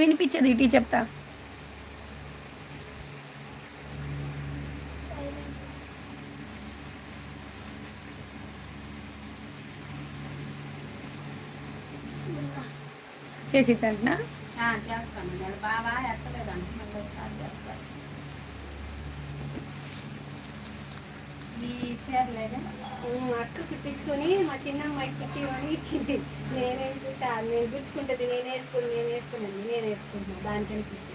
వినిపించదు ఇటీ చెప్తా. చేసి అంటున్నా చేస్తాను నేను బాగా ఎత్తలేదండి. ఈ చీరలేదా అక్క కుట్టించుకొని మా చిన్న అమ్మాయికి కుట్టివని ఇచ్చింది. నేనేం చేస్తా, నేను గుచ్చుకుంటుంది, నేను వేసుకున్నాను, నేను వేసుకుంటున్నాను దానికని కుట్టి.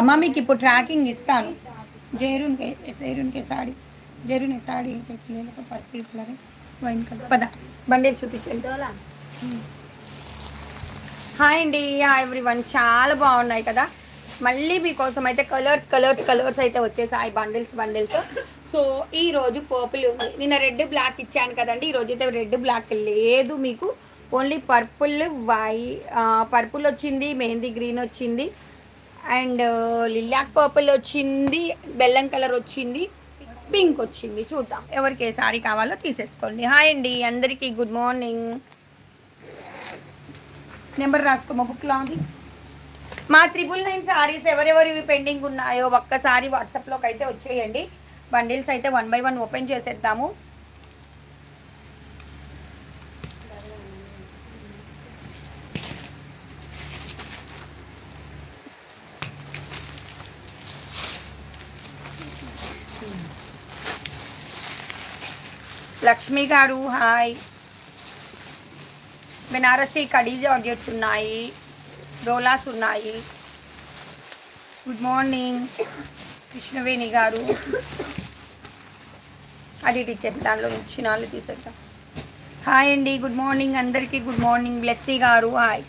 అమ్మ మీకు ఇప్పుడు ట్రాకింగ్ ఇస్తాను. జైరున్కే సాడీ, జైరునే sari purple colour wine colour. పద బండేలు చూపించండి. హాయ్ అండి, హాయ్ ఎవ్రీవన్. చాలా బాగున్నాయి కదా. మళ్ళీ మీకోసం అయితే కలర్స్ అయితే వచ్చేసాయి. బండిల్స్. సో ఈ రోజు పర్పుల్ ఉంది. నిన్న రెడ్ బ్లాక్ ఇచ్చాను కదండి. ఈరోజు అయితే రెడ్ బ్లాక్ లేదు, మీకు ఓన్లీ పర్పుల్ వచ్చింది, మెహందీ గ్రీన్ వచ్చింది, అండ్ లిలాక్ పర్పుల్ వచ్చింది, బెల్లం కలర్ వచ్చింది, పింక్ వచ్చింది. చూద్దాం ఎవరికి ఏ సారీ కావాలో తీసేసుకోండి. హాయ్ అండి అందరికీ, గుడ్ మార్నింగ్. నెంబర్ రాసుకోమా బుక్లో ఉంది. మా 999 సారీస్ ఎవరెవరివి పెండింగ్ ఉన్నాయో ఒక్కసారి వాట్సాప్లోకి అయితే వచ్చేయండి. బండిల్స్ అయితే 1 by 1 ఓపెన్ చేసేద్దాము. లక్ష్మి గారు హాయ్. బెనారసీ కడీ జార్జెట్స్ ఉన్నాయి, డోలాస్ ఉన్నాయి. గుడ్ మార్నింగ్ కృష్ణవేణి గారు. అది టీచర్ దానిలో నుంచి నాలుగు తీసేద్దాం. హాయ్ అండి, గుడ్ మార్నింగ్ అందరికీ. గుడ్ మార్నింగ్ బ్లెస్సీ గారు హాయ్.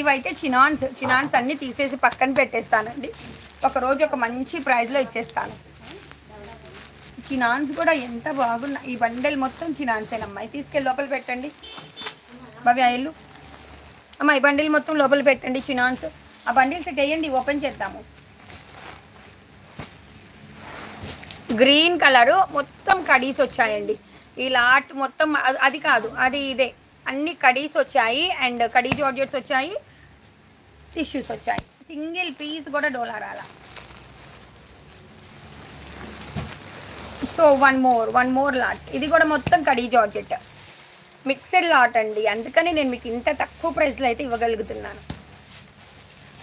ఇవైతే చినాన్స్ అన్నీ తీసేసి పక్కన పెట్టేస్తానండి. ఒకరోజు ఒక మంచి ప్రైస్లో ఇచ్చేస్తాను. చినాన్స్ కూడా ఎంత బాగున్నాయి. ఈ బండెల్ మొత్తం చినాన్సేనమ్మా. తీసుకెళ్ళి లోపల పెట్టండి బాబీ ఆయిల్లు. అమ్మ ఈ బండిల్ మొత్తం లోపల పెట్టండి చినాన్స్. ఆ బండిల్స్ వేయండి, ఓపెన్ చేద్దాము. గ్రీన్ కలరు మొత్తం కడీస్ వచ్చాయండి. ఈ లాట్ మొత్తం అది కాదు, అది ఇదే. అన్ని కడీస్ వచ్చాయి అండ్ కడీ జార్జెట్స్ వచ్చాయి, టిష్యూస్ వచ్చాయి. సింగిల్ పీస్ కూడా డోలా రాలా. So one more lot. ఇది కూడా మొత్తం కడీ జార్జెట్ మిక్స్డ్ లాట్ అండి. అందుకని నేను మీకు ఇంత తక్కువ ప్రైస్లో అయితే ఇవ్వగలుగుతున్నాను.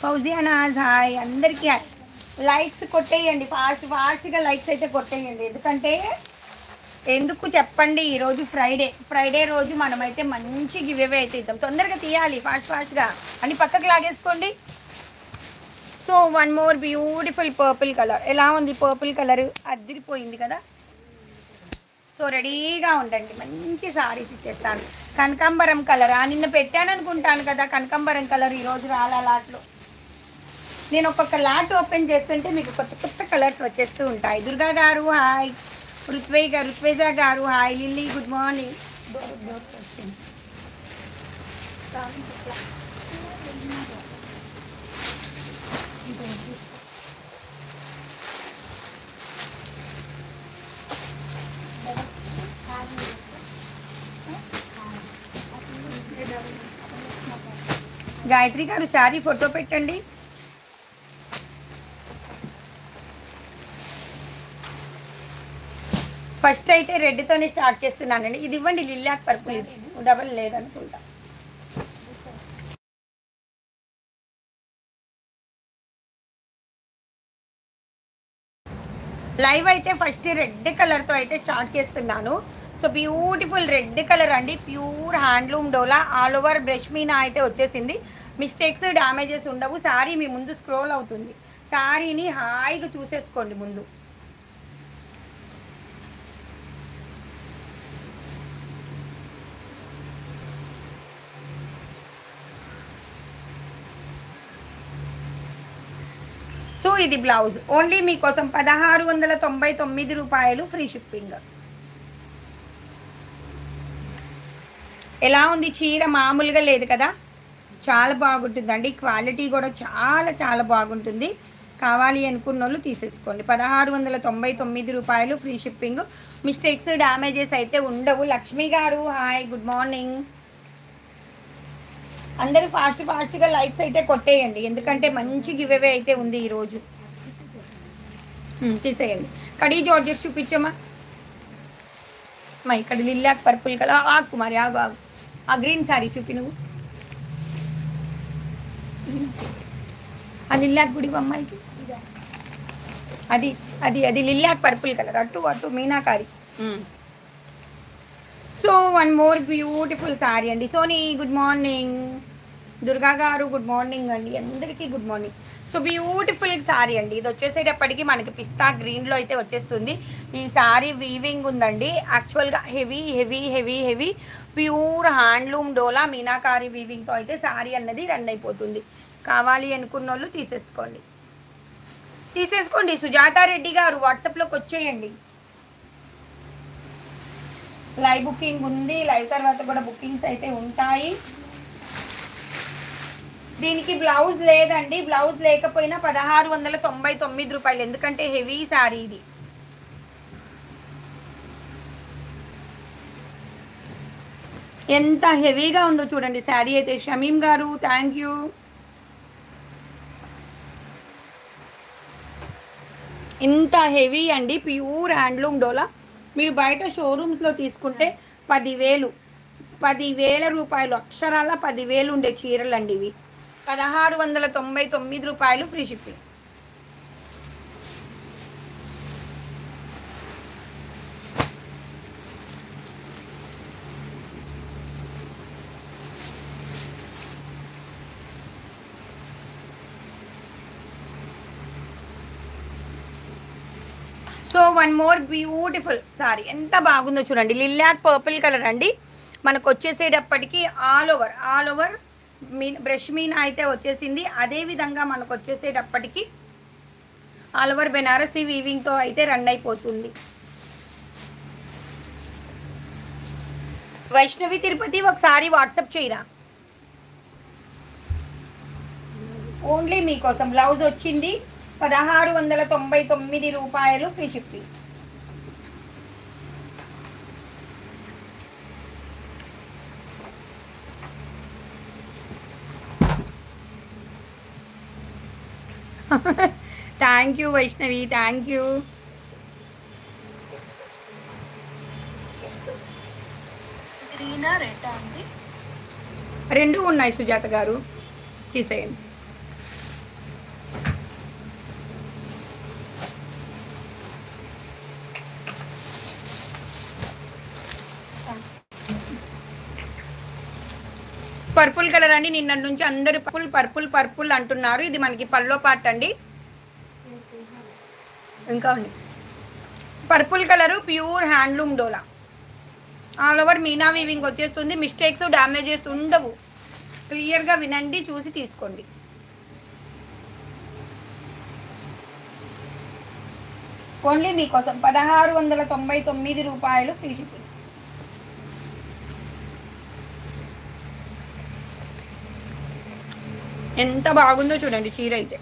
ఫౌజియానాజ్ హాయ్ అందరికీ. లైక్స్ కొట్టేయండి, ఫాస్ట్గా లైక్స్ అయితే కొట్టేయండి. ఎందుకు చెప్పండి, ఈరోజు ఫ్రైడే రోజు మనమైతే మంచి గివ్ అవే అయితే ఇద్దాం. తొందరగా తీయాలి, ఫాస్ట్గా అని పక్కకు లాగేసుకోండి. So one more beautiful purple colour. ఎలా ఉంది పర్పుల్ కలర్? అదిరిపోయింది కదా. సో రెడీగా ఉండండి, మంచి సారీస్ ఇచ్చేస్తాను. కనకాంబరం కలరా? నిన్న పెట్టాను అనుకుంటాను కదా కనకాంబరం కలర్. ఈరోజు రాలా లాట్లో. నేను ఒక్కొక్క లాట్ ఓపెన్ చేస్తుంటే మీకు కొత్త కలర్స్ వచ్చేస్తూ ఉంటాయి. దుర్గా గారు హాయ్. రుత్వేజ గారు hi. Lily good morning. Gayatri గారు శారీ ఫోటో పెట్టండి. ఫస్ట్ అయితే రెడ్తోనే స్టార్ట్ చేస్తున్నానండి. ఇది ఇవ్వండి, లిల్లాక్ పర్పుల్. ఇది డబల్ లేదనుకుంటా. లైవ్ అయితే ఫస్ట్ రెడ్ కలర్తో అయితే స్టార్ట్ చేస్తున్నాను. సో బ్యూటిఫుల్ రెడ్ కలర్ అండి, ప్యూర్ హ్యాండ్లూమ్ డోలా. ఆల్ ఓవర్ బ్రష్ మీనా అయితే వచ్చేసింది. మిస్టేక్స్ డ్యామేజెస్ ఉండవు. శారీ మీ ముందు స్క్రోల్ అవుతుంది. శారీని హాయిగా చూసేసుకోండి ముందు. సో ఇది బ్లౌజ్ ఓన్లీ మీకోసం 1699 రూపాయలు, ఫ్రీ షిప్పింగ్. ఎలా ఉంది చీర? మామూలుగా లేదు కదా, చాలా బాగుంటుందండి. క్వాలిటీ కూడా చాలా బాగుంటుంది. కావాలి అనుకున్న వాళ్ళు తీసేసుకోండి. 1699 రూపాయలు, ఫ్రీ షిప్పింగ్. మిస్టేక్స్ డ్యామేజెస్ అయితే ఉండవు. లక్ష్మి గారు హాయ్, గుడ్ మార్నింగ్. అందరూ ఫాస్ట్గా లైక్స్ అయితే కొట్టేయండి, ఎందుకంటే మంచి గివ్ అవే అయితే ఉంది ఈరోజు. తీసేయండి. కడీ జార్జెట్ చూపించమ్మా. మా ఇక్కడ లిల్లాక్ పర్పుల్ కలర్. ఆగు మరి, ఆగు. ఆ గ్రీన్ శారీ చూపి నువ్వు. ఆ లిల్లాక్ గుడి అమ్మాయికి అది అది అది లిల్లాక్ పర్పుల్ కలర్. అటు Meenakari. So one more beautiful sari అండి. Soni good morning. దుర్గా గారు గుడ్ మార్నింగ్ అండి. అందరికీ good morning. So beautiful sari అండి. ఇది వచ్చేసేటప్పటికి మనకి పిస్తా గ్రీన్లో అయితే వచ్చేస్తుంది. ఈ శారీ వీవింగ్ ఉందండి. యాక్చువల్గా హెవీ ప్యూర్ హ్యాండ్లూమ్ డోలా మీనాకారి వీవింగ్తో అయితే శారీ అన్నది రన్ అయిపోతుంది. కావాలి అనుకున్న వాళ్ళు తీసేసుకోండి. సుజాతారెడ్డి గారు వాట్సాప్లోకి వచ్చేయండి. లైవ్ బుకింగ్ ఉంది. లైవ్ తర్వాత కూడా బుకింగ్స్ అయితే ఉంటాయి. దీనికి బ్లౌజ్ లేదండి. బ్లౌజ్ లేకపోయినా 1699 రూపాయలు, ఎందుకంటే హెవీ శారీ ఇది. ఎంత హెవీగా ఉందో చూడండి శారీ అయితే. షమీం గారు థ్యాంక్ యూ. ఇంత హెవీ అండి, ప్యూర్ హ్యాండ్లూమ్ డోలా. మీరు బయట షోరూమ్స్లో తీసుకుంటే 10,000 రూపాయలు, అక్షరాల 10,000 ఉండే చీరలు అండి ఇవి. 1699 రూపాయలు, free shipping. So one more beautiful sorry. ఎంత బాగుందో చూడండి. లిల్లాక్ పర్పుల్ కలర్ అండి. మనకు వచ్చేసేటప్పటికి ఆల్ ఓవర్ బ్రష్ మీనా అయితే వచ్చేసింది. అదేవిధంగా మనకు వచ్చేసేటప్పటికి ఆల్ ఓవర్ బెనారసీ వీవింగ్తో అయితే రన్ అయిపోతుంది. వైష్ణవి తిరుపతి ఒకసారి వాట్సాప్ చేయరా. ఓన్లీ మీకోసం బ్లౌజ్ వచ్చింది. 1699 రూపాయలు, free shipping. Thank you Vaishnavi, thank you. గ్రీనా రెడ్ అండి? రెండు ఉన్నాయి సుజాత గారు, తీసేయండి. పర్పుల్ కలర్ అండి. నిన్న నుంచి అందరూ పర్పుల్ అంటున్నారు. ఇది మనకి పల్లో పార్ట్ అండి. ఇంకా ఉంది పర్పుల్ కలరు, ప్యూర్ హ్యాండ్లూమ్ డోలా. ఆల్ ఓవర్ మీనా వీవింగ్ వచ్చేస్తుంది. మిస్టేక్స్ డ్యామేజెస్ ఉండవు. క్లియర్గా వినండి, చూసి తీసుకోండి. ఓన్లీ మీకోసం 1699 రూపాయలు, ఫ్రీ షిప్పింగ్. ఎంత బాగుందో చూడండి చీర అయితే.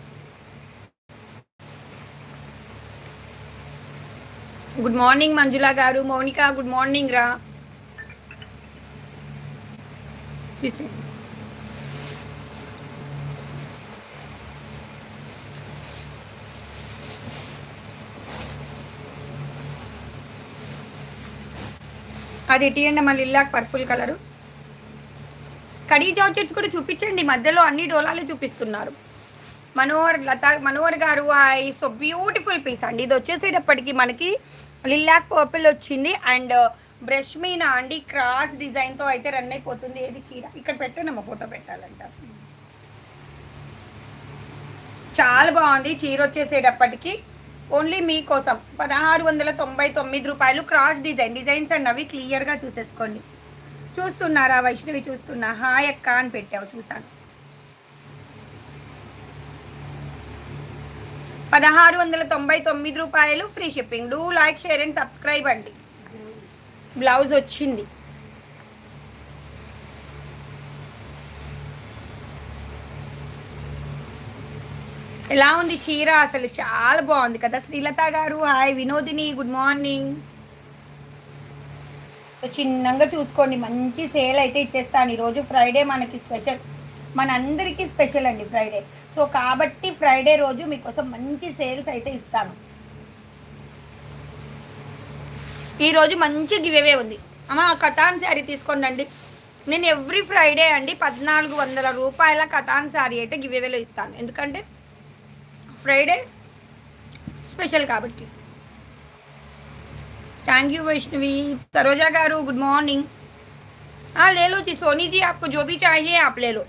గుడ్ మార్నింగ్ మంజులా గారు. మౌనిక గుడ్ మార్నింగ్ రా. తీసేయండి. అది ఎట్టియండి మళ్ళీ ఇల్లాక్ పర్పుల్ కలరు. కడీ జాకెట్స్ కూడా చూపించండి. మధ్యలో అన్ని డోలాలే చూపిస్తున్నారు. మనోహర్ గారు హాయ్. సో బ్యూటిఫుల్ పీస్ అండి. ఇది వచ్చేసేటప్పటికి మనకి లిల్లాక్ పర్పుల్ వచ్చింది అండ్ బ్రష్ మీనా అండి. క్రాస్ డిజైన్తో అయితే రన్ అయిపోతుంది. ఏది చీర ఇక్కడ పెట్టండి, ఫోటో పెట్టాలంట. చాలా బాగుంది చీర వచ్చేసేటప్పటికి. ఓన్లీ మీకోసం 1699 రూపాయలు. క్రాస్ డిజైన్స్ అన్నవి క్లియర్గా చూసేసుకోండి. చూస్తున్నారా వైష్ణవి? చూస్తున్నా. హాయ్ అక్క అని పెట్టావు, చూసాను. 1699 రూపాయలు, free shipping. Do like, share and subscribe అండి. బ్లౌజ్ వచ్చింది. ఎలా ఉంది చీర? అసలు చాలా బాగుంది కదా. శ్రీలత గారు hi. Vinodini good morning. So చిన్నగా చూసుకోండి, మంచి సేల్ అయితే ఇచ్చేస్తాను ఈరోజు. ఫ్రైడే మనకి స్పెషల్, మనందరికీ స్పెషల్ అండి ఫ్రైడే. సో కాబట్టి ఫ్రైడే రోజు మీకోసం మంచి సేల్స్ అయితే ఇస్తాను. ఈరోజు మంచి గివేవే ఉంది అమ్మ. కథాన్ శారీ తీసుకోండి. నేను ఎవ్రీ ఫ్రైడే అండి 1400 రూపాయల కథాన్ శారీ అయితే గివేవేలో ఇస్తాను, ఎందుకంటే ఫ్రైడే స్పెషల్ కాబట్టి. Thank you Vaishnavi. Saroja garu good morning. हाँ ले लो जी सोनी जी, आपको जो भी चाहिए आप ले लो.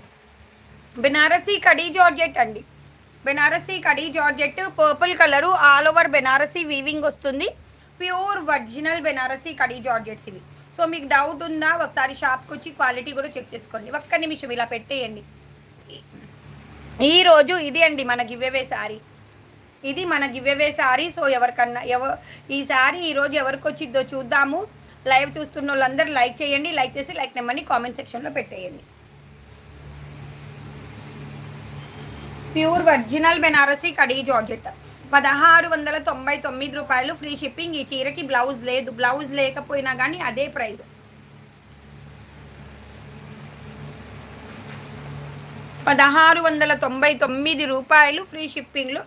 बनारसी कड़ी जॉर्जेट अंडी, बनारसी कड़ी georgette purple colour all over Banarasi weaving वस्तुंदी. ప్యూర్ ఒరిజినల్ బెనారసీ కడీ జార్జెట్స్ ఇవి. సో మీకు డౌట్ ఉందా ఒకసారి షాప్కి వచ్చి క్వాలిటీ కూడా చెక్ చేసుకోండి. ఒక్క నిమిషం ఇలా పెట్టేయండి. ఈరోజు ఇది అండి మన గివ్అవే శారీ, ఇది మన గివ్అవే శారీ. సో ఎవరికన్నా ఈ శారీ ఈరోజు ఎవరికి వచ్చిద్దో చూద్దాము. లైవ్ చూస్తున్న వాళ్ళందరూ లైక్ చేయండి, లైక్ చేసి లైక్ నెంబర్ని కామెంట్ సెక్షన్లో పెట్టేయండి. Pure original Banarasi khadi georgette 1699 రూపాయలు ఫ్రీ షిప్పింగ్. ఈ చీరకి బ్లౌజ్ లేదు, బ్లౌజ్ లేకపోయినా కానీ అదే ప్రైస్. 1699 రూపాయలు ఫ్రీ షిప్పింగ్లో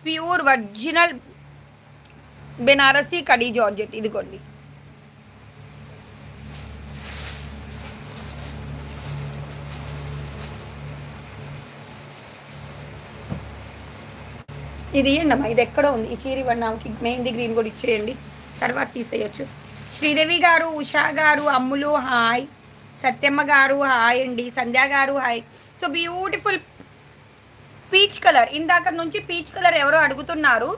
pure original Banarasi khadi georgette. ఇదిగోండి, ఇది ఏంటమ్మా, ఇది ఎక్కడో ఉంది ఈ చీర. ఇవ్వండి ఆమెకి మెహందీ గ్రీన్ కూడా ఇచ్చేయండి, తర్వాత తీసేయచ్చు. శ్రీదేవి గారు, ఉషా గారు, అమ్ములు హాయ్, సత్యమ్మ గారు హాయ్ అండి, సంధ్య గారు hi. So beautiful peach colour, ఇందాక నుంచి పీచ్ కలర్ ఎవరో అడుగుతున్నారు.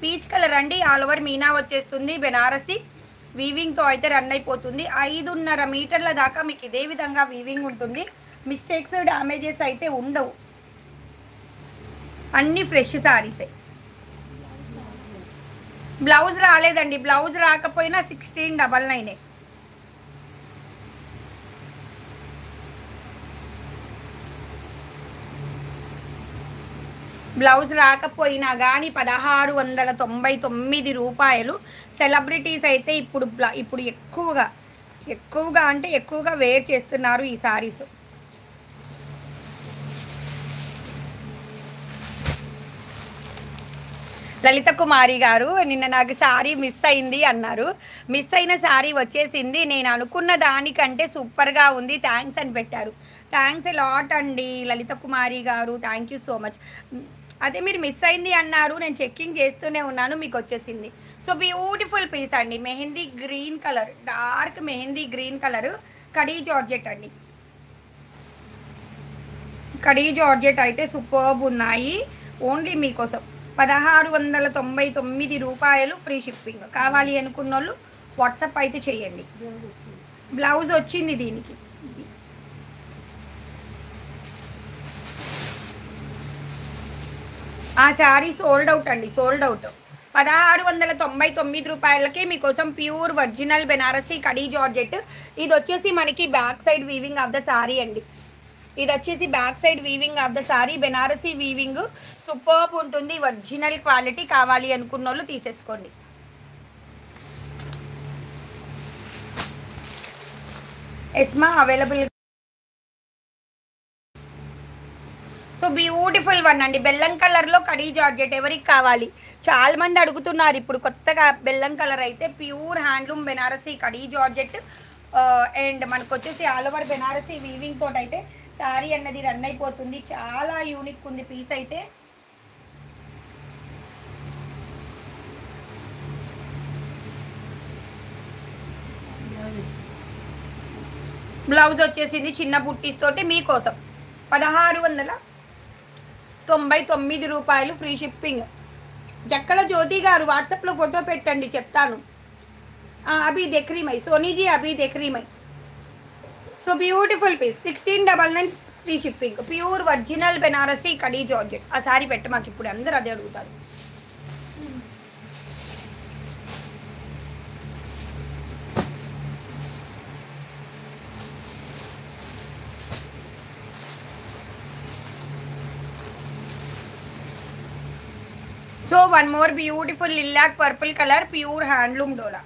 పీచ్ కలర్ అండి, ఆల్ ఓవర్ మీనా వచ్చేస్తుంది. బెనారసి వీవింగ్తో అయితే రన్ అయిపోతుంది. 5.5 మీటర్ల దాకా మీకు ఇదే విధంగా వీవింగ్ ఉంటుంది. మిస్టేక్స్ డ్యామేజెస్ అయితే ఉండవు, అన్ని ఫ్రెష్ శారీసే. బ్లౌజ్ రాలేదండి, బ్లౌజ్ రాకపోయినా 1699. బ్లౌజ్ రాకపోయినా కానీ 1699 రూపాయలు. సెలబ్రిటీస్ అయితే ఇప్పుడు ఎక్కువగా అంటే ఎక్కువగా వేర్ చేస్తున్నారు ఈ శారీస్. లలిత కుమారి గారు నిన్న నాకు శారీ మిస్ అయింది అన్నారు. మిస్ అయిన శారీ వచ్చేసింది, నేను అనుకున్న దానికంటే సూపర్గా ఉంది, థ్యాంక్స్ అని పెట్టారు. థ్యాంక్స్ ఎ లాట్ అండి లలిత కుమారి గారు, థ్యాంక్ యూ సో మచ్. అదే మీరు మిస్ అయింది అన్నారు, నేను చెక్కింగ్ చేస్తూనే ఉన్నాను, మీకు వచ్చేసింది. సో బ్యూటిఫుల్ పీస్ అండి, mehndi green colour, dark mehndi green colour khadi georgette అండి. కడీ జార్జెట్ అయితే సూపర్బ్ ఉన్నాయి, ఓన్లీ మీకోసం. 1699 రూపాయలు ఫ్రీ షిప్పింగ్. కావాలి అనుకున్న వాళ్ళు వాట్సాప్ అయితే చేయండి. బ్లౌజ్ వచ్చింది దీనికి. ఆ శారీ సోల్డ్ అవుట్ అండి, సోల్డ్ అవుట్. 1699 రూపాయలకి మీకోసం pure original Banarasi khadi georgette. ఇది వచ్చేసి మనకి back side weaving of the sari అండి. ఇది వచ్చేసి back side weaving of the sorry, Banarasi weaving superb ఉంటుంది, ఒరిజినల్ క్వాలిటీ. కావాలి అనుకున్న వాళ్ళు తీసేసుకోండి. ESMA available. So beautiful one అండి, బెల్లం కలర్లో కడీ జార్జెట్. ఎవరికి కావాలి? చాలా మంది అడుగుతున్నారు ఇప్పుడు కొత్తగా బెల్లం కలర్ అయితే. Pure handloom Banarasi khadi georgette and మనకు వచ్చేసి ఆల్ ఓవర్ బెనారసీ వీవింగ్ తోటి అయితే శారీ అన్నది రన్ అయిపోతుంది. చాలా యూనిక్ ఉంది పీస్ అయితే. బ్లౌజ్ వచ్చేసింది చిన్న బుట్టీస్ తోటి మీకోసం. 1699 రూపాయలు ఫ్రీ షిప్పింగ్. జక్కల జ్యోతి గారు వాట్సాప్లో ఫోటో పెట్టండి, చెప్తాను. అభి దేఖ్రీమై, సోనీజీ అభి దేఖ్రీమై. So beautiful piece, 1699 free shipping. Pure original Banarasi khadi georgette. ఆ సారీ పెట్ట మాకు ఇప్పుడు అందరూ అదే అడుగుతారు. So one more beautiful lilac purple colour pure handloom డోలా.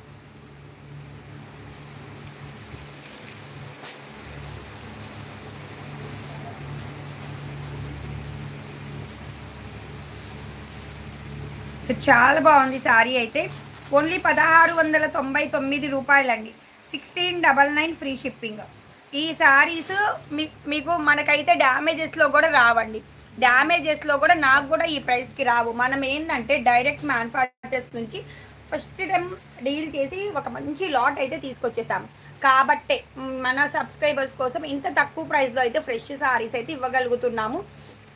సో చాలా బాగుంది శారీ అయితే. ఓన్లీ 1699 రూపాయలండి. 1699 ఫ్రీ షిప్పింగ్. ఈ శారీస్ మీకు మనకైతే డ్యామేజెస్లో కూడా రావండి. డ్యామేజెస్లో కూడా నాకు కూడా ఈ ప్రైస్కి రావు. మనం ఏంటంటే డైరెక్ట్ మ్యానుఫ్యాక్చర్స్ నుంచి ఫస్ట్ టైం డీల్ చేసి ఒక మంచి లాట్ అయితే తీసుకొచ్చేసాము. కాబట్టే మన సబ్స్క్రైబర్స్ కోసం ఇంత తక్కువ ప్రైస్లో అయితే ఫ్రెష్ శారీస్ అయితే ఇవ్వగలుగుతున్నాము.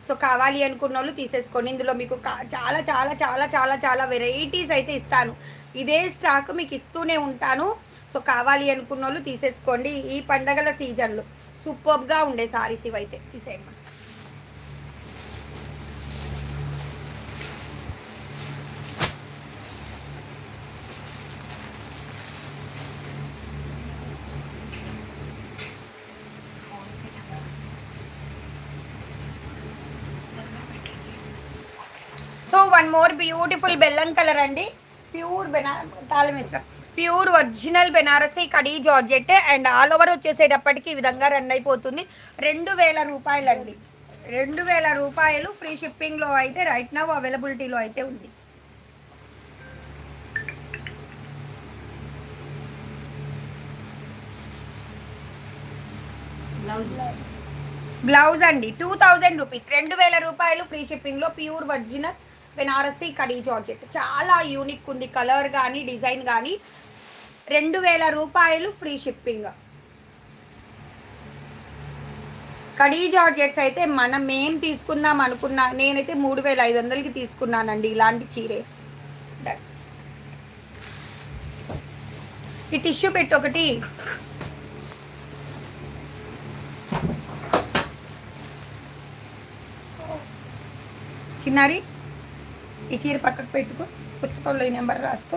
సో కావాలి అనుకున్న వాళ్ళు తీసేసుకోండి. ఇందులో మీకు చాలా చాలా చాలా చాలా చాలా వెరైటీస్ అయితే ఇస్తాను. ఇదే స్టాక్ మీకు ఇస్తూనే ఉంటాను. సో కావాలి అనుకున్న వాళ్ళు తీసేసుకోండి. ఈ పండగల సీజన్లో సూపర్గా ఉండే సారీస్ ఇవైతే తీసేయండి. సో వన్ మోర్ బ్యూటిఫుల్ బెల్లం కలర్ అండి. Pure pure original Banarasi khadi georgette and all over వచ్చేసేటప్పటికి ఈ విధంగా రన్ అయిపోతుంది. 2000 రూపాయలండి. 2000 రూపాయలు ఫ్రీ షిప్పింగ్లో అయితే రైట్ నౌ అవైలబిలిటీలో అయితే ఉంది. బ్లౌజ్ అండి 2000 రూపీస్. 2000 రూపాయలు ఫ్రీ షిప్పింగ్లో pure original Banarasi khadi georgette. చాలా యూనిక్ ఉంది కలర్ కానీ డిజైన్ కానీ. 2000 రూపాయలు ఫ్రీ షిప్పింగ్. కడీ జార్జెట్స్ అయితే మనం ఏం తీసుకుందాం అనుకున్నా, నేనైతే 3500కి తీసుకున్నానండి ఇలాంటి చీరే. ఈ టిష్యూ పెట్టి ఒకటి చిన్నారి ఈ చీర పక్కకు పెట్టుకో, పుస్తకంలో ఈ నెంబర్ రాసుకో.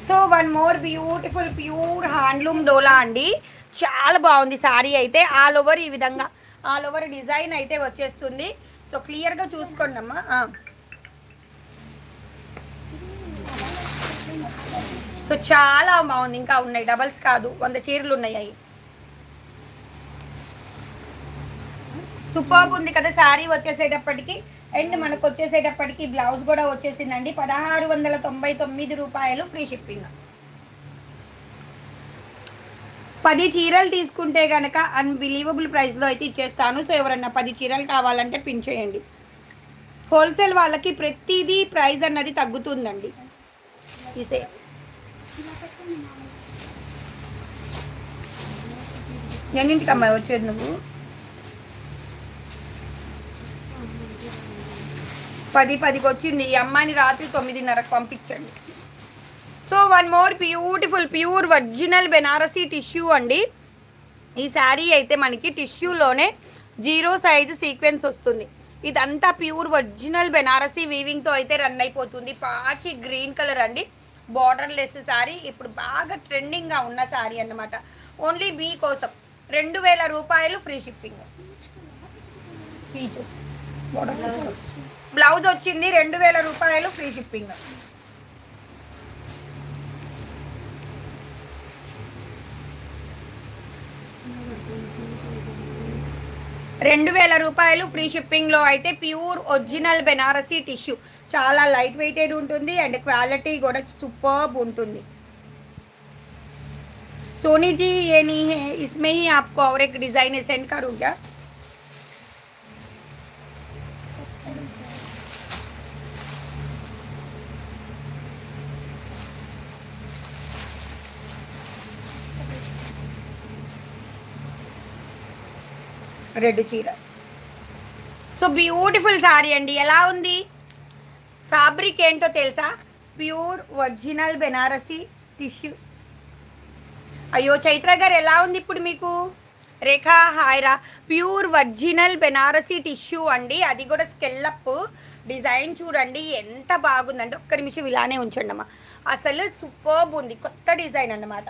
So one more beautiful pure handloom డోలా అండి. చాలా బాగుంది శారీ అయితే. ఆల్ ఓవర్ ఈ విధంగా ఆల్ ఓవర్ డిజైన్ అయితే వచ్చేస్తుంది. సో క్లియర్గా చూసుకోండి అమ్మా. సో చాలా బాగుంది. ఇంకా ఉన్నాయి, డబల్స్ కాదు, 100 చీరలు ఉన్నాయి అవి. సూపర్ ఉంది కదా శారీ వచ్చేసేటప్పటికి. అండ్ మనకు వచ్చేసేటప్పటికి బ్లౌజ్ కూడా వచ్చేసిందండి. 1699 రూపాయలు ఫ్రీ షిప్పింగ్. 10 చీరలు తీసుకుంటే కనుక అన్బిలీవబుల్ ప్రైస్లో అయితే ఇచ్చేస్తాను. సో ఎవరన్నా 10 చీరలు కావాలంటే పిన్ చేయండి. హోల్సేల్ వాళ్ళకి ప్రతిదీ ప్రైస్ అన్నది తగ్గుతుందండి. తీసే ఎన్నింటికి అమ్మాయి వచ్చేది నువ్వు? 10కి వచ్చింది. ఈ అమ్మాయిని రాత్రి 9:30కి పంపించండి. So one more beautiful pure original Banarasi tissue అండి. ఈ శారీ అయితే మనకి టిష్యూలోనే 0 సైజు సీక్వెన్స్ వస్తుంది. ఇదంతా ప్యూర్ ఒరిజినల్ బెనారసీ వీవింగ్తో అయితే రన్ అయిపోతుంది. పాచి గ్రీన్ కలర్ అండి. బార్డర్ లెస్ శారీ ఇప్పుడు బాగా ట్రెండింగ్గా ఉన్న శారీ అన్నమాట. ఓన్లీ మీ కోసం 2000 రూపాయలు ఫ్రీ షిప్పింగ్. బ్లౌజ్ వచ్చింది 2000 రూపాయలు ఫ్రీ షిప్పింగ్. రూపాయలు ఫ్రీ షిప్పింగ్లో అయితే ప్యూర్ ఒరిజినల్ బెనారసీ టిష్యూ. చాలా లైట్ వెయిటెడ్ ఉంటుంది అండ్ క్వాలిటీ కూడా సూపర్బ్ ఉంటుంది. सोनी जी ये नहीं है, इसमें ही आपको और एक डिज़ाइन सेंड करूँ क्या? రెడ్ చీర. సో బ్యూటిఫుల్ సారీ అండి. ఎలా ఉంది? ఫ్యాబ్రిక్ ఏంటో తెలుసా? Pure original Banarasi tissue. అయ్యో చైత్ర గారు ఎలా ఉంది ఇప్పుడు మీకు? రేఖా హాయ్రా. ప్యూర్ ఒరిజినల్ బెనారసీ టిష్యూ అండి. అది కూడా స్కెల్లప్ డిజైన్ చూడండి ఎంత బాగుందంటే. ఒక్క నిమిషం ఇలానే ఉంచండి అమ్మా. అసలు సూపర్బ్ ఉంది. కొత్త డిజైన్ అన్నమాట.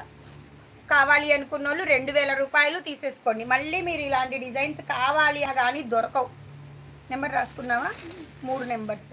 కావాలి అనుకున్న వాళ్ళు 2000 రూపాయలు తీసేసుకోండి. మళ్ళీ మీరు ఇలాంటి డిజైన్స్ కావాలి కానీ దొరకవు. నెంబర్ రాసుకున్నావా? 3 నెంబర్స్.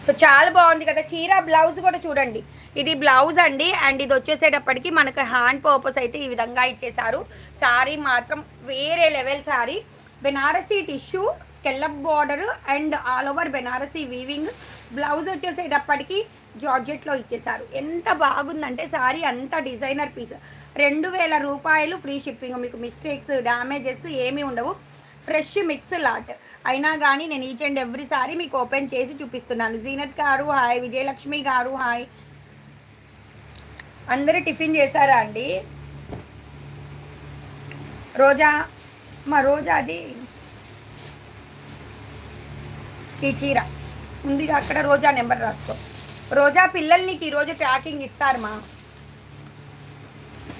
సో చాలా బాగుంది కదా చీర. బ్లౌజ్ కూడా చూడండి, ఇది బ్లౌజ్ అండి. అండ్ ఇది వచ్చేసేటప్పటికి మనకు హ్యాండ్ పర్పస్ అయితే ఈ విధంగా ఇచ్చేసారు. శారీ మాత్రం వేరే level sari. Banarasi tissue, scallop border and all over Banarasi weaving. Blouse వచ్చేసేటప్పటికి జార్జెట్లో ఇచ్చేసారు. ఎంత బాగుందంటే శారీ అంత డిజైనర్ పీస్. 2000 రూపాయలు ఫ్రీ షిప్పింగ్. మీకు మిస్టేక్స్ డ్యామేజెస్ ఏమీ ఉండవు. ఫ్రెష్ మిక్స్ లాట్ అయినా కానీ నేను ఈచ్ అండ్ ఎవ్రీ సారీ మీకు ఓపెన్ చేసి చూపిస్తున్నాను. జీనత్ గారు హాయ్, విజయలక్ష్మి గారు హాయ్. అందరూ టిఫిన్ చేశారా అండి? రోజా, మా రోజాది ఈ చీర ఉంది అక్కడ, రోజా నెంబర్ రాసుకో. రోజా పిల్లలు నీకు ఈరోజు ట్రాకింగ్ ఇస్తారు మా.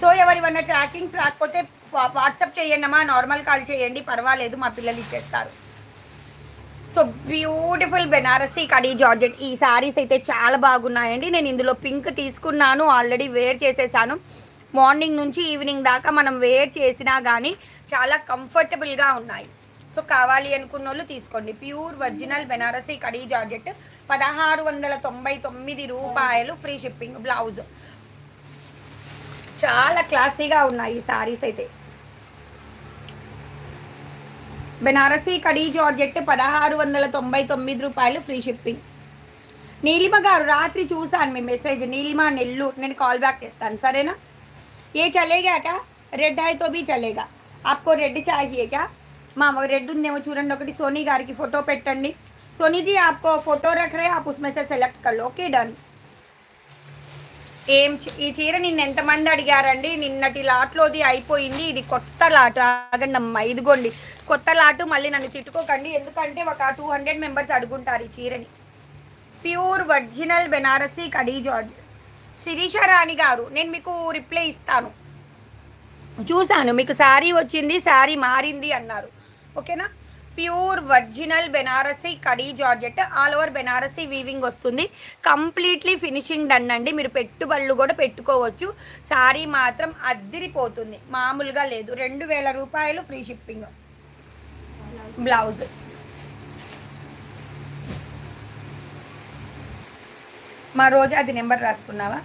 సో ఎవరివన్నా ట్రాకింగ్స్ రాకపోతే వాట్సాప్ చేయండి అమ్మా, నార్మల్ కాల్ చేయండి, పర్వాలేదు, మా పిల్లలు ఇచ్చేస్తారు. So beautiful Banarasi khadi georgette. ఈ శారీస్ అయితే చాలా బాగున్నాయండి. నేను ఇందులో పింక్ తీసుకున్నాను, ఆల్రెడీ వేర్ చేసేసాను. మార్నింగ్ నుంచి ఈవినింగ్ దాకా మనం వేర్ చేసినా కానీ చాలా కంఫర్టబుల్గా ఉన్నాయి. సో కావాలి అనుకున్న వాళ్ళు తీసుకోండి. Pure original Banarasi khadi georgette 1699 రూపాయలు ఫ్రీ షిప్పింగ్. బ్లౌజ్ చాలా క్లాసీగా ఉన్నాయి ఈ శారీస్ అయితే. బెనారసీ కడీ జార్జెట్ 1699 రూపాయలు ఫ్రీ షిప్పింగ్. నీలిమ గారు రాత్రి చూసాను మీ మెసేజ్. నీలిమ నెల్లూరు, నేను కాల్ బ్యాక్ చేస్తాను సరేనా? ఏ చలేగా క్యా? రెడ్ హై తో భీ చలేగా. ఆప్కో రెడ్ చాహియే క్యా? మా రెడ్ ఉందేమో చూడండి ఒకటి. సోనీ గారికి ఫోటో పెట్టండి. సోనీ జీ ఆప్కో ఫోటో రఖ రే, ఆప్ ఉస్మే సే సెలెక్ట్ కర్ లో. Okay done. ఈ చీర నిన్న ఎంతమంది అడిగారండి? నిన్నటి లాట్లోది అయిపోయింది. ఇది కొత్త లాట్. ఆగండి అమ్మ, ఇదిగోండి కొత్త లాటు. మళ్ళీ నన్ను తిట్టుకోకండి, ఎందుకంటే ఒక 200 మెంబర్స్ అడుగుంటారు ఈ చీరని. ప్యూర్ ఒరిజినల్ బెనారసీ కడీ జార్జ్. శిరీష రాణి గారు, నేను మీకు రిప్లై ఇస్తాను. చూశాను మీకు శారీ వచ్చింది, శారీ మారింది అన్నారు. ఓకేనా? Pure original Banarasi khadi georgette, all over Banarasi weaving వస్తుంది. కంప్లీట్లీ ఫినిషింగ్ డన్ అండి. మీరు పెట్టుబళ్ళు కూడా పెట్టుకోవచ్చు. శారీ మాత్రం అద్దిరిపోతుంది, మామూలుగా లేదు. 2000 రూపాయలు ఫ్రీ షిప్పింగ్. బ్లౌజ్ మా రోజు అది నెంబర్ రాసుకున్నావా?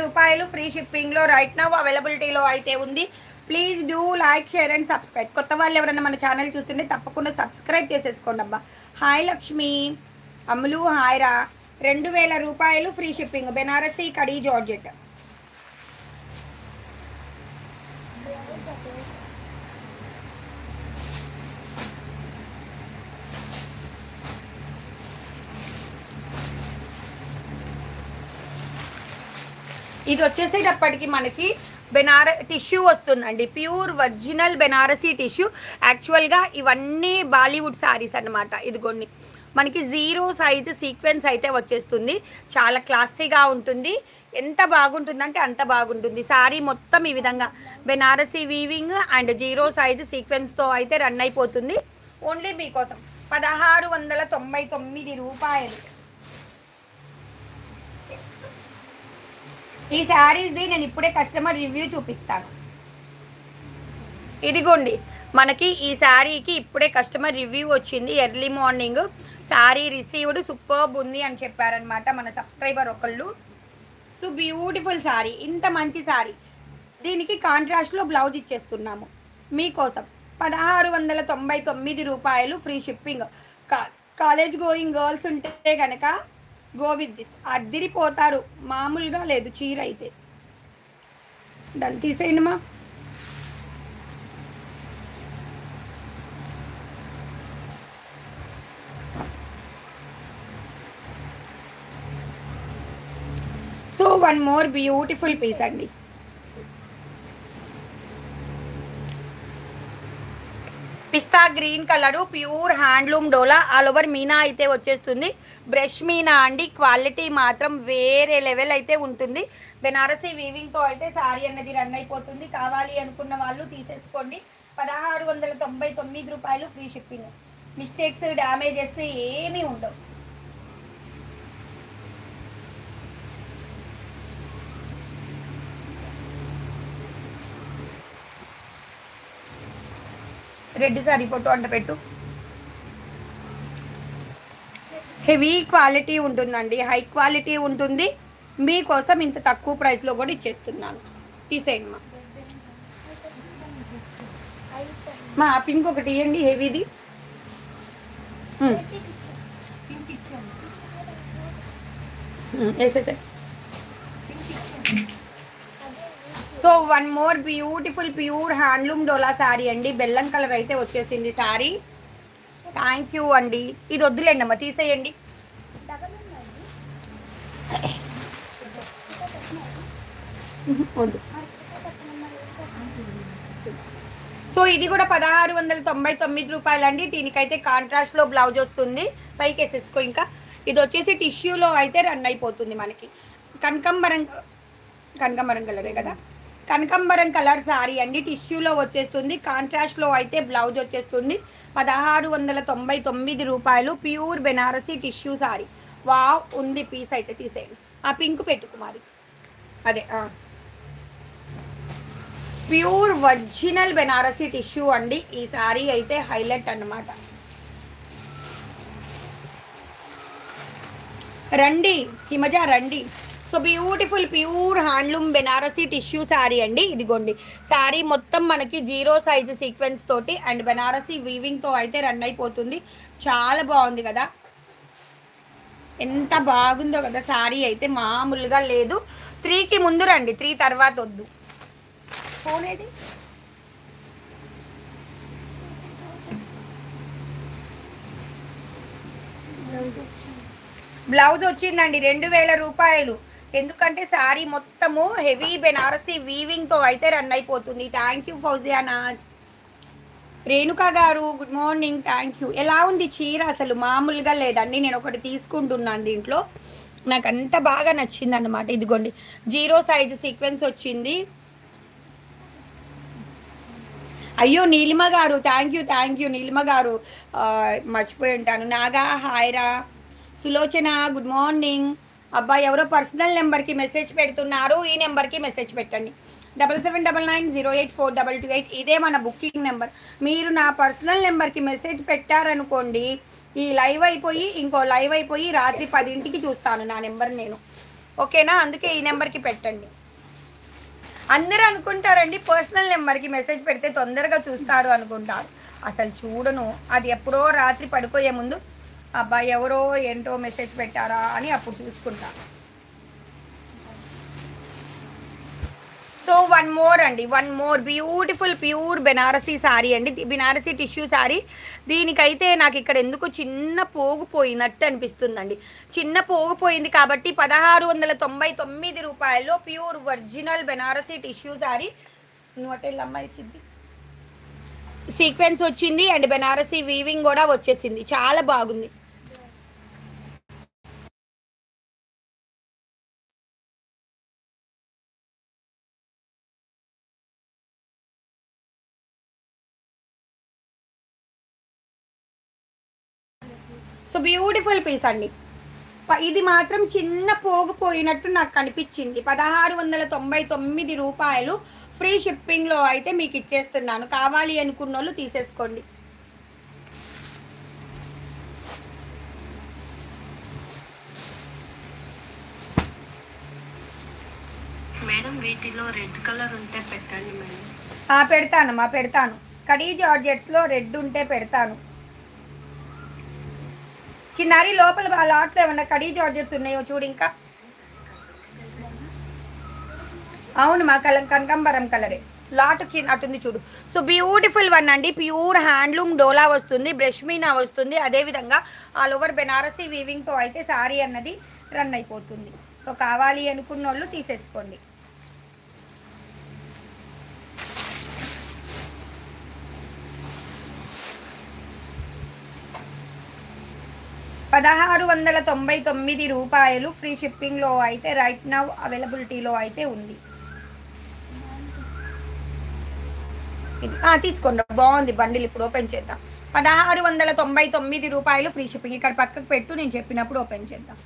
రూపాయలు ఫ్రీ షిప్పింగ్లో రైట్ నౌ అవైలబిలిటీలో అయితే ఉంది. Please do like, share and subscribe. కొత్త వాళ్ళు ఎవరైనా మన ఛానల్ చూస్తుంటే తప్పకుండా సబ్స్క్రైబ్ చేసేసుకోండి అబ్బా. హాయ్ లక్ష్మి, అమ్ములు హాయ్ రా. 2000 రూపాయలు free shipping. Banarasi khadi georgette. ఇది వచ్చేసేటప్పటికి మనకి టిష్యూ వస్తుందండి. Pure original Banarasi tissue. యాక్చువల్గా ఇవన్నీ బాలీవుడ్ శారీస్ అన్నమాట. ఇదిగోండి మనకి 0 సైజు సీక్వెన్స్ అయితే వచ్చేస్తుంది. చాలా క్లాసీగా ఉంటుంది. ఎంత బాగుంటుందంటే అంత బాగుంటుంది. శారీ మొత్తం ఈ విధంగా బెనారసీ వీవింగ్ అండ్ 0 సైజు సీక్వెన్స్తో అయితే రన్ అయిపోతుంది. ఓన్లీ మీకోసం 1699 రూపాయలు. ఈ శారీస్ది నేను ఇప్పుడే కస్టమర్ రివ్యూ చూపిస్తాను. ఇదిగోండి మనకి ఈ శారీకి ఇప్పుడే కస్టమర్ రివ్యూ వచ్చింది early morning. Sari received superb ఉంది అని చెప్పారనమాట మన సబ్స్క్రైబర్ ఒకళ్ళు. సో బ్యూటిఫుల్ శారీ, ఇంత మంచి శారీ. దీనికి కాంట్రాస్ట్లో బ్లౌజ్ ఇచ్చేస్తున్నాము మీకోసం. 1699 రూపాయలు free shipping. College going girls ఉంటే కనుక గో విత్ దిస్, అద్దిరిపోతారు, మామూలుగా లేదు చీర అయితే. దాన్ని తీసేయండి మా. So one more beautiful piece అండి. పిస్తా గ్రీన్ కలరు, ప్యూర్ హ్యాండ్లూమ్ డోలా, ఆల్ ఓవర్ మీనా అయితే వచ్చేస్తుంది. బ్రష్ మీనా అండి. క్వాలిటీ మాత్రం వేరే లెవెల్ అయితే ఉంటుంది. బెనారసీ వీవింగ్తో అయితే శారీ అన్నది రన్ అయిపోతుంది. కావాలి అనుకున్న వాళ్ళు తీసేసుకోండి. 1699 రూపాయలు ఫ్రీ షిప్పింగ్. మిస్టేక్స్ డ్యామేజెస్ ఏమీ ఉండవు. రెడ్ సారీ ఫోటో అంట పెట్టు. హెవీ క్వాలిటీ ఉంటుందండి, హై క్వాలిటీ ఉంటుంది. మీకోసం ఇంత తక్కువ ప్రైస్లో కూడా ఇచ్చేస్తున్నాను. తీసేయండి మా పింక్ ఒకటి ఇవ్వండి హెవీది. వేసేసాయి. So one more beautiful pure handloom Dola sari అండి. బెల్లం కలర్ అయితే వచ్చేసింది శారీ. థ్యాంక్ యూ అండి. ఇది వద్దులేండి అమ్మ, తీసేయండి. వద్దు. సో ఇది కూడా 1699 రూపాయలండి. దీనికైతే కాంట్రాస్ట్లో బ్లౌజ్ వస్తుంది. పైకి వేసేసుకో. ఇంకా ఇది వచ్చేసి టిష్యూలో అయితే రన్ అయిపోతుంది మనకి. కనకాంబరం కలరే కదా, కనకాంబరం కలర్ శారీ అండి. టిష్యూలో వచ్చేస్తుంది. కాంట్రాస్ట్లో అయితే బ్లౌజ్ వచ్చేస్తుంది. 1699 రూపాయలు. Pure Banarasi tissue sari. Wow ఉంది పీస్ అయితే. తీసేయండి. ఆ పింక్ పెట్టుకుమారి. అదే ప్యూర్ ఒరిజినల్ బెనారసీ టిష్యూ అండి. ఈ శారీ అయితే హైలైట్ అన్నమాట. రండి హిమజ రండి. So beautiful pure handloom Banarasi tissue sari అండి. ఇదిగోండి శారీ మొత్తం మనకి 0 సైజు సీక్వెన్స్ తోటి అండ్ బెనారసీ వీవింగ్తో అయితే రన్ అయిపోతుంది. చాలా బాగుంది కదా, ఎంత బాగుందో కదా శారీ అయితే, మామూలుగా లేదు. 3కి ముందు రండి, 3 తర్వాత వద్దు. ఫోన్ ఏది? బ్లౌజ్ వచ్చిందండి 2000 రూపాయలు. ఎందుకంటే శారీ మొత్తము హెవీ బెనారసీ వీవింగ్తో అయితే రన్ అయిపోతుంది. Thank you Fouzia Naaz. రేణుకా గారు గుడ్ మార్నింగ్, థ్యాంక్ యూ. ఎలా ఉంది చీర? అసలు మామూలుగా లేదండి. నేను ఒకటి తీసుకుంటున్నాను దీంట్లో, నాకు అంత బాగా నచ్చింది అన్నమాట. ఇదిగోండి 0 సైజు సీక్వెన్స్ వచ్చింది. అయ్యో నీలిమ గారు థ్యాంక్ యూ నీలిమ గారు, మర్చిపోయి ఉంటాను. నాగా హాయ్రా. Sulochana good morning. అబ్బాయి ఎవరో పర్సనల్ నెంబర్కి మెసేజ్ పెడుతున్నారు. ఈ నెంబర్కి మెసేజ్ పెట్టండి. 7799084228. ఇదే మన బుకింగ్ నెంబర్. మీరు నా పర్సనల్ నెంబర్కి మెసేజ్ పెట్టారనుకోండి, ఈ లైవ్ అయిపోయి ఇంకో లైవ్ అయిపోయి రాత్రి 10ంటికి చూస్తాను నా నెంబర్ నేను. ఓకేనా? అందుకే ఈ నెంబర్కి పెట్టండి. అందరూ అనుకుంటారండి పర్సనల్ నెంబర్కి మెసేజ్ పెడితే తొందరగా చూస్తారు అనుకుంటారు. అసలు చూడను. అది ఎప్పుడో రాత్రి పడుకోయే ముందు అబ్బాయి ఎవరో ఏంటో మెసేజ్ పెట్టారా అని అప్పుడు చూసుకుంటా. So one more beautiful pure Banarasi sari అండి. బెనారసీ టిష్యూ శారీ. దీనికైతే నాకు ఇక్కడ ఎందుకు చిన్న పోగిపోయినట్టు అనిపిస్తుందండి. చిన్న పోగిపోయింది కాబట్టి 1699 రూపాయల్లో pure original Banarasi tissue sari. నువ్వు అటెల్ అమ్మాయి ఇచ్చింది. సీక్వెన్స్ వచ్చింది అండ్ బెనారసీ వీవింగ్ కూడా వచ్చేసింది. చాలా బాగుంది. సో బ్యూటిఫుల్ పీస్ అండి. ఇది మాత్రం చిన్న పోగిపోయినట్టు నాకు కనిపించింది. 1699 రూపాయలు. ఫ్రీ షిప్పింగ్లో అయితే మీకు ఇచ్చేస్తున్నాను. కావాలి అనుకున్న వాళ్ళు తీసేసుకోండి. మేడం వీటిలో రెడ్ కలర్ ఉంటే పెట్టండి మేడం. పెడతాను. కడీ జార్జెట్స్లో రెడ్ ఉంటే పెడతాను. చిన్నారి లోపల లాట్లో ఏమన్నా కడీ జార్జెట్స్ ఉన్నాయో చూడు. ఇంకా అవును మా కనకాంబరం కలరే లాట్ కింద అటుంది చూడు. సో బ్యూటిఫుల్ వన్ అండి. ప్యూర్ హ్యాండ్లూమ్ డోలా వస్తుంది, బ్రష్ మీనా వస్తుంది. అదేవిధంగా ఆల్ ఓవర్ బెనారసీ వీవింగ్తో అయితే శారీ అన్నది రన్ అయిపోతుంది. సో కావాలి అనుకున్న వాళ్ళు తీసేసుకోండి. ₹1699 ఫ్రీ షిప్పింగ్లో అయితే రైట్ నౌ అవైలబిలిటీలో అయితే ఉంది. తీసుకోండి, బాగుంది బండిల్. ఇప్పుడు ఓపెన్ చేద్దాం. ₹1699 ఫ్రీ షిప్పింగ్. ఇక్కడ పక్కకు పెట్టు, నేను చెప్పినప్పుడు ఓపెన్ చేద్దాం.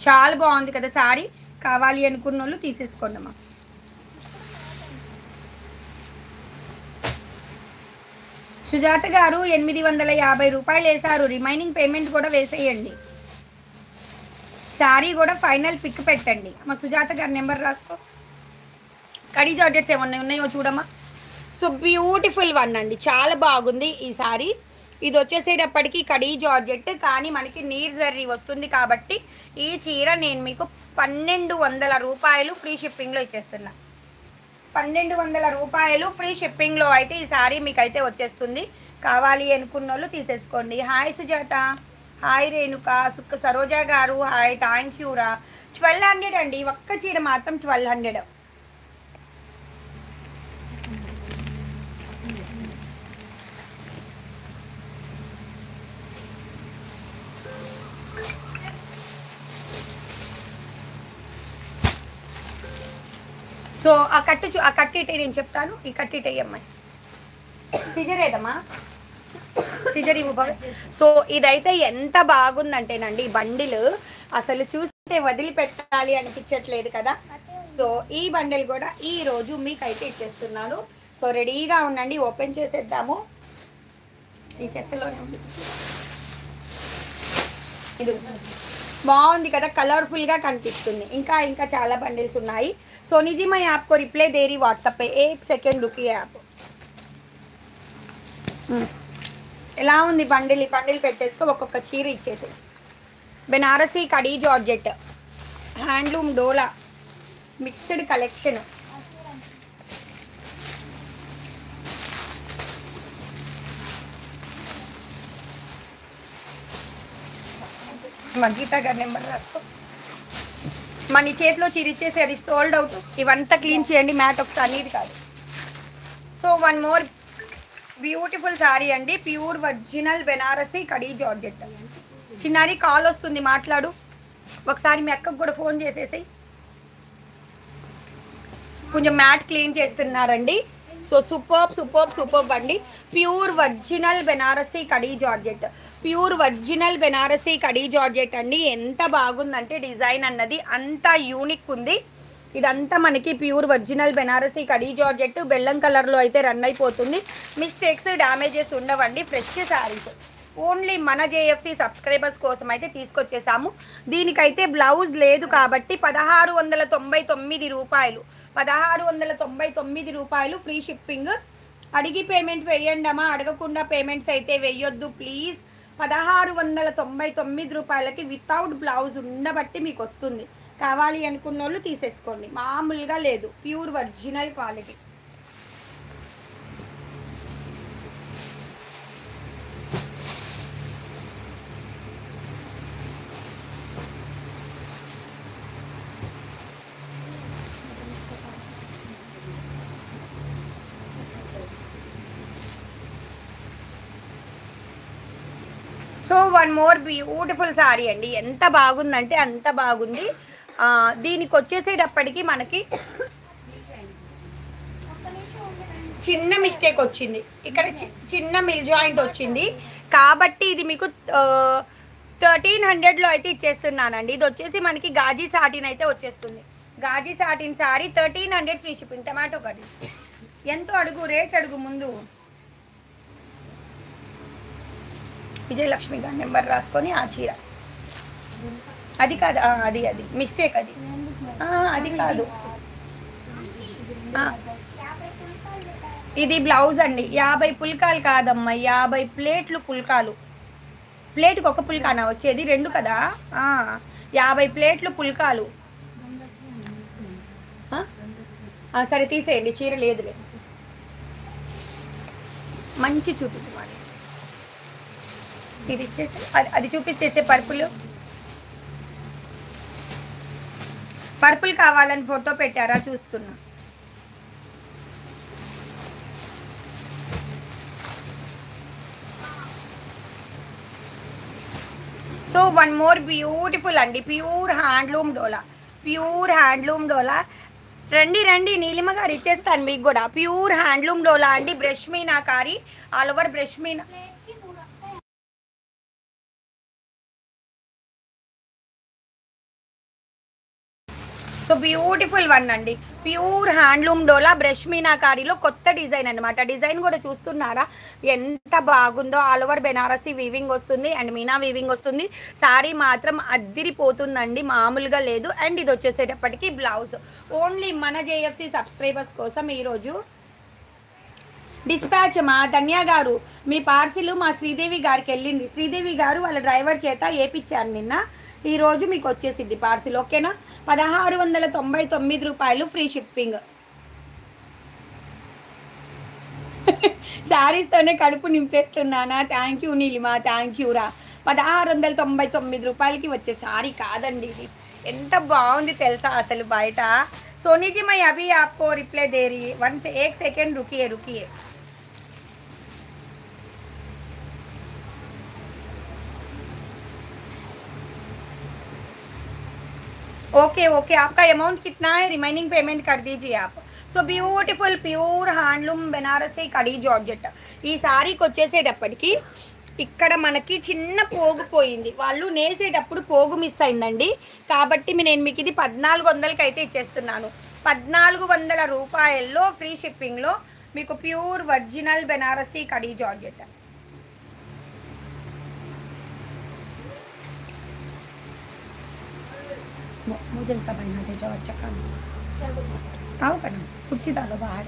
చాలా బాగుంది కదా శారీ. కావాలి అనుకున్న వాళ్ళు తీసేసుకోండి అమ్మా. సుజాత గారు 850 రూపాయలు వేశారు. రిమైనింగ్ పేమెంట్ కూడా వేసేయండి. శారీ కూడా ఫైనల్ పిక్ పెట్టండి. మా సుజాత గారి నెంబర్ రాసుకో. కడీ జార్జెట్స్ ఏమన్నా ఉన్నాయో చూడమ్మా. సో బ్యూటిఫుల్ వన్ అండి, చాలా బాగుంది ఈ సారీ. ఇది వచ్చేసేటప్పటికి కడీ జార్జెట్ కానీ మనకి నీర్ జర్రీ వస్తుంది కాబట్టి ఈ చీర నేను మీకు 1200 రూపాయలు ఫ్రీ షిప్పింగ్లో ఇచ్చేస్తున్నా. 1200 రూపాయలు ఫ్రీ షిప్పింగ్లో అయితే ఈ సారీ మీకు అయితే వచ్చేస్తుంది. కావాలి అనుకున్న వాళ్ళు తీసేసుకోండి. హాయ్ సుజాత, హాయ్ రేణుక, సరోజ గారు హాయ్, థ్యాంక్ యూ రా. 1200 అండి, ఒక్క చీర మాత్రం 1200. సో ఆ కట్టు ఇటే నేను చెప్తాను. ఈ కట్టు ఇటే అమ్మాయి సిజర్ ఏదమ్మా, సిజర్ ఇవ్వు. సో ఇదైతే ఎంత బాగుందంటేనండి బండిల్ అసలు చూస్తే వదిలిపెట్టాలి అనిపించట్లేదు కదా. సో ఈ బండిల్ కూడా ఈ రోజు మీకైతే ఇచ్చేస్తున్నాను. సో రెడీగా ఉండండి, ఓపెన్ చేసేద్దాము. ఈ చెత్తలోనే ఉంది. ఇది బాగుంది కదా, కలర్ఫుల్గా కనిపిస్తుంది. ఇంకా చాలా బండిల్స్ ఉన్నాయి. सोनी जी मैं आपको रिप्लाई दे रही व्हाट्सएप पे, 1 सेकेंड रुकिए आप. ఎలా ఉంది బండిల్? ఈ బండిల్ పెట్టేసుకో, ఒక్కొక్క చీర ఇచ్చేసి. Banarasi khadi georgette handloom Dola mixed collection. Magitha గారి నెంబర్ రాసుకో. మన చేతిలో చిరిచేసి అది సోల్డ్ అవుట్. ఇవంతా క్లీన్ చేయండి, మ్యాట్ ఒకసారి నీది కాదు. So one more beautiful sari అండి, pure original Banarasi khadi georgette. చిన్నారి కాల్ వస్తుంది, మాట్లాడు. ఒకసారి మీ అక్కకు కూడా ఫోన్ చేసేసి. కొంచెం మ్యాట్ క్లీన్ చేస్తున్నారండి. సో సూపర్ అండి. Pure original Banarasi khadi georgette, pure original Banarasi khadi georgette అండి. ఎంత బాగుందంటే డిజైన్ అన్నది అంత యూనిక్ ఉంది. ఇదంతా మనకి pure original Banarasi khadi georgette. బెల్లం కలర్లో అయితే రన్ అయిపోతుంది. మిస్టేక్స్ డ్యామేజెస్ ఉండవండి. ఫ్రెష్ శారీస్ ఓన్లీ మన జేఎఫ్సి సబ్స్క్రైబర్స్ కోసం అయితే తీసుకొచ్చేసాము. దీనికైతే బ్లౌజ్ లేదు కాబట్టి 1699 రూపాయలు, 1699 రూపాయలు ఫ్రీ షిప్పింగ్. అడిగి పేమెంట్ వేయండి అమ్మా, అడగకుండా పేమెంట్స్ అయితే వేయొద్దు ప్లీజ్. 1699 రూపాయలకి వితౌట్ బ్లౌజ్ ఉండబట్టి మీకు వస్తుంది. కావాలి అనుకున్న వాళ్ళు తీసేసుకోండి, మామూలుగా లేదు, pure original quality. So one more beautiful sari అండి. ఎంత బాగుందంటే అంత బాగుంది. దీనికి వచ్చేసేటప్పటికి మనకి చిన్న మిస్టేక్ వచ్చింది, ఇక్కడ చిన్న మిల్ జాయింట్ వచ్చింది కాబట్టి ఇది మీకు 1300లో అయితే ఇచ్చేస్తున్నానండి. ఇది వచ్చేసి మనకి గాజీ సాటిన్ అయితే వచ్చేస్తుంది. గాజీ satin sari 1300 free shipping. Tomato curry ఎంతో అడుగు, రేట్ అడుగు ముందు. విజయలక్ష్మి గారి నెంబర్ రాసుకొని ఆ చీర అది కాదు, అది మిస్టేక్, అది కాదు. ఇది బ్లౌజ్ అండి. 50 పుల్కాలు కాదమ్మా, 50 ప్లేట్లు పుల్కాలు. ప్లేట్కి ఒక పుల్కానా వచ్చేది, 2 కదా. 50 ప్లేట్లు పుల్కాలు. సరే తీసేయండి, చీర లేదులే. మంచి చూపించమని ఇది ఇచ్చేసి అది చూపించేసే. పర్పుల్ కావాలని ఫోటో పెట్టారా, చూస్తున్నా. సో వన్ మోర్ బ్యూటిఫుల్ అండి, pure handloom dola, pure handloom డోలా. రండి నీలిమ గారు ఇచ్చేస్తాను మీకు కూడా. ప్యూర్ హ్యాండ్లూమ్ డోలా అండి, brush meenakari, all over brush Meena. So beautiful one అండి, ప్యూర్ హ్యాండ్లూమ్ డోలా బ్రష్ మీనాకారిలో కొత్త డిజైన్ అనమాట. డిజైన్ కూడా చూస్తున్నారా ఎంత బాగుందో. ఆల్ ఓవర్ బెనారసీ వీవింగ్ వస్తుంది అండ్ మీనా వీవింగ్ వస్తుంది. శారీ మాత్రం అద్దిరిపోతుందండి, మామూలుగా లేదు. అండ్ ఇది వచ్చేసేటప్పటికి బ్లౌజ్. ఓన్లీ మన జేఎఫ్సి సబ్స్క్రైబర్స్ కోసం ఈరోజు డిస్పాచ్. మా ధన్య గారు మీ పార్సిల్ మా శ్రీదేవి గారికి వెళ్ళింది. శ్రీదేవి గారు వాళ్ళ డ్రైవర్ చేత ఏపిచ్చారు నిన్న. ఈరోజు మీకు వచ్చేసింది పార్సిల్, ఓకేనా? 1699 రూపాయలు ఫ్రీ షిప్పింగ్. శారీస్తోనే కడుపు నింపేస్తున్నానా? Thank you Neelima, thank you రా. 1699 రూపాయలకి వచ్చే శారీ కాదండి ఇది. ఎంత బాగుంది తెలుసా అసలు బయట. सोनी मैं अभी आपको रिप्लाई दे रही है, एक सेकेंड रुकिए. ओके आपका अमाउंट कितना है, रिमाइनिंग पेमेंट कर दीजिए आप. So beautiful pure handloom Banarasi khadi georgette. ఈ శారీకి వచ్చేసేటప్పటికి ఇక్కడ మనకి చిన్న పోగు పోయింది, వాళ్ళు నేసేటప్పుడు పోగు మిస్ అయిందండి. కాబట్టి నేను మీకు ఇది 1400కి అయితే ఇచ్చేస్తున్నాను. 1400 రూపాయల్లో ఫ్రీ షిప్పింగ్లో మీకు pure original Banarasi khadi georgette. मुझे सब बना दे जाओ, अच्छा काम आओ कना कुर्सी डालो बाहर.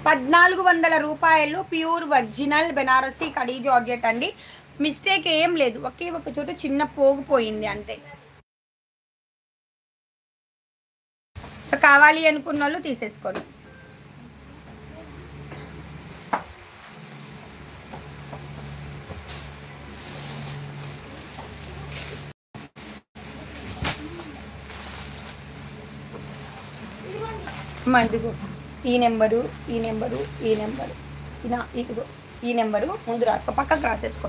1400 రూపాయలు pure original Banarasi khadi georgette అండి. మిస్టేక్ ఏం లేదు, ఒకే ఒక చోట చిన్న పోగిపోయింది అంతే. సో కావాలి అనుకున్న వాళ్ళు తీసేసుకోండి. ఇదిగో ఈ నెంబరు ఇదిగో ఈ నెంబరు ముందు రాసుకో, పక్కకు రాసేసుకో.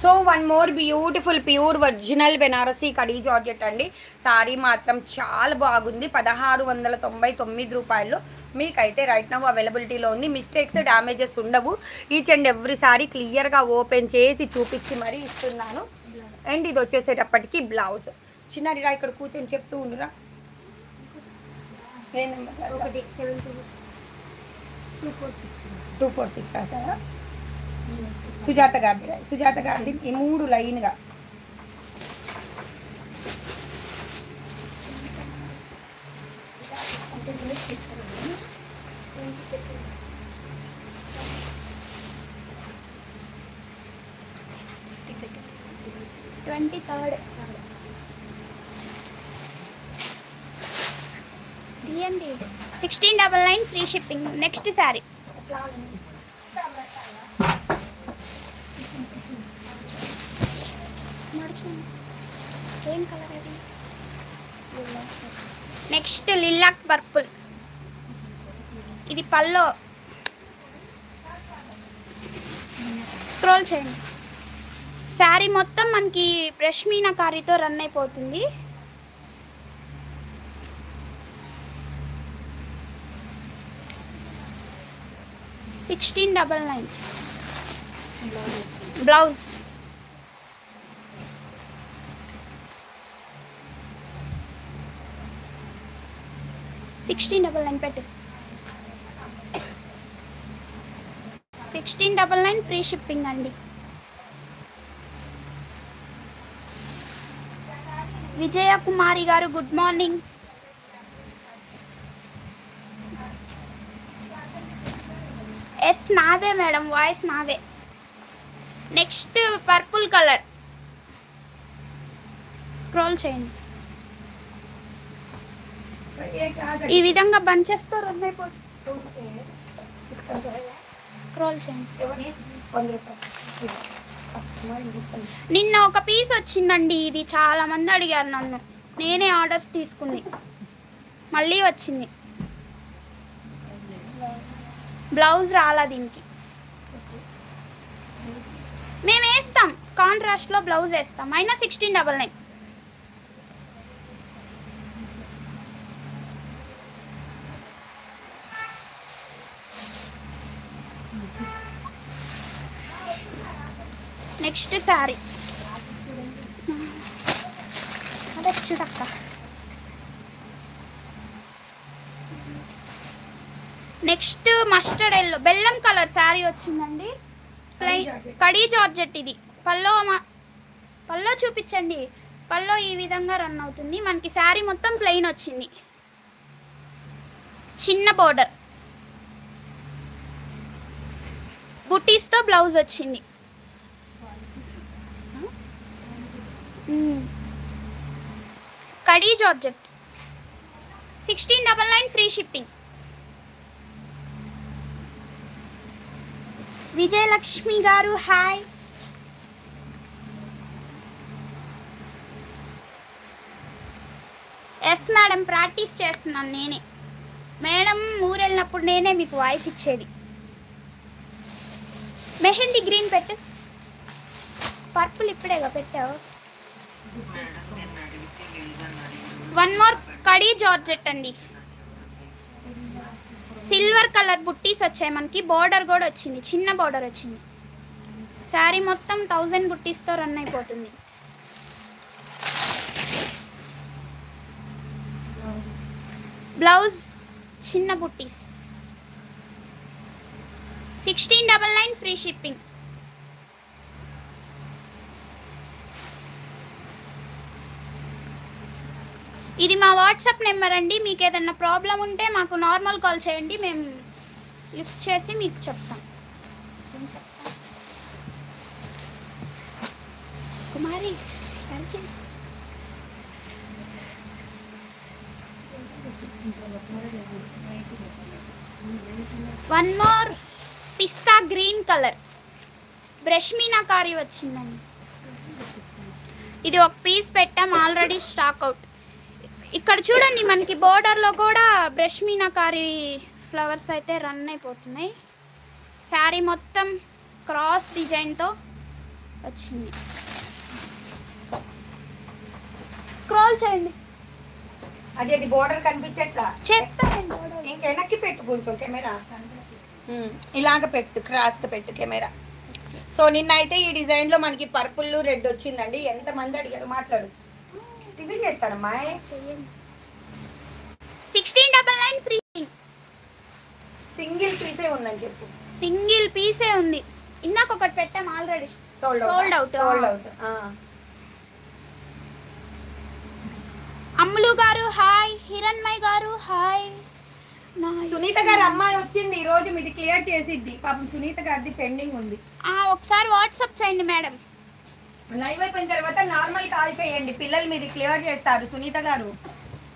So one more beautiful pure original Banarasi khadi georgette అండి. శారీ మాత్రం చాలా బాగుంది. 1699 రూపాయల్లో మీకైతే రైట్ నౌ అవైలబిలిటీలో ఉంది. మిస్టేక్స్ డ్యామేజెస్ ఉండవు. ఈచ్ అండ్ ఎవ్రీ సారీ క్లియర్గా ఓపెన్ చేసి చూపించి మరీ ఇస్తున్నాను. అండ్ ఇది వచ్చేసేటప్పటికి బ్లౌజ్. చిన్నదిరా ఇక్కడ కూర్చొని చెప్తూ ఉండురా. 246 రాసారా? సుజాత గారిది ఈ 3 లైన్గా. DMD 1699 free shipping. Next sari ఏం కలర్ అది? Next lilac purple. ఇది పల్లో. స్క్రోల్ చేయండి. శారీ మొత్తం మనకి బ్రష్ మీనాకారితో రన్ అయిపోతుంది. $1699 బ్లౌజ్. $1699 పెట్టు. 1699 ఫ్రీ షిప్పింగ్ అండి. విజయ కుమారి గారు గుడ్ మార్నింగ్. ఎస్ నాదే మేడం, వాయిస్ నాదే. Next purple colour. స్క్రోల్ చేయండి. ఈ విధంగా బంచెస్తో రన్ అయిపోతుంది. స్క్రోల్ చేయండి. నిన్న ఒక పీస్ వచ్చిందండి, ఇది చాలా మంది అడిగారు నన్ను, నేనే ఆర్డర్స్ తీసుకుంది, మళ్ళీ వచ్చింది. బ్లౌజ్ రాలా దీనికి. మేము వేస్తాం కాంట్రాస్ట్లో బ్లౌజ్ వేస్తాం. అయినా 1699. నెక్స్ట్ శారీ అదే చూడక్క. నెక్స్ట్ మస్టర్డ్ ఎల్లో బెల్లం కలర్ శారీ వచ్చిందండి. Plain khadi georgette. ఇది పల్లో చూపించండి. పల్లో ఈ విధంగా రన్ అవుతుంది. మనకి శారీ మొత్తం ప్లెయిన్ వచ్చింది. చిన్న బోర్డర్ బుటీస్తో బ్లౌజ్ వచ్చింది. Khadi georgette 1699 free shipping. Vijayalakshmi గారు హాయ్. ఎస్ మేడం, ప్రాక్టీస్ చేస్తున్నాను నేనే. మేడం ఊరు వెళ్ళినప్పుడు నేనే మీకు వాయిస్ ఇచ్చేది. మెహందీ గ్రీన్ పెట్టు. పర్పుల్ ఇప్పుడేగా పెట్టావు. వన్ మోర్ కడీ జార్జెట్ అండి. సిల్వర్ కలర్ బుట్టీస్ వచ్చాయి మనకి. బోర్డర్ కూడా వచ్చింది, చిన్న బోర్డర్ వచ్చింది. శారీ మొత్తం 1000 బుట్టీస్తో రన్ అయిపోతుంది. బ్లౌజ్ చిన్న బుట్టీస్ 1699 ఫ్రీ షిప్పింగ్. ఇది మా వాట్సాప్ నెంబర్ అండి. మీకు ఏదైనా ప్రాబ్లం ఉంటే మాకు నార్మల్ కాల్ చేయండి, మేము లిఫ్ట్ చేసి మీకు చెప్తాం. కుమారి వన్ మోర్ పిస్తా గ్రీన్ కలర్ బ్రష్ మీనాకారి వచ్చిందండి. ఇది ఒక పీస్ పెట్టాం, ఆల్రెడీ స్టాక్ అవుట్. ఇక్కడ చూడండి మనకి బోర్డర్లో కూడా బ్రష్ మీనాకారి ఫ్లవర్స్ అయితే రన్ అయిపోతున్నాయి. శారీ మొత్తం క్రాస్ డిజైన్తో వచ్చింది. స్క్రోల్ చేయండి. అది బోర్డర్ కనిపించట్లా చెప్పండి. ఇంక వెనక్కి పెట్టు కొంచెం కెమెరా. ఇలాగ పెట్టు, క్రాస్గా పెట్టు కెమెరా. సో నిన్నైతే ఈ డిజైన్లో మనకి పర్పుల్ రెడ్ వచ్చిందండి. ఎంతమంది అడిగారు? మాట్లాడు. టిఫిన్ చేస్తారమ్మా. 1699 ఫ్రీ. సింగిల్ పీసే ఉందని చెప్పు. సింగిల్ పీసే ఉంది. ఇందాక ఒకటి పెట్టాం, ఆల్రెడీ సోల్డ్ అవుట్. అమ్ములు గారు హాయ్. హిరణ్మయ్ గారు హాయ్. సునీత గారు అమ్మాయి వచ్చింది ఈ రోజు, మీది క్లియర్ చేసిద్ది. పాపం సునీత గారిది పెండింగ్ ఉంది. ఒకసారి వాట్సాప్ చేయండి మేడం. లైవ్ అయిపోయిన తర్వాత నార్మల్ కాల్ చేయండి, పిల్లలు మీది క్లియర్ చేస్తారు సునీత గారు.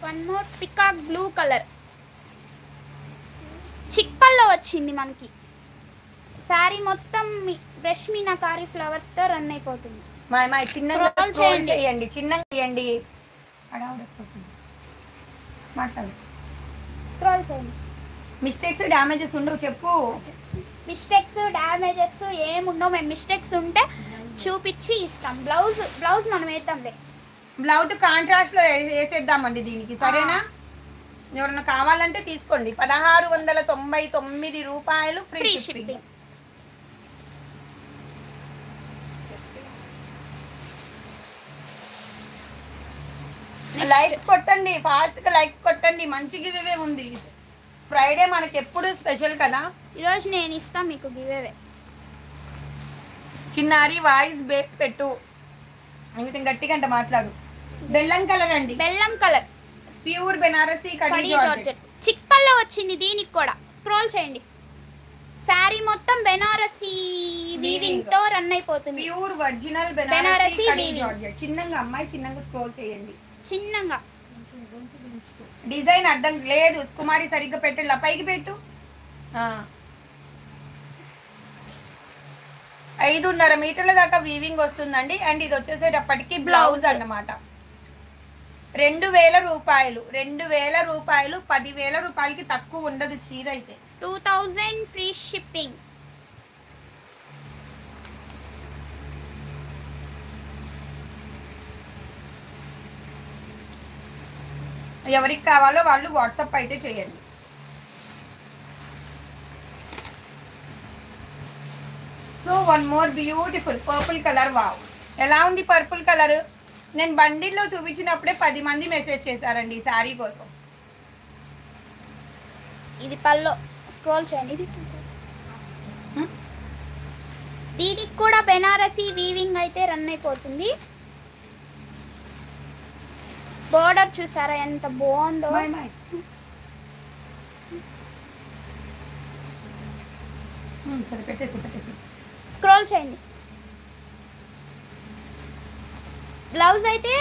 One more peacock blue colour చిక్పల్లో వచ్చింది మనకి. శారీ మొత్తం బ్రష్ మీనాకారి ఫ్లవర్స్తో రన్ అయిపోతుంది. మా చిన్నగా స్క్రోల్ చేయండి, చిన్నగా చేయండి. మాట్లాడు. స్క్రోల్ చేయండి. మిస్టేక్స్ డ్యామేజెస్ ఉండవు చెప్పు. మిస్టేక్స్ డ్యామేజెస్ ఏముండవు. మేము మిస్టేక్స్ ఉంటే చూపించి ఇస్తాం. బ్లౌజ్ మనం వేద్దాంలే. బ్లౌజ్ కాంట్రాస్ట్ లో వేసేద్దామండి దీనికి, సరేనా? ఎవరన్నా కావాలంటే తీసుకోండి. 1699 రూపాయలు ఫ్రీ షిప్పింగ్. లైక్స్ కొట్టండి, ఫాస్ట్ గా లైక్స్ కొట్టండి. మంచి గివ్వే ఉంది. ఫ్రైడే మనకి ఎప్పుడు స్పెషల్ కదా. ఈరోజు నేను ఇస్తాను మీకు గివ్వే. చిన్నారి వాయిస్ బేస్ పెట్టు, ఇంకొంచెం గట్టిగా అంటే మాట్లాడు. బెల్లం కలర్ అండి, బెల్లం colour pure Banarasi khadi georgette. చిక్పల్లో వచ్చింది. దీనికి కూడా స్క్రోల్ చేయండి. శారీ మొత్తం బెనారసీ వీవింగ్ తో రన్ అయిపోతుంది. Pure original Banarasi khadi georgette. చిన్నగా అమ్మాయి, చిన్నగా స్క్రోల్ చేయండి. చిన్నగా డిజైన్ అర్థం లేదు కుమారి, సరిగ్గా పెట్టు. పైకి పెట్టు. 5.5 మీటర్ల దాకా వీవింగ్ వస్తుందండి. అండ్ ఇది వచ్చేసేటప్పటికి బ్లౌజ్ అన్నమాట. 2000 రూపాయలు. 2000 రూపాయలు. 10,000 రూపాయలకి తక్కువ ఉండదు చీర అయితే. 2000 ఫ్రీ షిప్పింగ్. ఎవరికి కావాలో వాళ్ళు వాట్సాప్ అయితే చేయండి. So one more beautiful purple colour. Wow, ఎలా ఉంది పర్పుల్ కలర్? నేను బండిల్లో చూపించినప్పుడే 10 మంది మెసేజ్ చేశారండి ఈ శారీ కోసం. ఇది పల్లో స్క్రోల్ చేయండి. ఇది దీనికి కూడా బెనారసీ వీవింగ్ అయితే రన్ అయిపోతుంది. బోర్డర్ చూసారా ఎంత బాగుందో. సరే పెట్టేసి స్క్రోల్ చేయండి. బ్లౌజ్ అయితే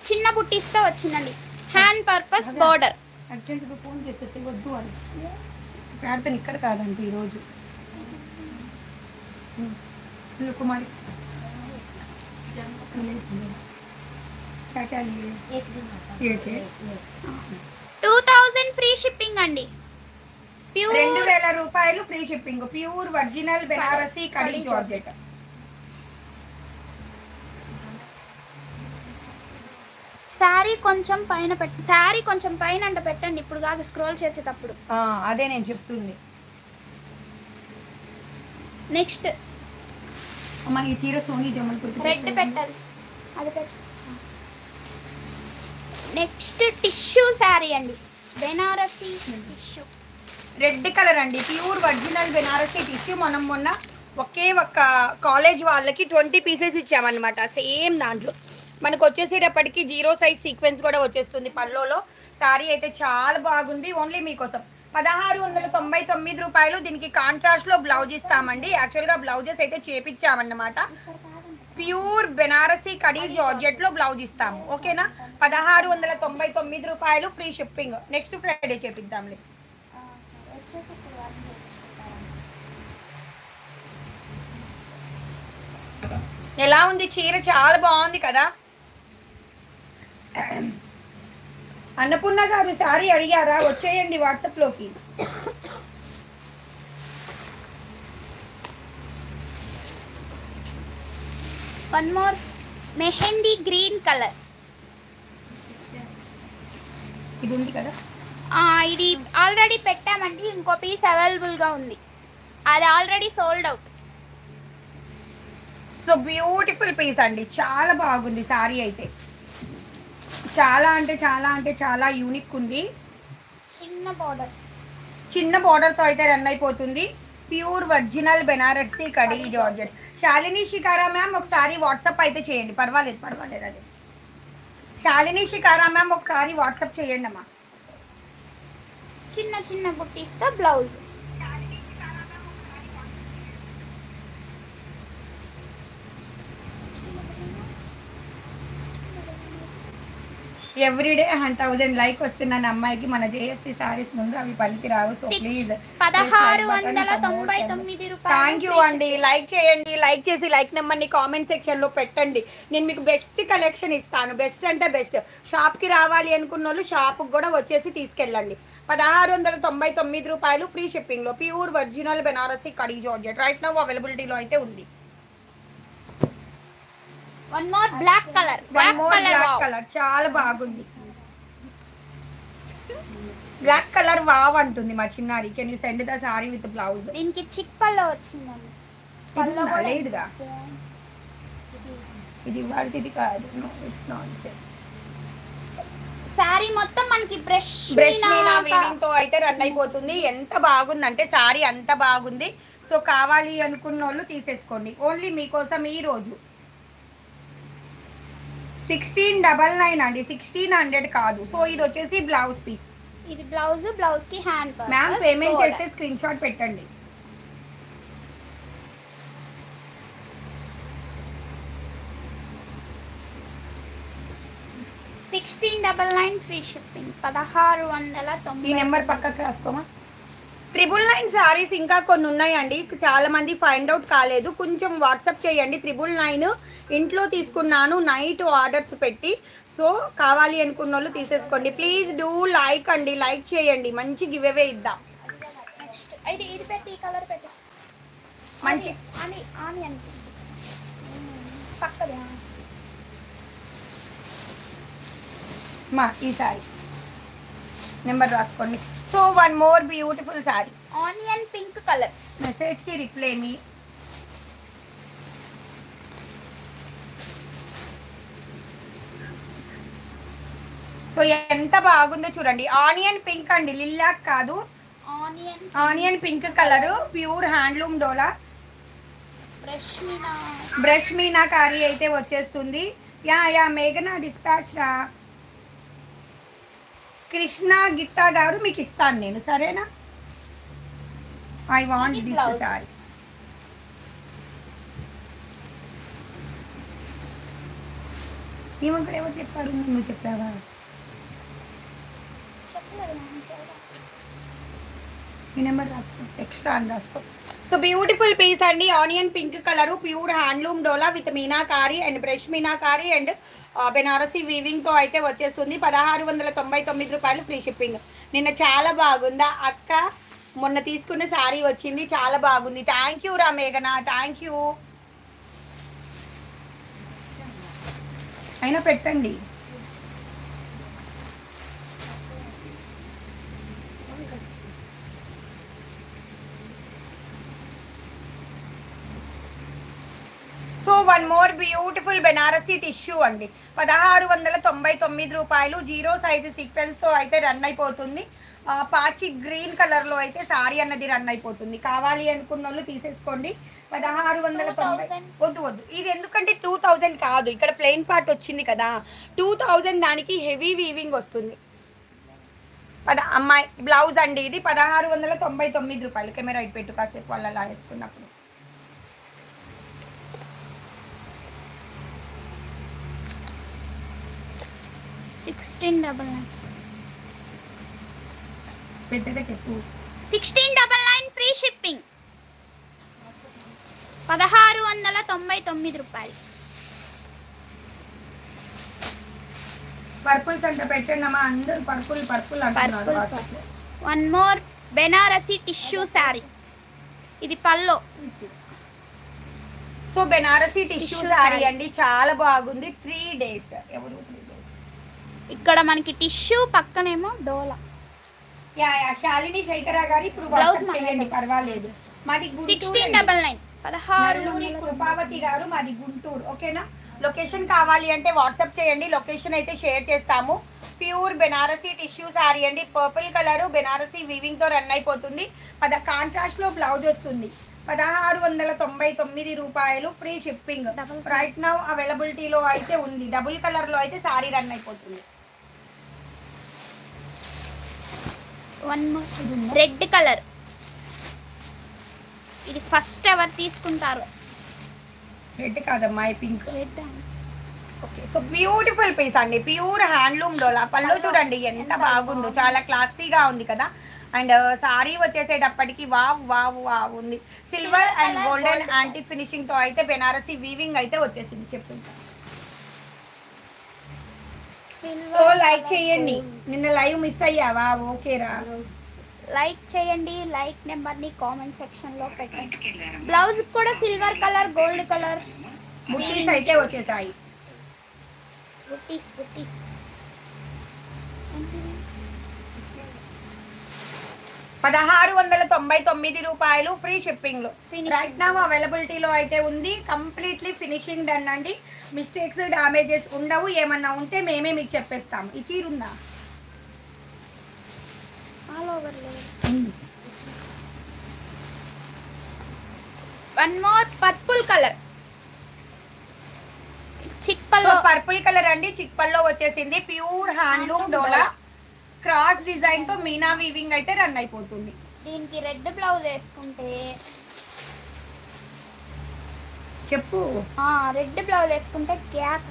చిన్న బుట్టీస్తో వచ్చిందండి. Hand purpose border. అర్జెంటుగా ఫోన్ చేసేసి వద్దు అని ప్రార్థన ఇక్కడ కాదండి ఈరోజు. కుమారి 2000 ఫ్రీ షిప్పింగ్ అండి. 2000 రూపాయలు free shipping. Pure original Banarasi khadi georgette. Sari కొంచెం పైన అంట పెట్టండి, ఇప్పుడు కాదు స్క్రోల్ చేసేటప్పుడు. అదే నేను చెప్తుంది. నెక్స్ట్ అమ్మ ఈ చీర సోనీ జమల్ రెడ్ పెట్టాలి, అది పెట్ట. నెక్స్ట్ టిష్యూ శారీ అండి, బెనారసీ టిష్యూ. రెడ్ కలర్ అండి, ప్యూర్ ఒరిజినల్ బెనారసీ టిష్యూ. మనం మొన్న ఒకే ఒక్క కాలేజ్ వాళ్ళకి 20 పీసెస్ ఇచ్చామన్నమాట. సేమ్ దాంట్లో మనకు వచ్చేసేటప్పటికి 0 సైజ్ సీక్వెన్స్ కూడా వచ్చేస్తుంది పల్లోలో. శారీ అయితే చాలా బాగుంది. ఓన్లీ మీకోసం 1699 రూపాయలు. దీనికి కాంట్రాస్ట్లో బ్లౌజ్ ఇస్తామండి. యాక్చువల్గా బ్లౌజెస్ అయితే చేపించామన్నమాట. ప్యూర్ బెనారసీ కడీ జార్జెట్లో బ్లౌజ్ ఇస్తాము. ఓకేనా? 1699 రూపాయలు ఫ్రీ షిప్పింగ్. నెక్స్ట్ ఫ్రైడే చేపిద్దాంలే. ఎలా ఉంది చీర? చాలా బాగుంది కదా. అన్నపూర్ణ గారు శారీ అడిగారా? వచ్చేయండి వాట్సాప్లోకి. One more mehndi green colour. ఇది ఉంది కదా, ఇది ఆల్రెడీ పెట్టామండి. ఇంకో పీస్ అవైలబుల్గా ఉంది, అది already sold out. So beautiful piece అండి, చాలా బాగుంది శారీ అయితే. చాలా అంటే చాలా యూనిక్ ఉంది. చిన్న బార్డర్తో అయితే రన్ అయిపోతుంది. Pure original Banarasi khadi georgette. Shalini Shikhara ma'am ఒకసారి వాట్సాప్ అయితే చేయండి. పర్వాలేదు అదే. శాలిని శిఖారా మ్యామ్ ఒకసారి వాట్సాప్ చేయండి అమ్మా. చిన్న బుట్టీస్తో బ్లౌజ్. ఎవ్రీడే 1000 లైక్ వస్తున్నాను అమ్మాయికి. మన జేఎఫ్సి సారీస్ ముందు అవి పలికి రావు. సో ప్లీజ్ 1699 రూపాయలు. థ్యాంక్ యూ అండి. లైక్ చేయండి. లైక్ చేసి లైక్ నెంబర్ని కామెంట్ సెక్షన్లో పెట్టండి. నేను మీకు బెస్ట్ కలెక్షన్ ఇస్తాను. బెస్ట్ అంటే బెస్ట్. షాప్కి రావాలి అనుకున్న వాళ్ళు షాప్కి కూడా వచ్చేసి తీసుకెళ్ళండి. 1699 రూపాయలు ఫ్రీ షిప్పింగ్లో pure original Banarasi khadi georgette right now అవైలబిలిటీలో అయితే ఉంది. One more black colour. చాలా బాగుంది. బ్లాక్ కలర్ వావ్ అంటుంది మా చిన్నారి. Can you send the sari with blouse. దీనికి చిక్ పల్లో వచ్చిందండి. లేదుగా, ఇది వాడిది కాదు. No it's not. సారీ మొత్తం మనకి బ్రష్ మీనా వీవింగ్ తో అయితే రన్ అయిపోతుంది. ఎంత బాగుందంటే సారీ అంత బాగుంది. సో కావాలి అనుకున్న వాళ్ళు తీసేసుకోండి. ఓన్లీ మీకోసం ఈ రోజు 1699 అండి, 1600 కాదు. సో ఇది వచ్చేసి బ్లౌజ్ పీస్. ఇది బ్లౌజ్ కి హ్యాండ్ పర్పస్. మ్యామ్ పేమెంట్ చేస్తే స్క్రీన్ షాట్ పెట్టండి. $1699 ఫ్రీ షిప్పింగ్. 1690. ఈ నెంబర్ పక్కకు రాసుకోమా. 999 సారీస్ ఇంకా కొన్ని ఉన్నాయండి. చాలా మంది ఫైండ్ అవుట్ కాలేదు. కొంచెం వాట్సాప్ చేయండి. 999 ఇంట్లో తీసుకున్నాను నైట్ ఆర్డర్స్ పెట్టి. సో కావాలి అనుకున్న వాళ్ళు తీసేసుకోండి. ప్లీజ్ డూ లైక్ అండి. లైక్ చేయండి. మంచి గివ్ అవే ఇద్దాం. ఇది పెట్టి కలర్ పెట్టి మంచి అని పక్కది మా ఈ సారీ నెంబర్ రాసుకోండి. So one more beautiful sari onion pink colour. మెసేజ్కి రిప్లై మీ. సో ఎంత బాగుందో చూడండి. ఆనియన్ పింక్ అండి, లిల్లాక్ కాదు. Onion pink colour, pure handloom డోలా, బ్రష్ మీనాకారి అయితే వచ్చేస్తుంది. యా మేఘనా డిస్పాచ్ రా. కృష్ణ గిత్తా గారు మీకు ఇస్తాను నేను, సరేనా? I want this sari. ఏమక్కడ ఎవరు చెప్పారు? నువ్వు చెప్పావా? ఈ నెంబర్ రాసుకో, ఎక్స్ట్రా అని రాసుకో. సో బ్యూటిఫుల్ పీస్ అండి, onion pink colour, pure handloom Dola with Meenakari and brush Meenakari and Banarasi వీవింగ్తో అయితే వచ్చేస్తుంది. 1699 రూపాయలు, ఫ్రీ షిప్పింగ్. నిన్న చాలా బాగుందా అక్క? మొన్న తీసుకున్న శారీ వచ్చింది, చాలా బాగుంది. థ్యాంక్ యూ రా మేఘనా, థ్యాంక్ యూ. అయినా పెట్టండి. So one more beautiful Banarasi tissue అండి, 1699 రూపాయలు. 0 సైజు సీక్వెన్స్తో అయితే రన్ అయిపోతుంది. పాచి గ్రీన్ కలర్లో అయితే సారీ అన్నది రన్ అయిపోతుంది. కావాలి అనుకున్న వాళ్ళు తీసేసుకోండి. 1690. వద్దు ఇది ఎందుకంటే 2000 కాదు, ఇక్కడ ప్లెయిన్ పార్ట్ వచ్చింది కదా, 2000 దానికి హెవీ వీవింగ్ వస్తుంది. అమ్మాయి బ్లౌజ్ అండి ఇది, 1699 రూపాయలు. కెమెరా ఇటు పెట్టు కాసేపు వాళ్ళు అలా వేసుకున్నప్పుడు. పెద్దగా చెప్పు. 1699 ఫ్రీ షిప్పింగ్, 1699 రూపాయలు. పర్పుల్స్ అంటే పెట్టండి అమ్మా, అందరూ పర్పుల్ అంటున్నారు. One more Banarasi tissue sari, ఇది పల్లో. సో బెనారసీ టిష్యూ శారీ అండి, చాలా బాగుంది. 3 days. ఎవరు 3 days? ఇక్కడ మనకి టిష్యూ, పక్కనేమో డోలా. యా శాలిని శేఖరా గారు ఇప్పుడు వాట్సాప్ చేయండి, పర్వాలేదు. మాది 1699, 16. కృపావతి గారు మాది గుంటూరు. ఓకేనా? లొకేషన్ కావాలి అంటే వాట్సాప్ చేయండి, లొకేషన్ అయితే షేర్ చేస్తాము. ప్యూర్ బెనారసీ టిష్యూ శారీ అండి, పర్పుల్ కలరు, బెనారసీ వీవింగ్తో రన్ అయిపోతుంది. కాంట్రాస్ట్లో బ్లౌజ్ వస్తుంది. 1699 రూపాయలు, ఫ్రీ షిప్పింగ్. రైట్ నౌ అవైలబిలిటీలో అయితే ఉంది. డబుల్ కలర్లో అయితే శారీ రన్ అయిపోతుంది. వన్ మోర్ రెడ్ కలర్, ఇది ఫస్ట్ ఎవరు తీసుకుంటారు? రెడ్ కాదమ్మా, pink. Red. Okay, so beautiful piece అండి, ప్యూర్ హ్యాండ్లూమ్ డోలా. పళ్ళు చూడండి ఎంత బాగుందో, చాలా క్లాసీగా ఉంది కదా. అండ్ సారీ వచ్చేసేటప్పటికి వావ్ ఉంది. Silver and golden antique finishing తో అయితే బెనారసీ వీవింగ్ అయితే వచ్చేసింది. చెప్పండి. సో లైక్ చేయండి. నిన్న లైవ్ మిస్ అయ్యావా? ఓకేరా, లైక్ చేయండి. లైక్ నెంబర్ని కామెంట్ సెక్షన్లో పెట్టండి. బ్లౌజ్ కూడా silver colour, gold colour buttis అయితే వచ్చేసాయి. బుట్టీస్ 1699 రూపాయలు, ఫ్రీ షిప్పింగ్ లో. రైట్ నౌ అవైలబిలిటీలో అయితే ఉంది. కంప్లీట్లీ ఫినిషింగ్ డన్ అండి. మిస్టేక్స్, డామేజెస్ ఉండవు. ఏమన్నా ఉంటే మేమే మీకు చెప్పేస్తాము. ఈ చీర ఉందా? All over. One more purple colour, చిక్పల్లో. పర్పుల్ కలర్ అండి, చిక్పల్లో వచ్చేసింది. ప్యూర్ హ్యాండ్లూమ్ డోలా, క్రాస్ డిజైన్ తో మీనా వీవింగ్ అయితే రన్ అయిపోతుంది. దీనికి రెడ్ బ్లౌజ్ వేసుకుంటే చెప్పు. రెడ్ బ్లౌజ్ వేసుకుంటే క్యాక్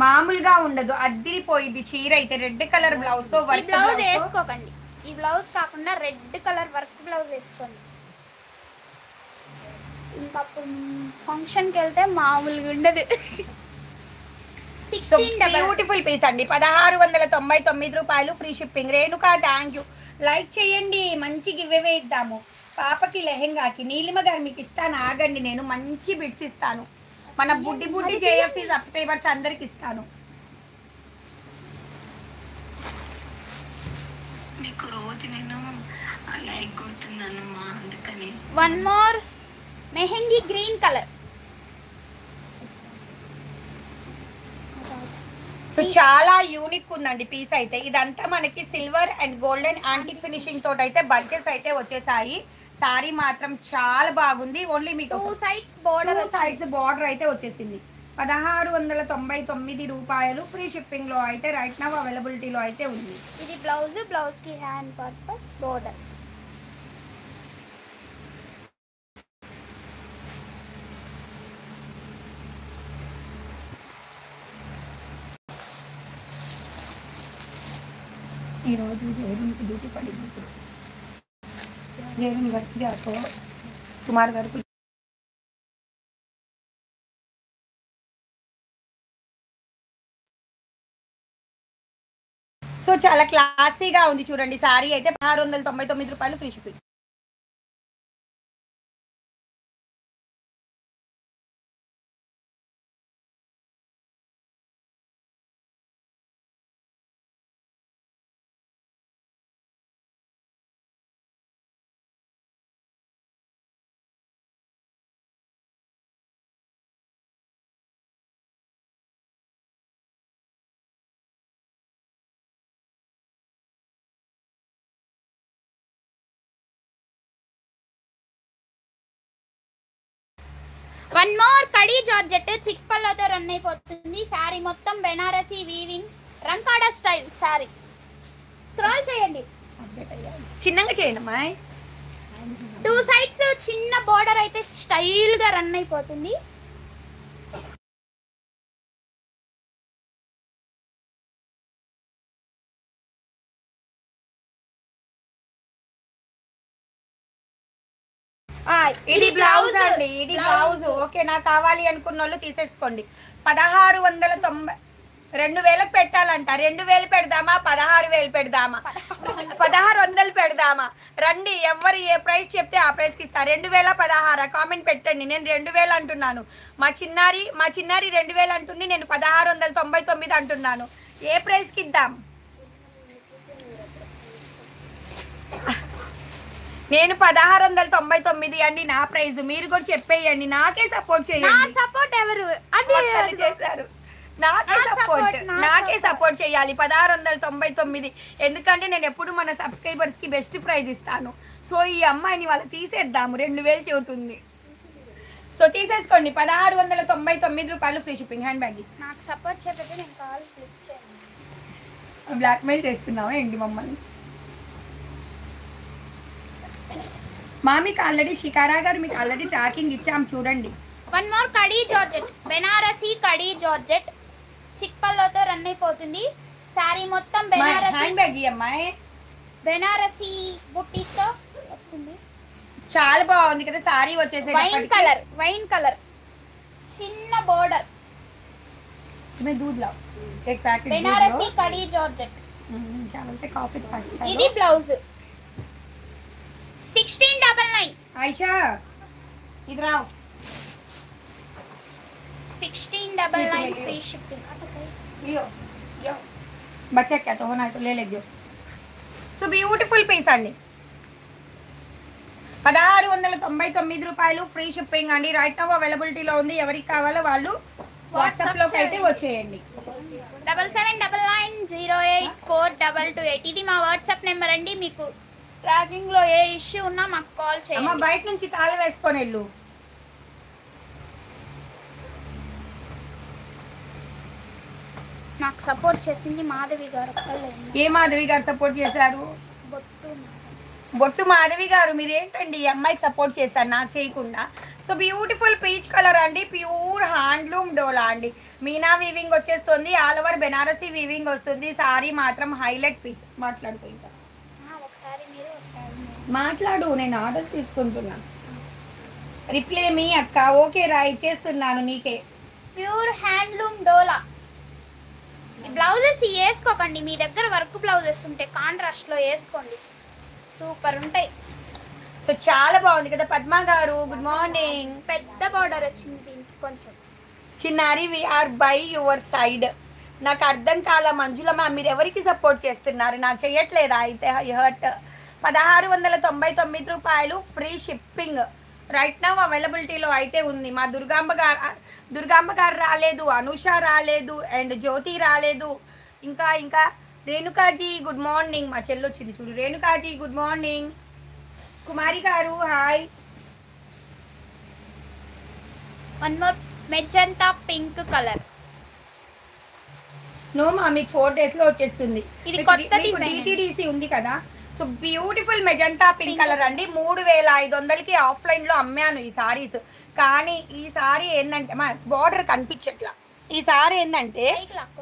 మామూలుగా ఉండదు, అద్దిరిపోయింది చీర అయితే. రెడ్ కలర్ బ్లౌజ్ తో ఈ బ్లౌజ్ వేసుకోకండి. ఈ బ్లౌజ్ కాకుండా రెడ్ కలర్ వర్క్ బ్లౌజ్ వేసుకోండి. ఇంకా ఫంక్షన్కి వెళ్తే మామూలుగా ఉండదు. బ్యూటిఫుల్ పీస్ అండి, 1699 రూపాయలు, free shipping. Renuka thank you. Like చేయండి, మంచి గివ్ అవే ఇద్దాము. పాపకి లెహెంగాకి నీలిమ గారు మీకు ఇస్తాను, ఆగండి. నేను మంచి బిట్స్ ఇస్తాను. మన బుడ్డి జేఎఫ్సి సబ్స్క్రైబర్స్ అందరికి ఇస్తాను. మీకు రోజు నేను లైక్ కొడుతున్నాను అందుకని. One more mehndi green colour. So చాలా యూనిక్ ఉందండి పీస్ అయితే. ఇదంతా మనకి silver and golden antique finishing తోటి అయితే బంచెస్ అయితే వచ్చేసాయి. సారీ మాత్రం చాలా బాగుంది. ఓన్లీ మీకు 2 sides border సైడ్స్ బార్డర్ అయితే వచ్చేసింది. 1699 రూపాయలు. ఫ్రీ షిప్పింగ్ లో అయితే రైట్ నౌ అవైలబిలిటీలో అయితే ఉంది. ఇది బ్లౌజ్ కి హ్యాండ్ పర్పస్ బోర్డర్. ఈరోజు జయరునికి డ్యూటీ పడింది. జయరుని గారికి జాతో కుమార్ గారికి సో చాలా క్లాసీగా ఉంది చూడండి. సారీ అయితే 699 రూపాయలు ఫ్రీ షిప్పింగ్. వన్ మోర్ కడీ జార్జెట్ చిక్పల్లోతో రన్ అయిపోతుంది. శారీ మొత్తం బెనారసీ వీవింగ్ రంకాడా స్టైల్ శారీ. స్క్రోల్ చేయండి. చిన్నగా చేయండి అమ్మాయి. 2 sides చిన్న బోర్డర్ అయితే స్టైల్ గా రన్ అయిపోతుంది. ఇది బ్లౌజ్ అండి. ఇది బ్లౌజ్. ఓకే, నాకు కావాలి అనుకున్న వాళ్ళు తీసేసుకోండి. 1690 2000 పెట్టాలంట. 2000 పెడదామా 16,000 పెడదామా 1600 పెడదామా? రండి, ఎవరు ఏ ప్రైస్ చెప్తే ఆ ప్రైస్కి ఇస్తా. 2000 16 కామెంట్ పెట్టండి. నేను 2000 అంటున్నాను. మా చిన్నారి 2000 అంటుంది. నేను 1699 అంటున్నాను. ఏ ప్రైస్కి ఇద్దాం? నేను 1699 అండి నా ప్రైజ్. మీరు కూడా చెప్పేయండి. నాకే సపోర్ట్ చేయండి. సపోర్ట్ ఎవరు చేశారు. నాకే సపోర్ట్ చేయాలి. 1699. ఎందుకంటే నేను ఎప్పుడు మన సబ్స్క్రైబర్స్ కి బెస్ట్ ప్రైజ్ ఇస్తాను. సో ఈ అమ్మాయిని వాళ్ళు తీసేద్దాము. 2000 చెబుతుంది. సో తీసేసుకోండి. 1699 రూపాయలు ఫ్రీ షిప్పింగ్. Hand bag. నాకు సపోర్ట్ చెప్పితే నేను కాల్ లిఫ్ట్ చేయను. బ్లాక్మెయిల్ చేస్తున్నావా ఏంటి మమ్మల్ని? మీకు ఆల్రెడీ షికారా గారు మీకు ఆల్రెడీ ట్రాకింగ్ ఇచ్చాం చూడండి. వన్ మోర్ కడీ జార్జెట్ బెనారసీ కడీ జార్జెట్ చిక్పల్లోతో రన్ అయిపోతుంది. శారీ మొత్తం బెనారసీ హ్యాండ్ బ్యాగ్. ఈ అమ్మాయి బెనారసీ బుట్టీస్ తో వస్తుంది. చాలా బాగుంది కదా సారీ వచ్చేసి. వైన్ కలర్ చిన్న బోర్డర్. दूध लाओ एक पैकेट బెనారసీ కడీ జార్జెట్. क्या बोलते कॉफी ఇది బ్లౌజ్ 1699. आयशा इधर आओ. 1699 फ्री शिपिंग. लियो लियो बच्चा क्या तो होना है तो ले लेंगे. సో బ్యూటిఫుల్ పీస్ అండి. 1699 రూపాయలు ఫ్రీ షిప్పింగ్ అండి. రైట్ నౌ అవైలబిలిటీలో ఉంది. ఎవరికి కావాలో వాళ్ళు వాట్సాప్ లోకి అయితే వచ్చేయండి. 7799084228 ఇది మా వాట్సాప్ నెంబర్ అండి. మీకు ట్రాకింగ్ లో ఏ ఇష్యూ ఉన్నా మాకు కాల్ చేయండి. అమ్మ బయట నుంచి తాళం వేసుకొని వెళ్ళు. నాకు సపోర్ట్ చేసింది మాధవి గారు. ఏ మాధవి గారు సపోర్ట్ చేశారు? బొట్టు మాధవి గారు. మీరు ఏంటండి ఈ అమ్మాయికి సపోర్ట్ చేశారు నాకు చేయకుండా. సో బ్యూటిఫుల్ పీచ్ కలర్ అండి. ప్యూర్ హ్యాండ్లూమ్ డోలా అండి. మీనా వీవింగ్ వచ్చేస్తుంది. ఆల్ ఓవర్ బెనారసీ వీవింగ్ వస్తుంది. సారీ మాత్రం హైలైట్ పీస్. మాట్లాడుకుంటా మాట్లాడు. నేను ఆర్డర్స్ తీసుకుంటున్నా. రిప్లై మీ అక్క. ఓకే రా ఇచ్చేస్తున్నాను నీకే. ప్యూర్ హ్యాండ్లూమ్ డోలా. ఈ బ్లౌజెస్ వేసుకోకండి. మీ దగ్గర వర్క్ బ్లౌజెస్ ఉంటే కాంట్రాస్ట్ లో వేసుకోండి. సూపర్ ఉంటాయి. సో చాలా బాగుంది కదా పద్మ గారు. Good morning. పెద్ద బార్డర్ వచ్చింది దీనికి కొంచెం. చిన్నారి వీఆర్ బై యువర్ సైడ్. నాకు అర్థం కాల మంజుల మ్యామ్ మీరు ఎవరికి సపోర్ట్ చేస్తున్నారు? నాకు చేయట్లేదా అయితే హర్ట్. 1699 రూపాయలు ఫ్రీ షిప్పింగ్. రైట్ నౌ అవైలబిలిటీలో అయితే ఉంది. మా దుర్గాంబ గారు రాలేదు, అనుష రాలేదు, అండ్ జ్యోతి రాలేదు, ఇంకా రేణుకాజీ గుడ్ మార్నింగ్. మా చెల్లి వచ్చింది చూడు. రేణుకాజీ గుడ్ మార్నింగ్. కుమారి గారు hi. One more magenta pink colour. No మా మీకు 4 daysలో వచ్చేస్తుంది. ఇది కొత్త డిజైన్. డిటిడిసి ఉంది కదా, so beautiful magenta pink colour అండి. 3500కి ఆఫ్లైన్లో అమ్మాను ఈ సారీస్. కానీ ఈ సారీ ఏంటంటే మా బార్డర్ కనిపించట్లా. ఈ సారీ ఏంటంటే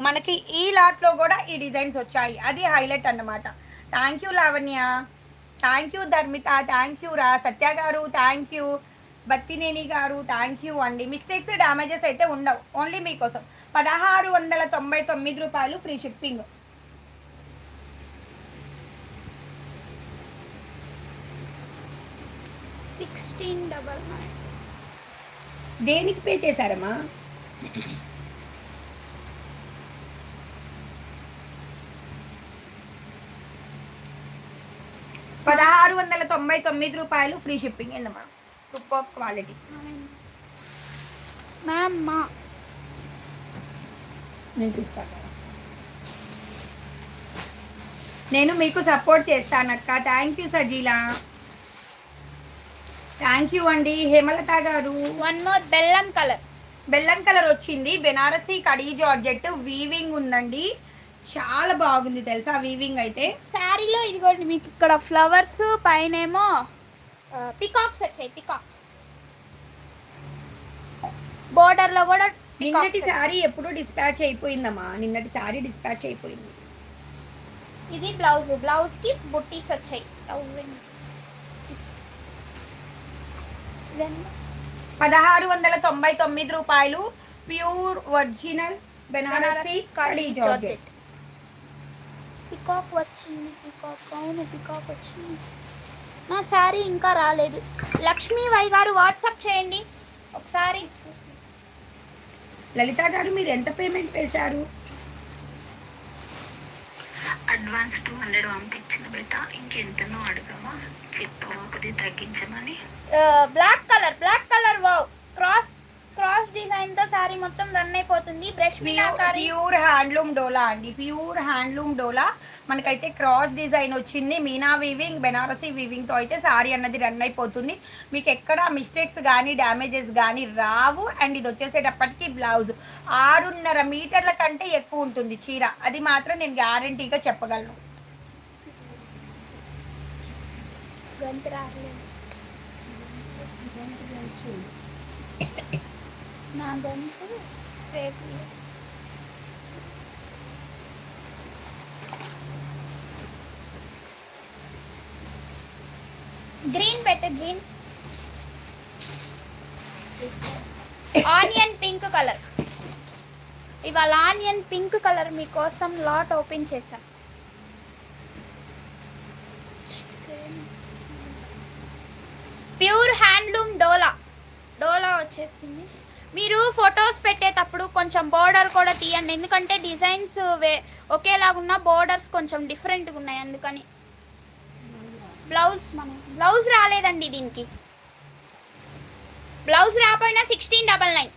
మనకి ఈ లాట్లో కూడా ఈ డిజైన్స్ వచ్చాయి, అది హైలైట్ అన్నమాట. Thank you Lavanya, thank you Dharmitha, thank you రా సత్య గారు, థ్యాంక్ యూ బత్తినేని గారు, థ్యాంక్ యూ అండి. మిస్టేక్స్ డ్యామేజెస్ అయితే ఉండవు, ఓన్లీ మీకోసం. 1699 రూపాయలు ఫ్రీ షిప్పింగ్. దేనికి పే చేశారమ్మా? ₹1699 ఫ్రీ షిప్పింగ్ ఏందమ్మా. Super quality. నేను మీకు సపోర్ట్ చేస్తానక్క. Thank you Sajeela, thank you అండి. హేమలత గారు వన్ మోర్ బెల్లం కలర్. బెల్లం కలర్ వచ్చింది. బెనారసీ కడీ జార్జెట్ వీవింగ్ ఉందండి, చాలా బాగుంది తెలుసా వీవింగ్ అయితే. శారీలో ఇదిగోండి మీకు ఇక్కడ ఫ్లవర్స్, పైనేమో పికాక్స్ వచ్చాయి. పికాక్స్ బోర్డర్ లో కూడా. నిన్నటి శారీ ఎప్పుడు డిస్పాచ్ అయిపోయిందమ్మా, నిన్నటి శారీ డిస్పాచ్ అయిపోయింది. ఇది బ్లౌజ్, బ్లౌజ్ కి బుట్టీస్ వచ్చాయి. 1699 రూపాయలు pure original Banarasi khadi georgette. Peacock వచ్చింది. పికాక్, అవును పికాక్ వచ్చింది. నా శారీ ఇంకా రాలేదు. లక్ష్మీ వై గారు వాట్సాప్ చేయండి ఒకసారి. లలిత గారు మీరు ఎంత పేమెంట్ వేశారు? అడ్వాన్స్ 200 పంపించిన బేట. ఇంకెంతనో అడగవా, చెప్పవా కొద్దిగా తగ్గించమని. Black colour wow, cross design తో సారీ మొత్తం రన్ అయిపోతుంది. బ్రష్ ప్యూర్ హ్యాండ్లూమ్ డోలా అండి, ప్యూర్ హ్యాండ్లూమ్ డోలా. మనకైతే క్రాస్ డిజైన్ వచ్చింది. మీనా వీవింగ్, బెనారసీ వీవింగ్ తో అయితే సారీ అన్నది రన్ అయిపోతుంది. మీకు ఎక్కడ మిస్టేక్స్ కానీ డ్యామేజెస్ కానీ రావు. అండ్ ఇది వచ్చేసేటప్పటికి బ్లౌజ్ 6.5 మీటర్ల కంటే ఎక్కువ ఉంటుంది చీర, అది మాత్రం నేను గ్యారంటీగా చెప్పగలను. నా గంటు గ్రీన్ పెట్టు, గ్రీన్. Onion pink colour. ఇవాళ ఆనియన్ పింక్ కలర్ మీకోసం లాట్ ఓపెన్ చేసాం. ప్యూర్ హ్యాండ్లూమ్ డోలా వచ్చేసింది. మీరు ఫొటోస్ పెట్టేటప్పుడు కొంచెం బోర్డర్ కూడా తీయండి, ఎందుకంటే డిజైన్స్ ఒకేలాగున్నా బోర్డర్స్ కొంచెం డిఫరెంట్గా ఉన్నాయి, అందుకని. బ్లౌజ్ రాలేదండి దీనికి. బ్లౌజ్ రాపోయినా 1699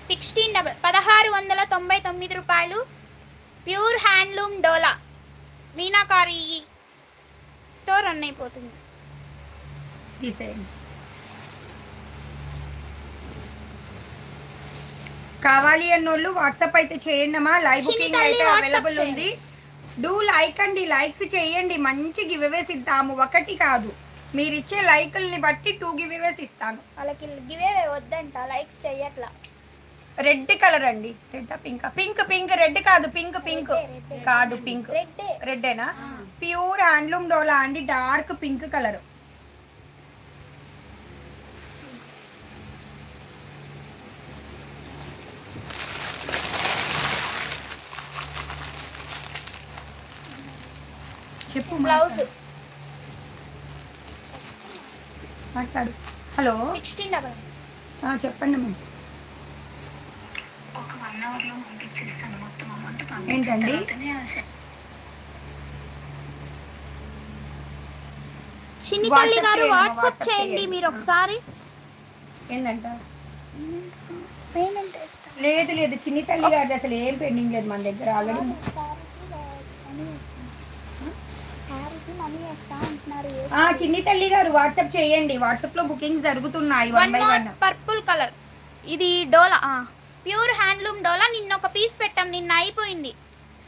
1699 రూపాయలు ప్యూర్ హ్యాండ్లూమ్ డోలా మీనాకారీతో రన్ అయిపోతుంది. కావాలి అన్నోళ్ళు వాట్సాప్ అయితే చేయండి అమ్మా. లైవ్ బుకింగ్ అయితే అవైలబుల్ ఉంది. డూ లైక్ అండి, లైక్స్ చేయండి. మంచి గివ్ అవేస్ ఇద్దాము, ఒకటి కాదు. మీరు ఇచ్చే లైకుల్ని బట్టి 2 గివ్ అవేస్ ఇస్తాను. వాళ్ళకి గివ్ అవే వద్దంట, లైక్స్ చెయ్యట్లా. రెడ్ కలర్ అండి, రెడ్ పింక్ రెడ్ కాదు, పింక్ కాదు, పింక్ రెడ్డేనా? ప్యూర్ హ్యాండ్లూమ్ డోలా అండి, డార్క్ పింక్ కలర్. చెప్పు. బ్లౌజ్ మాట్లాడు. హలో 1699 చెప్పండి మ్యామ్. ఒక 1 అవర్లో పంపించేస్తాను మొత్తం అమౌంట్. ఏంటండి? చిన్ని WhatsApp తల్లి గారు చేయండి, వాట్సాప్ WhatsApp చేయండి చేయండి. మీరు ఒకసారి. ఏందంట? పేమెంట్ లేదు లేదు, చిన్ని తల్లి గారిది అసలు ఏం పెండింగ్ లేదు మన దగ్గర ఆల్రెడీ. మనీ వేస్తా అంటున్నారు. చిన్ని తల్లి గారు వాట్సాప్ చేయండి. వాట్సాప్ లో బుకింగ్స్ జరుగుతున్నాయి 1 by 1. పర్పుల్ కలర్ ఇది డోలా ప్యూర్ హ్యాండ్లూమ్ డోలా. నిన్న ఒక పీస్ పెట్టాం, నిన్న అయిపోయింది.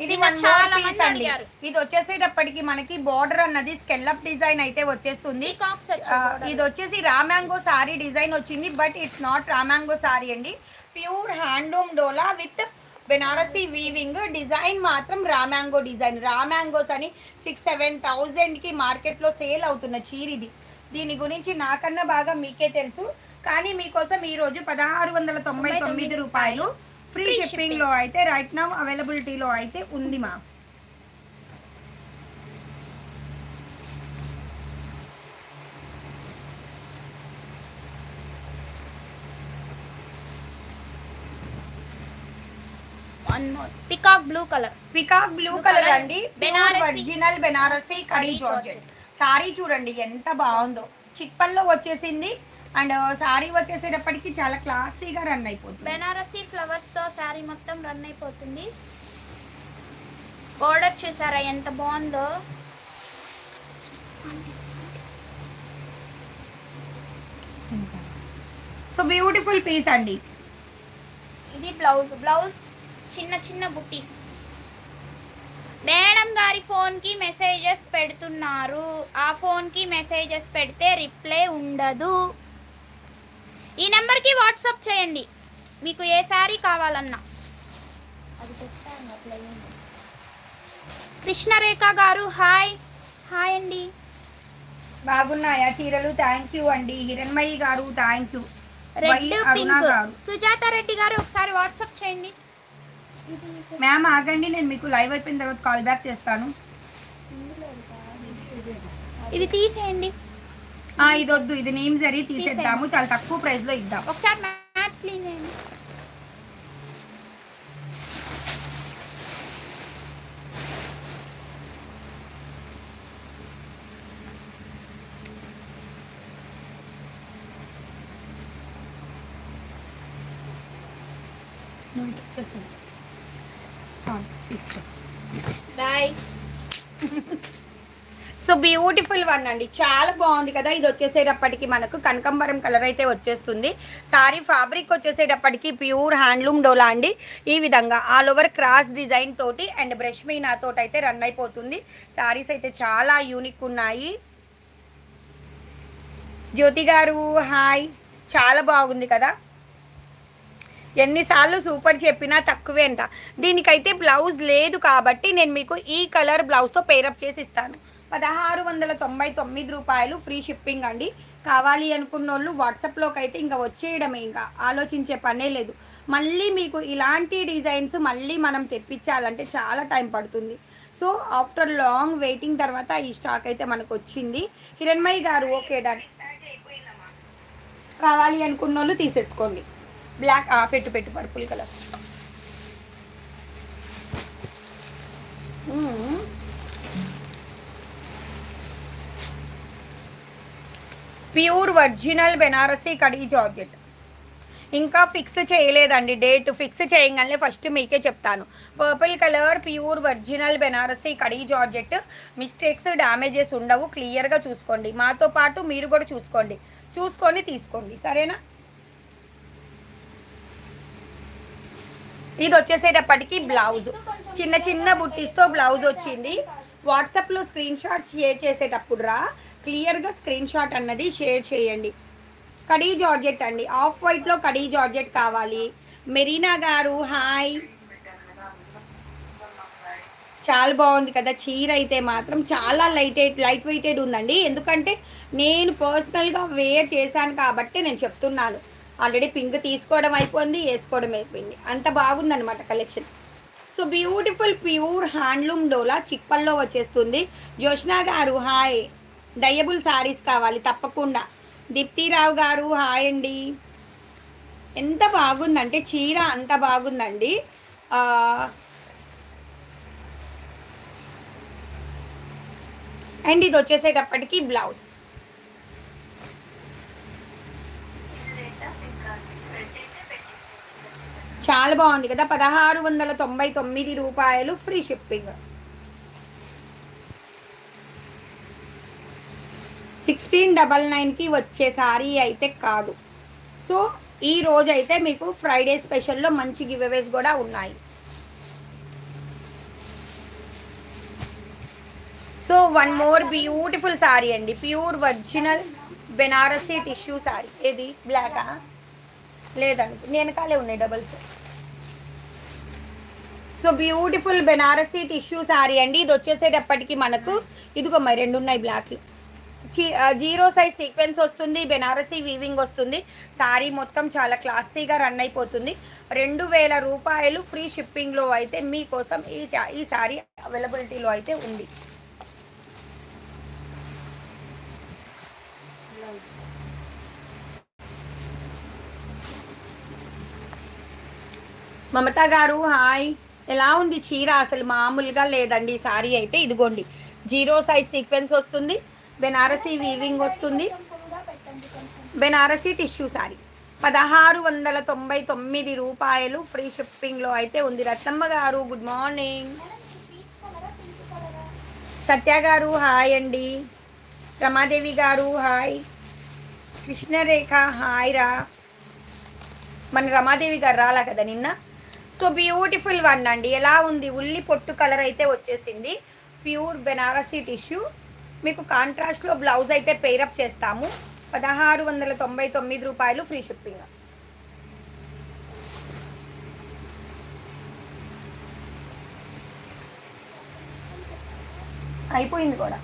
ఇది నిన్న చాలా మంది అడిగారు. ఇది వచ్చేసేటప్పటికి మనకి బార్డర్ అన్నది స్కెల్లప్ డిజైన్ అయితే వచ్చేస్తుంది. Peacocks వచ్చాయి. ఇది వచ్చేసి రామ్యాంగో సారీ డిజైన్ వచ్చింది, బట్ ఇట్స్ నాట్ రామ్యాంగో సారీ అండి. Pure handloom Dola with Banarasi weaving. Design మాత్రం రామ్యాంగో డిజైన్. రామ్యాంగోస్ అని 6-7,000కి మార్కెట్లో సేల్ అవుతున్న చీర ఇది. దీని గురించి నాకన్నా బాగా మీకే తెలుసు. కానీ మీకోసం ఈరోజు 1699 రూపాయలు ఫ్రీ షిప్పింగ్లో అయితే రైట్ నౌ అవైలబిలిటీలో అయితే ఉంది మా. Peacock blue colour. Peacock blue colour అండి. బెనారసీ. ఒరిజినల్ బెనారసీ కడీ జార్జెట్ సారీ చూడండి ఎంత బాగుందో. చిప్పల్లో వచ్చేసింది అండ్ సారీ వచ్చేసేటప్పటికి చాలా క్లాసీగా రన్ అయిపోతుంది. బెనారసీ ఫ్లవర్స్ తో సారీ మొత్తం రన్ అయిపోతుంది. బోర్డర్ చూసారా ఎంత బాగుందో. సో బ్యూటిఫుల్ పీస్ అండి. ఇది బ్లౌజ్ చిన్న చిన్న బుట్టీస్. మేడం గారి ఫోన్కి మెసేజెస్ పెడుతున్నారు. ఆ ఫోన్కి మెసేజెస్ పెడితే రిప్లై ఉండదు. ఈ నెంబర్కి వాట్సాప్ చేయండి మీకు ఏ శారీ కావాలన్నా. కృష్ణరేఖ గారు హాయ్. హాయ్ అండి. బాగున్నాయా చీరలు? థ్యాంక్ యూ అండి. హిరణ్మయి గారు thank you. Red Aruna pink. గారు. సుజాత రెడ్డి గారు ఒకసారి వాట్సాప్ చేయండి. మ్యామ్ ఆగండి, నేను మీకు లైవ్ అయిపోయిన తర్వాత కాల్ బ్యాక్ చేస్తాను. ఇది తీసేయండి. ఇది వద్దు, ఇది నేమ్ జరీ తీసేద్దాము, చాలా తక్కువ ప్రైస్ లో ఇద్దాం. ఒకసారి మ్యాట్ క్లీన్ చేయండి. బాయ్. సో బ్యూటిఫుల్ వన్ అండి, చాలా బాగుంది కదా. ఇది వచ్చేసేటప్పటికి మనకు కనకంబరం కలర్ అయితే వచ్చేస్తుంది. సారీ ఫ్యాబ్రిక్ వచ్చేసేటప్పటికి ప్యూర్ హ్యాండ్లూమ్ డోలా అండి. ఈ విధంగా ఆల్ ఓవర్ క్రాస్ డిజైన్ తోటి అండ్ బ్రష్ మీనా తోటి అయితే రన్ అయిపోతుంది. సారీస్ అయితే చాలా యూనిక్ ఉన్నాయి. జ్యోతి గారు హాయ్. చాలా బాగుంది కదా. ఎన్నిసార్లు సూపర్ చెప్పినా తక్కువే అంట. దీనికైతే బ్లౌజ్ లేదు కాబట్టి నేను మీకు ఈ కలర్ బ్లౌజ్తో పేరప్ చేసి ఇస్తాను. 1699 రూపాయలు ఫ్రీ షిప్పింగ్ అండి. కావాలి అనుకున్న వాళ్ళు వాట్సాప్లోకి అయితే ఇంకా వచ్చేయడమే, ఇంకా ఆలోచించే పనే లేదు. మళ్ళీ మీకు ఇలాంటి డిజైన్స్ మళ్ళీ మనం తెప్పించాలంటే చాలా టైం పడుతుంది. సో ఆఫ్టర్ లాంగ్ వెయిటింగ్ తర్వాత ఈ స్టాక్ అయితే మనకు వచ్చింది. హిరణ్మయి గారు ఓకే డన్. కావాలి అనుకున్న వాళ్ళు తీసేసుకోండి. బ్లాక్ పెట్టు purple colour. Pure original Banarasi khadi georgette. ఇంకా ఫిక్స్ చేయలేదండి డేట్. ఫిక్స్ చేయగానే ఫస్ట్ మీకే చెప్తాను. Purple colour pure original Banarasi khadi georgette. Mistakes damages ఉండవు, క్లియర్గా చూసుకోండి. మాతో పాటు మీరు కూడా చూసుకొని తీసుకోండి, సరేనా. ఇది వచ్చేసేటప్పటికి బ్లౌజ్ చిన్న చిన్న బుట్టీస్తో బ్లౌజ్ వచ్చింది. వాట్సాప్లో స్క్రీన్ షాట్ షేర్ చేసేటప్పుడు క్లియర్గా స్క్రీన్ షాట్ అన్నది షేర్ చేయండి. కడీ జార్జెట్ అండి, ఆఫ్ వైట్లో కడీ జార్జెట్ కావాలి. మెరీనా గారు హాయ్. చాలా బాగుంది కదా చీర అయితే మాత్రం. చాలా లైట్ వెయిటెడ్ ఉందండి. ఎందుకంటే నేను పర్సనల్గా వేర్ చేశాను కాబట్టి నేను చెప్తున్నాను. ఆల్రెడీ పింక్ తీసుకోవడం అయిపోయింది, వేసుకోవడం అయిపోయింది. అంత బాగుందన్నమాట collection. So beautiful pure handloom Dola చిప్పల్లో వచ్చేస్తుంది. జోష్నా గారు హాయ్. డయబుల్ శారీస్ కావాలి తప్పకుండా. దీప్తిరావు గారు హాయ్ అండి. ఎంత బాగుందంటే చీర అంత బాగుందండి. అండ్ ఇది వచ్చేసేటప్పటికి బ్లౌజ్ చాలా బాగుంది కదా, 1699 రూపాయలు ఫ్రీ షిప్పింగ్. 1699కి వచ్చే శారీ అయితే కాదు. సో ఈ రోజు అయితే మీకు ఫ్రైడే స్పెషల్లో మంచి గివ్ అవేస్ కూడా ఉన్నాయి. So one more beautiful sari అండి, pure original Banarasi tissue sari. ఏది బ్లాకా? లేదండి, నేను కాలే ఉన్నాయి doubles. So beautiful Banarasi tissue sari అండి. ఇది వచ్చేసేటప్పటికి మనకు ఇదిగో మరి 2 ఉన్నాయి బ్లాక్లు. 0 సైజ్ సీక్వెన్స్ వస్తుంది, బెనారసీ వీవింగ్ వస్తుంది. శారీ మొత్తం చాలా క్లాసీగా రన్ అయిపోతుంది. 2000 రూపాయలు ఫ్రీ షిప్పింగ్లో అయితే మీకోసం ఈ శారీ అవైలబిలిటీలో అయితే ఉంది. మమతా గారు హాయ్, ఎలా ఉంది చీర? అసలు మామూలుగా లేదండి శారీ అయితే. ఇదిగోండి 0 సైజ్ సీక్వెన్స్ వస్తుంది, బెనారసీ వీవింగ్ వస్తుంది, బెనారసీ టిష్యూ శారీ. 1699 రూపాయలు ఫ్రీ షిప్పింగ్లో అయితే ఉంది. రత్నమ్మ గారు గుడ్ మార్నింగ్. సత్య గారు హాయ్ అండి. రమాదేవి గారు హాయ్. కృష్ణరేఖ హాయ్ రా. మన రమాదేవి గారు రాలా కదా నిన్న. సో బ్యూటిఫుల్ వన్ అండి. ఎలా ఉంది? ఉల్లి పొట్టు కలర్ అయితే వచ్చేసింది. Pure Banarasi tissue. మీకు కాంట్రాస్ట్లో బ్లౌజ్ అయితే పేరప్ చేస్తాము. 1699 రూపాయలు ఫ్రీ షిప్పింగ్. అయిపోయింది కూడా.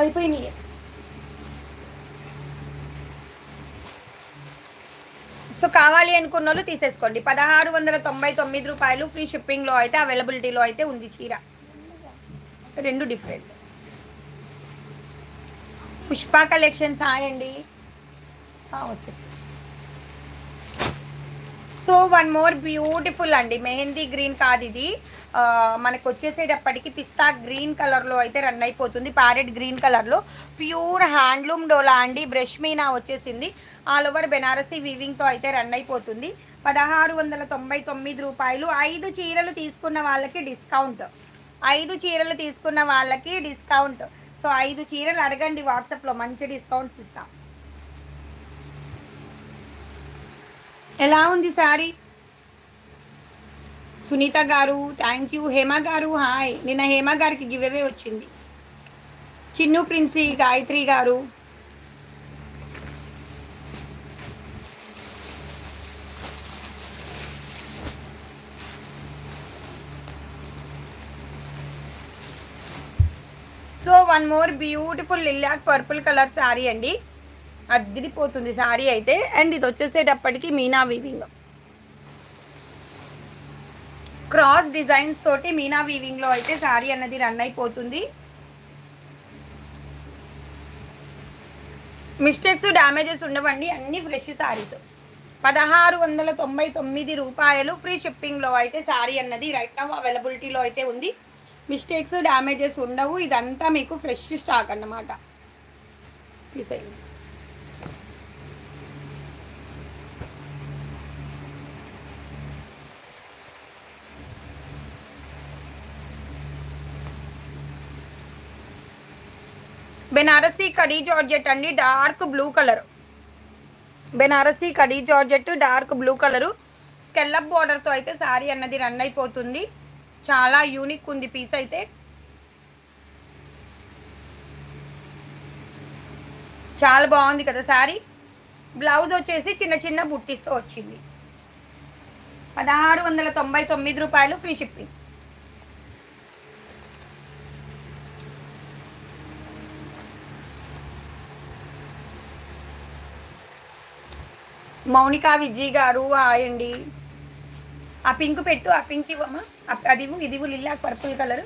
అయిపోయినాయి. సో కావాలి అనుకున్న వాళ్ళు తీసేసుకోండి. 1699 రూపాయలు ఫ్రీ షిప్పింగ్లో అయితే అవైలబిలిటీలో అయితే ఉంది చీర. 2 డిఫరెంట్. పుష్ప కలెక్షన్స్ హాయ్ అండి. వచ్చేసి సో వన్ మోర్ బ్యూటిఫుల్ అండి, మెహందీ గ్రీన్ కాదు ఇది, మనకు వచ్చేసేటప్పటికి పిస్తా గ్రీన్ కలర్లో అయితే రన్ అయిపోతుంది. ప్యారెట్ గ్రీన్ కలర్లో ప్యూర్ హ్యాండ్లూమ్ డోలా అండి. బ్రష్ మీనా వచ్చేసింది. ఆల్ ఓవర్ బెనారసీ వీవింగ్తో అయితే రన్ అయిపోతుంది. 1699 రూపాయలు. 5 చీరలు తీసుకున్న వాళ్ళకి డిస్కౌంట్. 5 చీరలు తీసుకున్న వాళ్ళకి డిస్కౌంట్. సో 5 చీరలు అడగండి వాట్సాప్లో, మంచి డిస్కౌంట్స్ ఇస్తాం. ఎలా ఉంది శారీ? సునీత గారు థ్యాంక్ యూ. హేమ గారు హాయ్. నిన్న హేమ గారికి గివ్ అవే వచ్చింది. చిన్ను ప్రిన్సీ గాయత్రి గారు. So one more beautiful lilac purple colour sari అండి. అదిరిపోతుంది శారీ అయితే. అండ్ ఇది వచ్చేసేటప్పటికి మీనా వీవింగ్, క్రాస్ డిజైన్స్ తోటి మీనా వీవింగ్లో అయితే శారీ అన్నది రన్ అయిపోతుంది. మిస్టేక్స్ డ్యామేజెస్ ఉండవండి, అన్ని ఫ్రెష్ శారీస్. 1699 రూపాయలు ఫ్రీ షిప్పింగ్లో అయితే శారీ అన్నది రైట్ నౌ అవైలబిలిటీలో అయితే ఉంది. మిస్టేక్స్ డ్యామేజెస్ ఉండవు. ఇదంతా మీకు ఫ్రెష్ స్టాక్ అన్నమాట. తీసేయండి. బెనారసీ కడీ జార్జెట్ అండి, dark blue colour. Banarasi khadi georgette dark blue colour, scallop బార్డర్తో అయితే శారీ అన్నది రన్ అయిపోతుంది. చాలా యూనిక్ ఉంది పీస్ అయితే. చాలా బాగుంది కదా శారీ. బ్లౌజ్ వచ్చేసి చిన్న చిన్న బుట్టిస్తో వచ్చింది. 1699 రూపాయలు ఫ్రీ షిప్పింగ్. మౌనికా విజయ్ గారు హాయ్ అండి. ఆ పింక్ పెట్టు, ఆ పింక్ ఇవ్వమ్మా. అదివు ఇదివు lilac purple colour.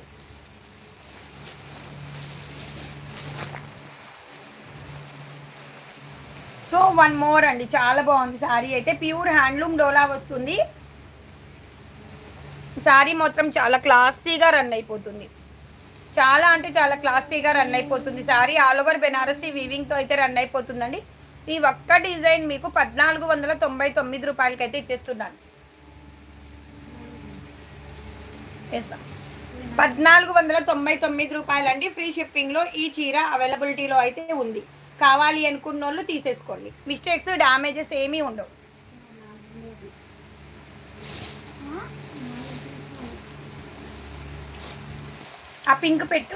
So one more అండి, చాలా బాగుంది శారీ అయితే. ప్యూర్ హ్యాండ్లూమ్ డోలా వస్తుంది. శారీ మాత్రం చాలా క్లాసీగా రన్ అయిపోతుంది. చాలా అంటే చాలా క్లాసీగా రన్ అయిపోతుంది శారీ. ఆల్ ఓవర్ బెనారసీ వీవింగ్తో అయితే రన్ అయిపోతుందండి. ఈ ఒక్క డిజైన్ మీకు 1499 రూపాయలకి అయితే ఇచ్చేస్తున్నాను. 1499 రూపాయలండి. ఫ్రీ షిప్పింగ్లో ఈ చీర అవైలబిలిటీలో అయితే ఉంది. కావాలి అనుకున్న వాళ్ళు తీసేసుకోండి. మిస్టేక్స్ డ్యామేజెస్ ఏమీ ఉండవు. ఆ పింక్ పెట్టు.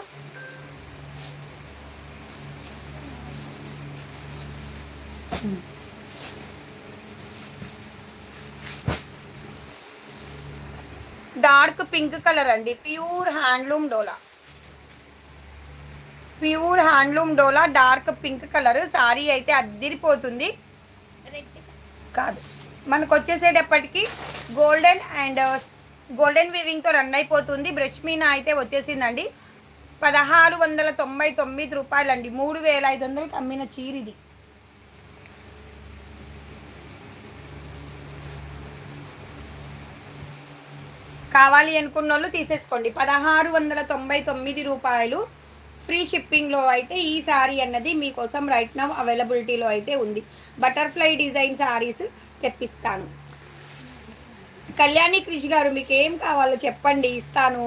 డార్క్ పింక్ కలర్ అండి. Pure handloom dola, pure handloom డోలా డార్క్ పింక్ కలర్. సారీ అయితే అద్దిరిపోతుంది. కాదు, మనకు వచ్చేసేటప్పటికి గోల్డెన్ అండ్ గోల్డెన్ వీవింగ్తో రన్ అయిపోతుంది. బ్రష్ మీనా అయితే వచ్చేసిందండి. 1699 రూపాయలండి. 3500కి అమ్మిన చీర ఇది. కావాలి అనుకున్న వాళ్ళు తీసేసుకోండి. 1699 రూపాయలు. ఫ్రీ షిప్పింగ్లో అయితే ఈ శారీ అన్నది మీకోసం రైట్ నౌ అవైలబిలిటీలో అయితే ఉంది. బటర్ఫ్లై డిజైన్ శారీస్ తెప్పిస్తాను. కళ్యాణి క్రిష్ గారు మీకు ఏం కావాలో చెప్పండి, ఇస్తాను.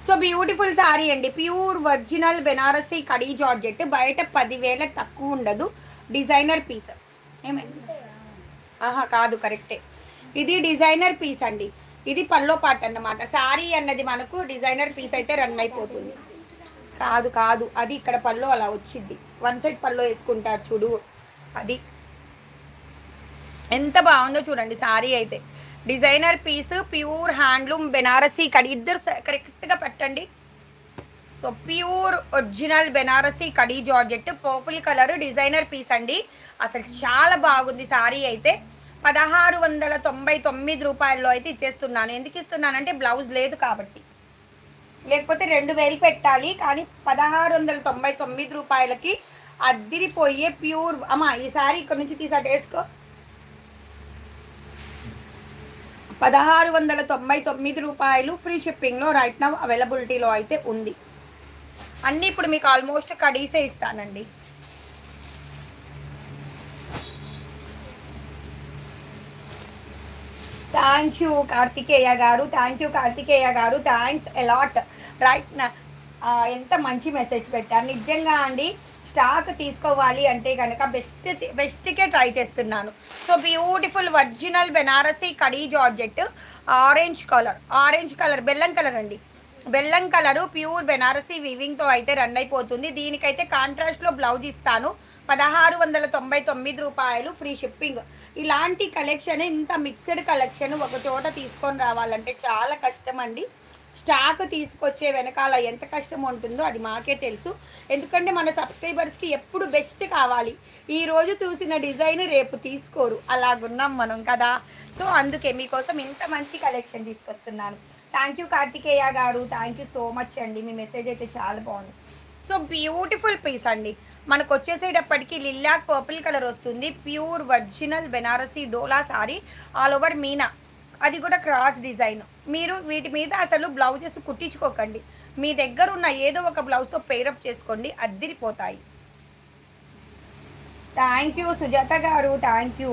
సో బ్యూటిఫుల్ శారీ అండి. Pure original Banarasi khadi georgette. బయట 10,000 తక్కువ ఉండదు. Designer piece. ఏమైంది? కాదు, కరెక్టే. ఇది డిజైనర్ పీస్ అండి. ఇది పల్లో పాట్ అన్నమాట. శారీ అన్నది మనకు డిజైనర్ పీస్ అయితే రన్ అయిపోతుంది. కాదు, అది ఇక్కడ పల్లో అలా వచ్చింది. వన్ సైడ్ పల్లో వేసుకుంటారు చూడు, అది ఎంత బాగుందో చూడండి. శారీ అయితే designer piece, pure handloom Banarasi కడి. ఇద్దరు కరెక్ట్గా పెట్టండి. So pure original Banarasi khadi georgette, purple colour designer piece అండి. అసలు చాలా బాగుంది శారీ అయితే. 1699 రూపాయల్లో అయితే ఇచ్చేస్తున్నాను. ఎందుకు ఇస్తున్నానంటే బ్లౌజ్ లేదు కాబట్టి, లేకపోతే 2000 పెట్టాలి. కానీ 1699 రూపాయలకి అద్దిరిపోయే ప్యూర్. అమ్మా ఈ శారీ ఇక్కడ నుంచి తీసా వేసుకో. 1699 రూపాయలు. ఫ్రీ షిప్పింగ్లో రైట్ నౌ అవైలబిలిటీలో అయితే ఉంది. అన్నీ ఇప్పుడు మీకు ఆల్మోస్ట్ కడీసే ఇస్తానండి. థ్యాంక్ యూ కార్తికేయ గారు, థ్యాంక్స్ ఎలాట్. రైట్ నా ఎంత మంచి మెసేజ్ పెట్టారు. నిజంగా అండి, స్టాక్ తీసుకోవాలి అంటే కనుక బెస్ట్కే ట్రై చేస్తున్నాను. So beautiful original Banarasi khadi georgette. Orange colour బెల్లం కలర్ అండి. బెల్లం కలరు ప్యూర్ బెనారసీ వీవింగ్తో అయితే రన్ అయిపోతుంది. దీనికైతే కాంట్రాస్ట్లో బ్లౌజ్ ఇస్తాను. 1699 రూపాయలు. Free shipping. ఇలాంటి కలెక్షన్, ఇంత మిక్స్డ్ కలెక్షన్ ఒక చోట తీసుకొని రావాలంటే చాలా కష్టం అండి. స్టాక్ తీసుకొచ్చే వెనకాల ఎంత కష్టం ఉంటుందో అది మాకే తెలుసు. ఎందుకంటే మన సబ్స్క్రైబర్స్కి ఎప్పుడు బెస్ట్ కావాలి. ఈరోజు చూసిన డిజైన్ రేపు తీసుకోరు, అలాగున్నాం మనం కదా. సో అందుకే మీకోసం ఇంత మంచి కలెక్షన్ తీసుకొస్తున్నాను. థ్యాంక్ యూ కార్తికేయ గారు, థ్యాంక్ యూ సో మచ్ అండి. మీ మెసేజ్ అయితే చాలా బాగుంది. సో బ్యూటిఫుల్ పీస్ అండి. మనకు వచ్చేసేటప్పటికి లిల్లాక్ పర్పుల్ కలర్ వస్తుంది. ప్యూర్ ఒరిజినల్ బెనారసీ డోలా సారీ. ఆల్ ఓవర్ మీనా, అది కూడా క్రాస్ డిజైన్. మీరు వీటి మీద అసలు బ్లౌజెస్ కుట్టించుకోకండి. మీ దగ్గర ఉన్న ఏదో ఒక బ్లౌజ్తో పేరప్ చేసుకోండి, అద్దిరిపోతాయి. థ్యాంక్ యూ సుజాత గారు, థ్యాంక్ యూ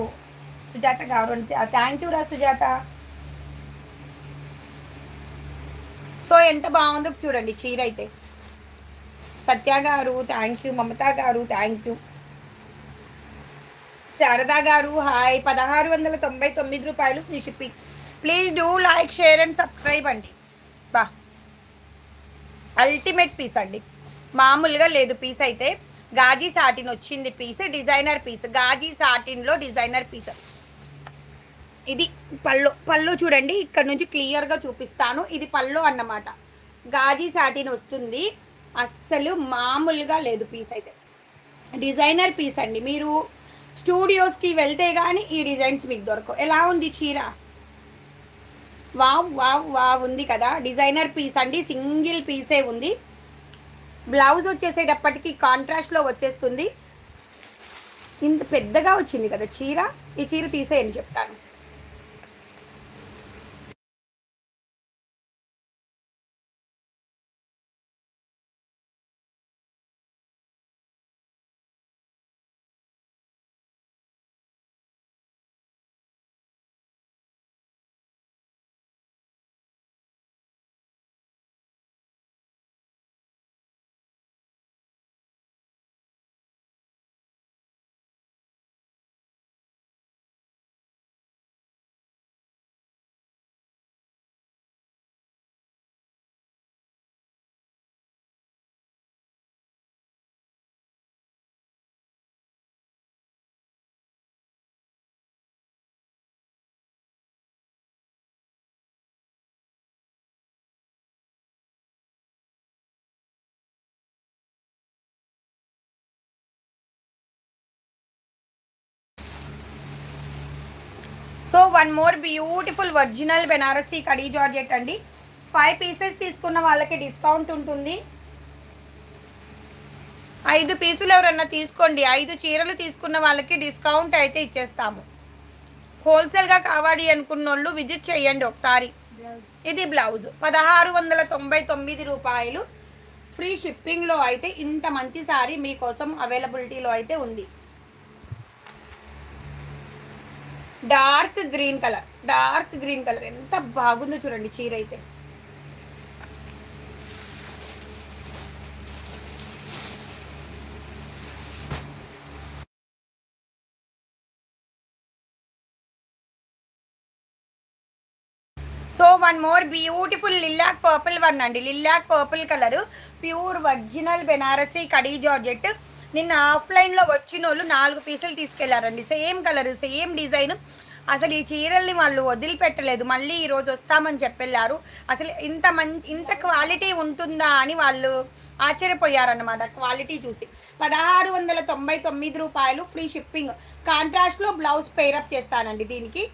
రా సుజాత. సో ఎంత బాగుందో చూడండి చీర అయితే. సత్య గారు థ్యాంక్ యూ, మమత గారు థ్యాంక్ యూ, శారదా గారు హాయ్. 1699 రూపాయలు free shipping. Please do like, share and subscribe అండి. బా అల్టిమేట్ పీస్ అండి, మామూలుగా లేదు పీస్ అయితే. గాజీ సాటిన్ వచ్చింది పీస్, డిజైనర్ పీస్. గాజీ సాటిన్లో డిజైనర్ పీస్. ఇది పళ్ళు చూడండి, ఇక్కడ నుంచి క్లియర్గా చూపిస్తాను. ఇది పళ్ళు అన్నమాట. గాజీ సాటిన్ వస్తుంది, అస్సలు మామూలుగా లేదు పీస్ అయితే. డిజైనర్ పీస్ అండి. మీరు స్టూడియోస్కి వెళ్తే కానీ ఈ డిజైన్స్ మీకు దొరకవు. ఎలా ఉంది చీర? వావ్ ఉంది కదా. డిజైనర్ పీస్ అండి, సింగిల్ పీసే ఉంది. బ్లౌజ్ వచ్చేసేటప్పటికి కాంట్రాస్ట్లో వచ్చేస్తుంది. ఇంత పెద్దగా వచ్చింది కదా చీర. ఈ చీర తీసేయని చెప్తాను. So one more beautiful original Banarasi khadi georgette అండి. 5 పీసెస్ తీసుకున్న వాళ్ళకి డిస్కౌంట్ ఉంటుంది. 5 పీసులు ఎవరన్నా తీసుకోండి. 5 చీరలు తీసుకున్న వాళ్ళకి డిస్కౌంట్ అయితే ఇచ్చేస్తాము. హోల్సేల్గా కావాలి అనుకున్న వాళ్ళు విజిట్ చేయండి ఒకసారి. ఇది బ్లౌజ్ 1699 రూపాయలు. ఫ్రీ షిప్పింగ్లో అయితే ఇంత మంచి శారీ మీకోసం అవైలబిలిటీలో అయితే ఉంది. డార్క్ గ్రీన్ కలర్ ఎంత బాగుందో చూడండి చీర అయితే. So one more beautiful lilac purple one అండి. Lilac purple colour pure original Banarasi khadi georgette. నిన్న ఆఫ్లైన్లో వచ్చిన వాళ్ళు 4 పీసులు తీసుకెళ్లారండి. Same colour same design. అసలు ఈ చీరల్ని వాళ్ళు వదిలిపెట్టలేదు. మళ్ళీ ఈరోజు వస్తామని చెప్పెళ్ళారు. అసలు ఇంత క్వాలిటీ ఉంటుందా అని వాళ్ళు ఆశ్చర్యపోయారన్నమాట క్వాలిటీ చూసి. 1699 రూపాయలు ఫ్రీ షిప్పింగ్. కాంట్రాస్ట్లో బ్లౌజ్ పేరప్ చేస్తానండి దీనికి.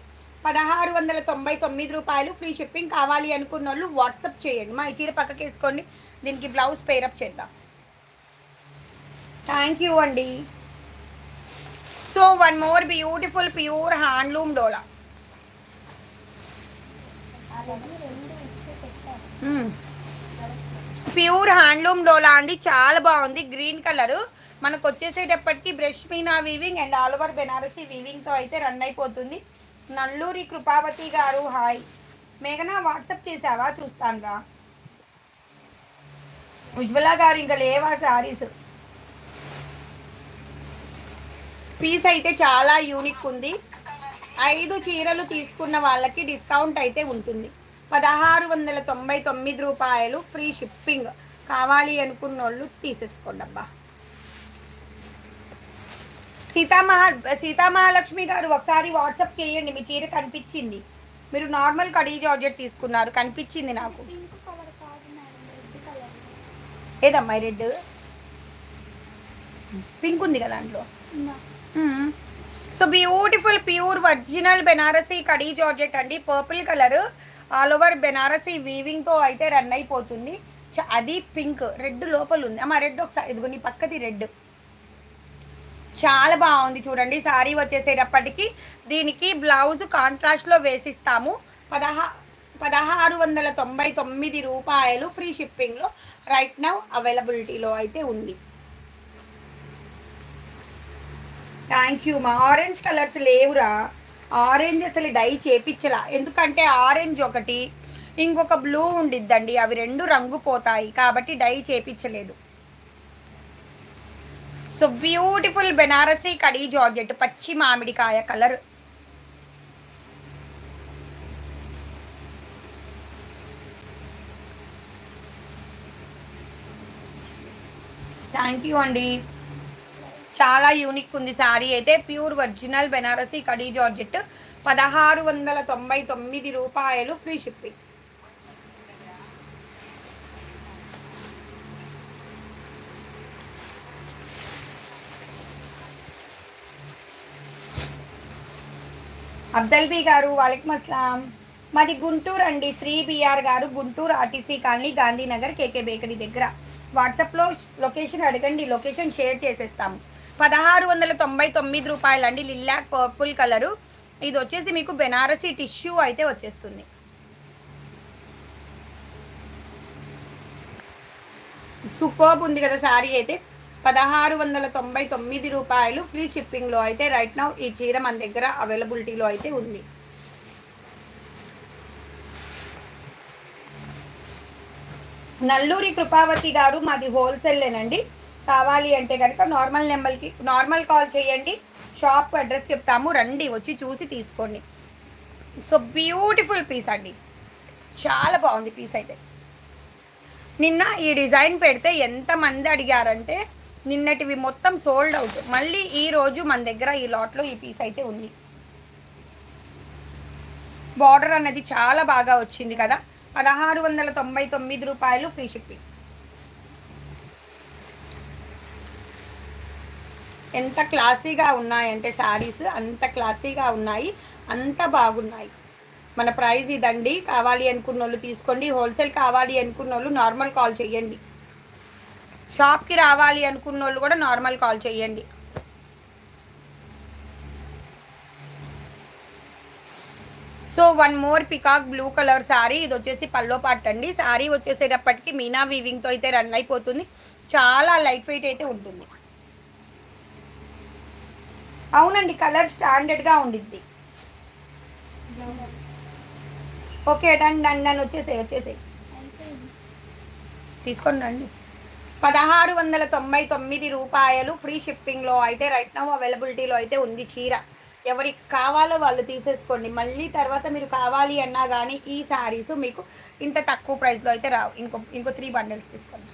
1699 రూపాయలు ఫ్రీ షిప్పింగ్. కావాలి అనుకున్న వాళ్ళు వాట్సాప్ చేయండి. మా ఈ చీర పక్కకి వేసుకోండి, దీనికి బ్లౌజ్ పేరప్ చేద్దాం. థ్యాంక్ యూ అండి. So one more beautiful pure handloom dola. Pure handloom డోలా అండి. చాలా బాగుంది. గ్రీన్ కలర్ మనకు వచ్చేసేటప్పటికి brush meena weaving and all over Banarasi వీవింగ్తో అయితే రన్ అయిపోతుంది. నల్లూరి కృపావతి గారు హాయ్. మేఘనా వాట్సాప్ చేసావా? చూస్తాను రా. ఉజ్వల గారు ఇంకా లేవా శారీస్? పీస్ అయితే చాలా యూనిక్ ఉంది. 5 చీరలు తీసుకున్న వాళ్ళకి డిస్కౌంట్ అయితే ఉంటుంది. 1699 రూపాయలు ఫ్రీ షిప్పింగ్. కావాలి అనుకున్న వాళ్ళు తీసేసుకోండి అబ్బా. సీతామహాలక్ష్మి గారు ఒకసారి వాట్సాప్ చేయండి. మీ చీర కనిపించింది. మీరు నార్మల్ కడీ జార్జెట్ తీసుకున్నారు, కనిపించింది నాకు. ఏదమ్మా రెడ్ పింక్ ఉంది కదా దాంట్లో. So beautiful pure original Banarasi khadi georgette అండి. Purple colour all over Banarasi వీవింగ్తో అయితే రన్ అయిపోతుంది. అది పింక్, రెడ్ లోపల ఉంది. అమ్మ రెడ్ ఒకసారి ఇదిగో నీ పక్కది రెడ్. చాలా బాగుంది చూడండి. శారీ వచ్చేసేటప్పటికి దీనికి బ్లౌజ్ కాంట్రాస్ట్లో వేసిస్తాము. 1699 రూపాయలు ఫ్రీ షిప్పింగ్లో రైట్ నౌ అవైలబిలిటీలో అయితే ఉంది. Thank you. మా ఆరెంజ్ కలర్స్ లేవురా. ఆరెంజ్ అసలు డై చేపించలా. ఎందుకంటే ఆరెంజ్ ఒకటి ఇంకొక బ్లూ ఉండిద్దండి. అవి 2 రంగు పోతాయి కాబట్టి డై చేపించలేదు. So beautiful Banarasi khadi georgette పచ్చి మామిడికాయ కలర్. థ్యాంక్ యూ అండి. చాలా యూనిక్ ఉంది శారీ అయితే. Pure original Banarasi khadi georgette 1699 రూపాయలు ఫ్రీ షిప్పింగ్. అబ్దల్ బీ గారు వాలేకుమ్ అస్సలాం. మాది గుంటూరు అండి. శ్రీ బిఆర్ గారు గుంటూరు ఆర్టీసీ కాలనీ గాంధీనగర్ కేకే బేకరీ దగ్గర. వాట్సాప్లో లొకేషన్ అడగండి, లొకేషన్ షేర్ చేసేస్తాము. 1699 రూపాయలు అండి. Lilac purple colour. ఇది వచ్చేసి మీకు బెనారసీ టిష్యూ అయితే వచ్చేస్తుంది. సూపర్బ్ ఉంది కదా శారీ అయితే. 1699 రూపాయలు ఫ్రీ షిప్పింగ్లో అయితే రైట్ నౌ ఈ చీర మన దగ్గర అవైలబిలిటీలో అయితే ఉంది. నల్లూరి కృపావతి గారు మాది హోల్సేలేనండి. కావాలి అంటే కనుక నార్మల్ కాల్ చేయండి. షాప్ అడ్రస్ చెప్తాము, రండి వచ్చి చూసి తీసుకోండి. సో బ్యూటిఫుల్ పీస్ అండి. చాలా బాగుంది పీస్ అయితే. నిన్న ఈ డిజైన్ పెడితే ఎంతమంది అడిగారంటే నిన్నటివి మొత్తం సోల్డ్ అవుట్. మళ్ళీ ఈరోజు మన దగ్గర ఈ లాట్లో ఈ పీస్ అయితే ఉంది. బార్డర్ అన్నది చాలా బాగా వచ్చింది కదా. 1699 రూపాయలు ఫ్రీ షిప్పింగ్. ఎంత క్లాసీగా ఉన్నాయంటే శారీస్ అంత క్లాసీగా ఉన్నాయి. అంత బాగున్నాయి. మన ప్రైస్ ఇదండి. కావాలి అనుకున్న వాళ్ళు తీసుకోండి. హోల్సేల్ కావాలి అనుకున్న వాళ్ళు నార్మల్ కాల్ చేయండి. షాప్కి రావాలి అనుకున్న వాళ్ళు కూడా నార్మల్ కాల్ చేయండి. So one more peacock blue colour sari. ఇది వచ్చేసి పల్లో పార్ట్ అండి. శారీ వచ్చేసేటప్పటికి మీనా వీవింగ్తో అయితే రన్ అయిపోతుంది. చాలా లైట్ వెయిట్ అయితే ఉంటుంది. అవునండి, కలర్ స్టాండర్డ్గా ఉండిద్ది. Okay, done done done. వచ్చేసాయి తీసుకోండి రండి. 1699 రూపాయలు ఫ్రీ షిప్పింగ్లో అయితే రైట్ నౌ అవైలబిలిటీలో అయితే ఉంది చీర. ఎవరికి కావాలో వాళ్ళు తీసేసుకోండి. మళ్ళీ తర్వాత మీరు కావాలి అన్నా కానీ ఈ శారీస్ మీకు ఇంత తక్కువ ప్రైస్లో అయితే రావు. ఇంకో 3 బండిల్స్ తీసుకోండి.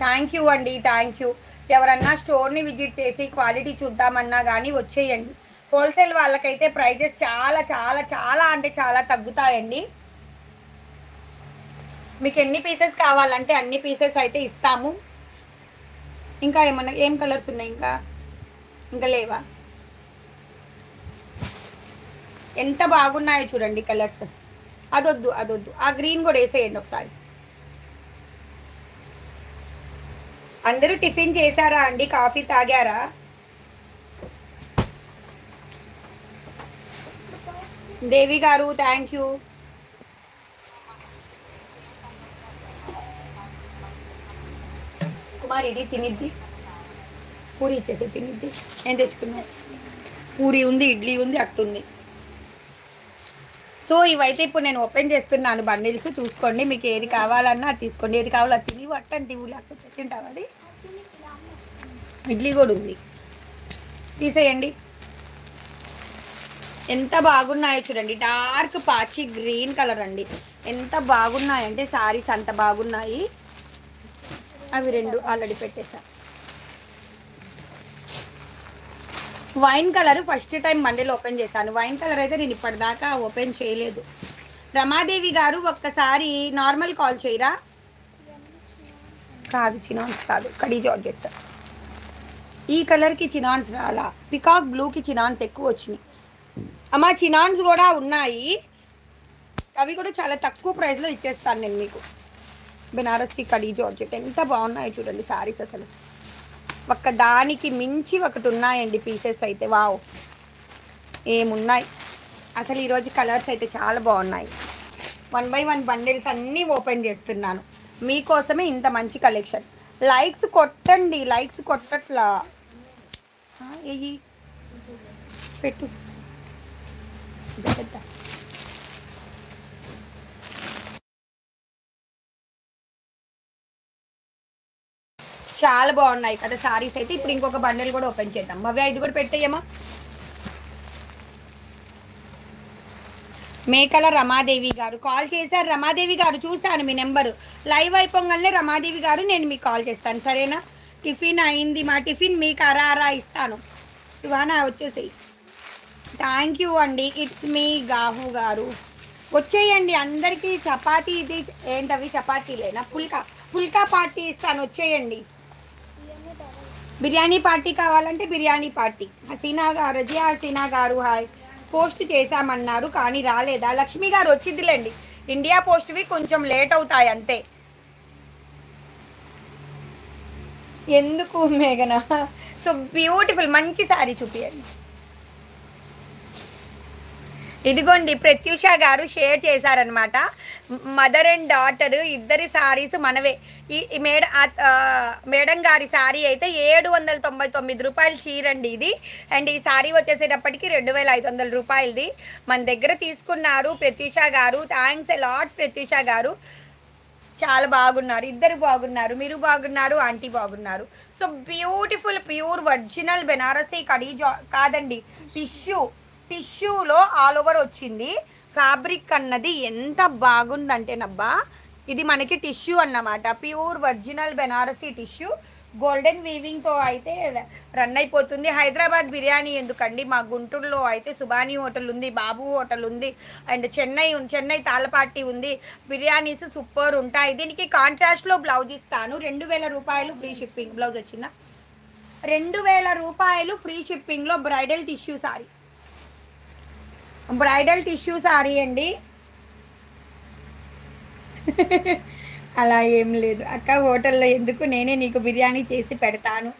థ్యాంక్ యూ అండి, థ్యాంక్ యూ. ఎవరన్నా స్టోర్ని విజిట్ చేసి క్వాలిటీ చూద్దామన్నా కానీ వచ్చేయండి. హోల్సేల్ వాళ్ళకైతే ప్రైజెస్ చాలా చాలా చాలా అంటే చాలా తగ్గుతాయండి. మీకు ఎన్ని పీసెస్ కావాలంటే అన్ని పీసెస్ అయితే ఇస్తాము. ఇంకా ఏమన్నా ఏం కలర్స్ ఉన్నాయి? ఇంకా లేవా? ఎంత బాగున్నాయో చూడండి కలర్స్. అదొద్దు. ఆ గ్రీన్ కూడా వేసేయండి ఒకసారి. అందరూ టిఫిన్ చేశారా అండి? కాఫీ తాగారా? దేవి గారు థ్యాంక్ యూ. కుమార్ ఇది తినిద్ది, పూరి ఇచ్చేసి తినిద్ది. ఏం తెచ్చుకున్నా? పూరి ఉంది, ఇడ్లీ ఉంది, అట్టుంది. సో ఇవైతే ఇప్పుడు నేను ఓపెన్ చేస్తున్నాను బండిల్స్. చూసుకోండి, మీకు ఏది కావాలన్నా అది తీసుకోండి. ఏది కావాలో అది తిని అట్టండి. లేకపోతే తింటావు. అది ఇడ్లీ కూడా ఉంది, తీసేయండి. ఎంత బాగున్నాయో చూడండి. డార్క్ పాచి గ్రీన్ కలర్ అండి. ఎంత బాగున్నాయంటే శారీస్ అంత బాగున్నాయి. అవి 2 ఆల్రెడీ పెట్టేసా. వైన్ కలర్ ఫస్ట్ టైం మండేలో ఓపెన్ చేశాను. వైన్ కలర్ అయితే నేను ఇప్పటిదాకా ఓపెన్ చేయలేదు. రమాదేవి గారు ఒక్కసారి నార్మల్ కాల్ చేయరా? కాదు, చినాన్స్ కాదు, కడీ జార్జెట్స్. ఈ కలర్కి చినాన్స్ రాలా. పికాక్ బ్లూకి చినాన్స్ ఎక్కువ వచ్చినాయి. అమ్మా చినాన్స్ కూడా ఉన్నాయి. అవి కూడా చాలా తక్కువ ప్రైస్లో ఇచ్చేస్తాను నేను మీకు. బెనారస్సి కడీ జార్జెట్ ఎంత బాగున్నాయో చూడండి శారీస్. అసలు ఒక్క దానికి మించి ఒకటి ఉన్నాయండి పీసెస్ అయితే. వావ్, ఏమున్నాయి అసలు. ఈరోజు కలర్స్ అయితే చాలా బాగున్నాయి. 1 by 1 బండిల్స్ అన్నీ ఓపెన్ చేస్తున్నాను మీకోసమే. ఇంత మంచి కలెక్షన్. లైక్స్ కొట్టండి, లైక్స్ కొట్టట్లా. ఏయి పెట్టు. చాలా బాగున్నాయి కదా సారీస్ అయితే. ఇప్పుడు ఇంకొక బండిల్ కూడా ఓపెన్ చేద్దాం. భవ్య ఇది కూడా పెట్టేయమ్మా. మేకల రమాదేవి గారు కాల్ చేశారు. రమాదేవి గారు చూశాను మీ నెంబరు. లైవ్ అయిపోగానే రమాదేవి గారు నేను మీకు కాల్ చేస్తాను, సరేనా? టిఫిన్ అయింది. మా టిఫిన్ మీకు అరా ఇస్తాను. శివానా వచ్చేసేయి. థ్యాంక్ యూ అండి. ఇట్స్ మీ గాహు గారు. వచ్చేయండి అందరికీ. చపాతీ ఇది ఏంటవి? చపాతీలేనా? పుల్కా పార్టీ ఇస్తాను, వచ్చేయండి. బిర్యానీ పార్టీ కావాలంటే బిర్యానీ పార్టీ. హసీనా గారు, రజియా హసీనా గారు హాయ్. పోస్ట్ చేశామన్నారు కానీ రాలేదా? లక్ష్మి గారు వచ్చిద్దిలేండి. ఇండియా పోస్ట్వి కొంచెం లేట్ అవుతాయి అంతే. ఎందుకు మేఘన? సో బ్యూటిఫుల్ మంచి శారీ చూపించండి. ఇదిగోండి ప్రత్యూష గారు షేర్ చేశారనమాట. మదర్ అండ్ డాటర్ ఇద్దరి శారీస్ మనవే. ఈ మేడం గారి శారీ అయితే 799 రూపాయలు చీర అండి ఇది. అండ్ ఈ శారీ వచ్చేసేటప్పటికి 2500 రూపాయలది మన దగ్గర తీసుకున్నారు ప్రత్యూష గారు. థ్యాంక్స్ ఎ లాట్ ప్రత్యూష గారు. చాలా బాగున్నారు, ఇద్దరు బాగున్నారు, మీరు బాగున్నారు, ఆంటీ బాగున్నారు. So beautiful pure original Banarasi khadi కాదండి, టిష్యూలో ఆల్ ఓవర్ వచ్చింది. ఫ్యాబ్రిక్ అన్నది ఎంత బాగుందంటేనబ్బా, ఇది మనకి టిష్యూ అన్నమాట. Pure original Banarasi tissue golden వీవింగ్తో అయితే రన్ అయిపోతుంది. హైదరాబాద్ బిర్యానీ ఎందుకండి, మా గుంటూరులో అయితే సుబానీ హోటల్ ఉంది, బాబు హోటల్ ఉంది, అండ్ చెన్నై తాళ్ళపాటి ఉంది. బిర్యానీస్ సూపర్ ఉంటాయి. దీనికి కాంట్రాస్ట్లో బ్లౌజ్ ఇస్తాను. 2000 రూపాయలు ఫ్రీ షిప్పింగ్. బ్లౌజ్ వచ్చిందా? 2000 రూపాయలు ఫ్రీ షిప్పింగ్లో బ్రైడల్ టిష్యూ సారీ అండి. అలా ఏం లేదు అక్క, హోటల్లో ఎందుకు, నేనే నీకు బిర్యానీ చేసి పెడతాను.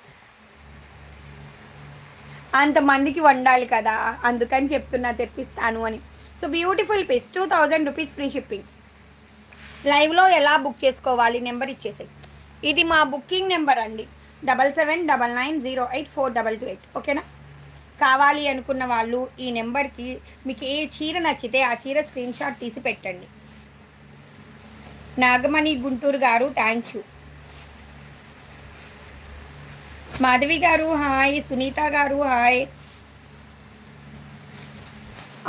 అంతమందికి వండాలి కదా, అందుకని చెప్తున్నా తెప్పిస్తాను అని. So beautiful piece, 2000 rupees free shipping. లైవ్లో ఎలా బుక్ చేసుకోవాలి, నెంబర్ ఇచ్చేసాయి. ఇది మా బుకింగ్ నెంబర్ అండి, 7799084228. ఓకేనా? కావాలి అనుకున్న వాళ్ళు ఈ నెంబర్కి మీకు ఏ చీర నచ్చితే ఆ చీర స్క్రీన్ షాట్ తీసి పెట్టండి. నాగమణి గుంటూరు గారు థ్యాంక్ యూ. మాధవి గారు హాయ్. సునీత గారు హాయ్.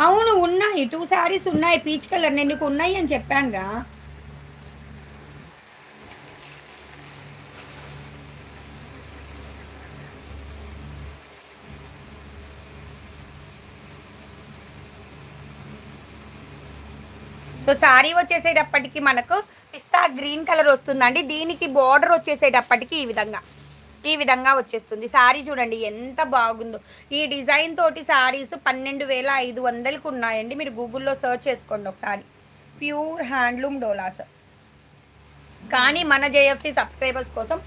అవును ఉన్నాయి, 2 శారీస్ ఉన్నాయి పీచ్ కలర్. నేను నీకు ఉన్నాయి అని చెప్పానుగా. సో శారీ వచ్చేసేటప్పటికి మనకు పిస్తా గ్రీన్ కలర్ వస్తుందండి. దీనికి బార్డర్ వచ్చేసేటప్పటికి ఈ విధంగా వచ్చేస్తుంది. శారీ చూడండి ఎంత బాగుందో. ఈ డిజైన్ తోటి శారీస్ 12,500కు ఉన్నాయండి. మీరు గూగుల్లో సర్చ్ చేసుకోండి ఒకసారి. Pure handloom Doulos. కానీ మన జేఎఫ్సి సబ్స్క్రైబర్స్ కోసం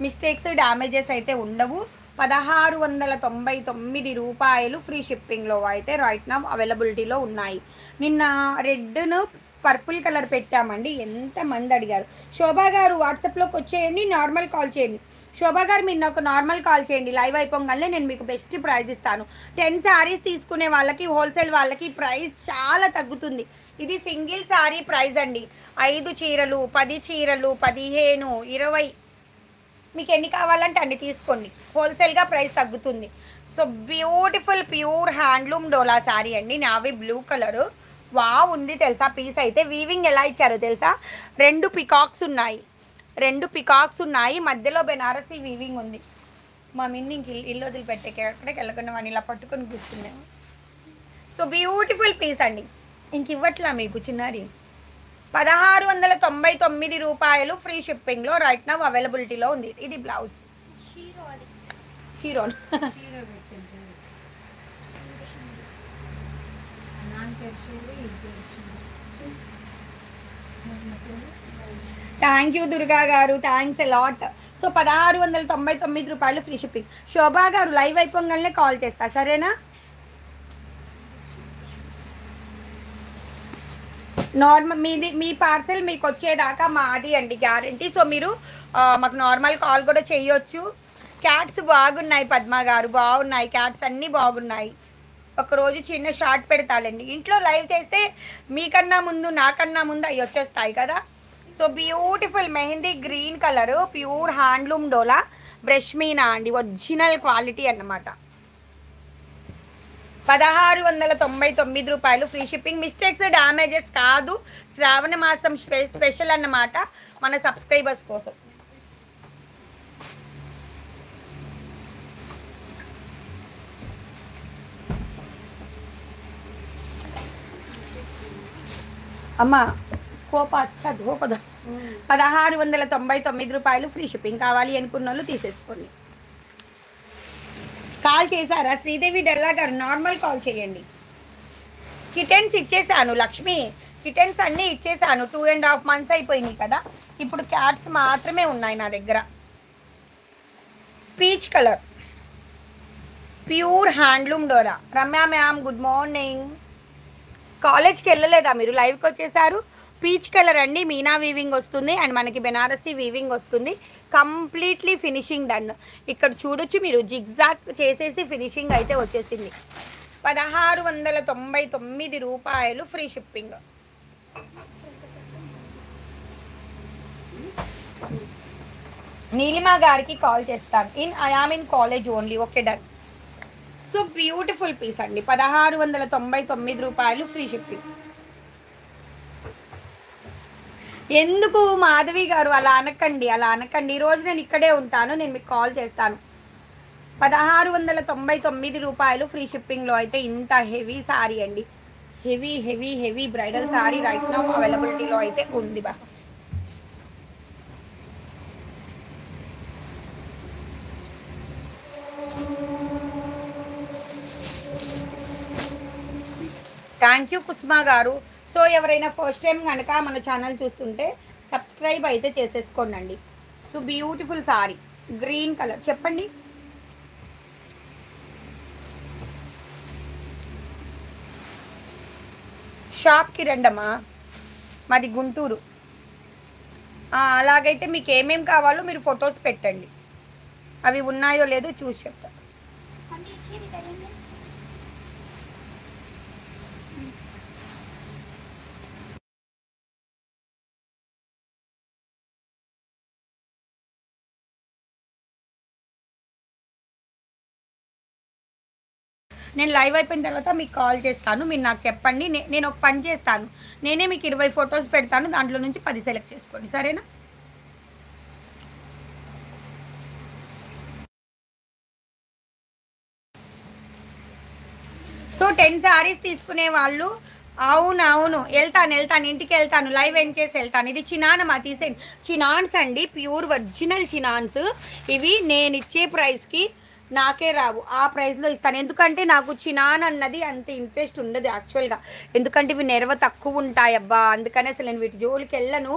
మిస్టేక్స్ డ్యామేజెస్ అయితే ఉండవు. 1699 రూపాయలు ఫ్రీ షిప్పింగ్లో అయితే రైట్ నౌ అవైలబిలిటీలో ఉన్నాయి. నిన్న రెడ్ను పర్పుల్ కలర్ పెట్టామండి, ఎంతమంది అడిగారు. శోభా గారు వాట్సాప్లోకి వచ్చేయండి, నార్మల్ కాల్ చేయండి. శోభా గారు మీరు నాకు నార్మల్ కాల్ చేయండి. లైవ్ అయిపోగానే నేను మీకు బెస్ట్ ప్రైస్ ఇస్తాను. 10 శారీస్ తీసుకునే వాళ్ళకి, హోల్సేల్ వాళ్ళకి ప్రైస్ చాలా తగ్గుతుంది. ఇది సింగిల్ శారీ ప్రైస్ అండి. 5 చీరలు, 10 చీరలు, 15, 20 మీకు ఎన్ని కావాలంటే అన్ని తీసుకోండి. హోల్సేల్గా ప్రైస్ తగ్గుతుంది. So beautiful pure handloom Dola sari అండి, నావీ బ్లూ కలరు. వావ్ ఉంది తెలుసా పీస్ అయితే. వీవింగ్ ఎలా ఇచ్చారో తెలుసా, 2 పికాక్స్ ఉన్నాయి, మధ్యలో బెనారసీ వీవింగ్ ఉంది. మా మిన్ని ఇంక ఇల్లు వదిలిపెట్టే ఎక్కడికి వెళ్ళకుండా వాడిని ఇలా పట్టుకొని కూర్చున్నాము. సో బ్యూటిఫుల్ పీస్ అండి. ఇంక ఇవ్వట్లా మీకు చిన్నారి. 1699 రూపాయలు ఫ్రీ షిప్పింగ్లో రైట్ నౌ అవైలబిలిటీలో ఉంది. ఇది బ్లౌజ్ షీరోన్. థ్యాంక్ యూ దుర్గా గారు, థ్యాంక్స్ ఎ లాట్. సో 1699 రూపాయలు ఫ్రీ షిప్పింగ్. శోభా గారు లైవ్ అయిపోగానే కాల్ చేస్తా, సరేనా? నార్మల్ మీ పార్సెల్ మీకు వచ్చేదాకా మాది అండి గ్యారంటీ. సో మీరు మాకు నార్మల్ కాల్ కూడా చేయొచ్చు. క్యాట్స్ బాగున్నాయి పద్మ గారు, బాగున్నాయి క్యాట్స్ అన్నీ బాగున్నాయి. ఒకరోజు చిన్న షార్ట్ పెడతాలండి. ఇంట్లో లైవ్ చేస్తే మీకన్నా ముందు నాకన్నా ముందు అవి వచ్చేస్తాయి కదా. So beautiful mehndi green colour, pure handloom డోలా, బ్రష్ మీనా అండి, ఒరిజినల్ క్వాలిటీ అన్నమాట. 1699 రూపాయలు ఫ్రీ షిప్పింగ్. మిస్టేక్స్ డ్యామేజెస్ కాదు, శ్రావణ మాసం స్పెషల్ అన్నమాట మన సబ్స్క్రైబర్స్ కోసం. అమ్మా కోప అచ్చా ధోపద. 1699 రూపాయలు ఫ్రీ షిప్పింగ్. కావాలి అనుకున్న వాళ్ళు తీసేసుకోండి. కాల్ చేశారా శ్రీదేవి డెల్లా గారు? నార్మల్ కాల్ చేయండి. కిటెన్స్ ఇచ్చేసాను లక్ష్మి, కిటెన్స్ అన్నీ ఇచ్చేసాను. 2.5 months అయిపోయినాయి కదా. ఇప్పుడు క్యాట్స్ మాత్రమే ఉన్నాయి నా దగ్గర. Peach colour pure handloom Dora. Ramya ma'am good morning. కాలేజ్కి వెళ్ళలేదా మీరు? లైవ్కి వచ్చేసారు. పీచ్ కలర్ అండి, మీనా వీవింగ్ వస్తుంది అండ్ మనకి బెనారసీ వీవింగ్ వస్తుంది. Completely finishing done. ఇక్కడ చూడొచ్చు మీరు, జిగ్జాగ్ చేసేసి ఫినిషింగ్ అయితే వచ్చేసింది. 1699 రూపాయలు, ఫ్రీ షిప్పింగ్. నీలిమా గారికి కాల్ చేస్తాను. I am in college only. Okay done. So beautiful piece అండి, 1699 రూపాయలు, ఫ్రీ షిప్పింగ్. ఎందుకు మాధవి గారు అలా అనకండి, అలా అనకండి. ఈరోజు నేను ఇక్కడే ఉంటాను, నేను మీకు కాల్ చేస్తాను. 1699 రూపాయలు, ఫ్రీ షిప్పింగ్లో అయితే ఇంత హెవీ సారీ అండి. Heavy heavy heavy bridal sorry right now అవైలబిలిటీలో అయితే ఉంది బా. థ్యాంక్ యూ కుస్మా గారు. సో ఎవరైనా ఫస్ట్ టైం కనుక మన ఛానల్ చూస్తుంటే సబ్స్క్రైబ్ అయితే చేసేసుకోండి. So beautiful sorry, green colour. చెప్పండి. షాప్కి రండమ్మా, మాది గుంటూరు. అలాగైతే మీకు ఏమేమి కావాలో మీరు ఫొటోస్ పెట్టండి, అవి ఉన్నాయో లేదో చూసి చెప్తా. నేను లైవ్ అయిపోయిన తర్వాత మీకు కాల్ చేస్తాను, మీరు నాకు చెప్పండి. నేను ఒక పని చేస్తాను, నేనే మీకు 20 ఫొటోస్ పెడతాను, దాంట్లో నుంచి 10 సెలెక్ట్ చేసుకోండి, సరేనా? సో 10 శారీస్ తీసుకునే వాళ్ళు, అవును వెళ్తాను, ఇంటికి వెళ్తాను, లైవ్ ఎండ్ చేసి వెళ్తాను. ఇది చినానమా, తీసేయండి. చినాన్స్ అండి, ప్యూర్ ఒరిజినల్ చినాన్స్. ఇవి నేను ఇచ్చే ప్రైస్కి నాకే రావు, ఆ ప్రైస్లో ఇస్తాను. ఎందుకంటే నాకు చినాన్ అన్నది అంత ఇంట్రెస్ట్ ఉండదు యాక్చువల్గా, ఎందుకంటే ఇవి నెరవ తక్కువ ఉంటాయి అబ్బా, అందుకని అసలు నేను వీటి జోలికి వెళ్ళను.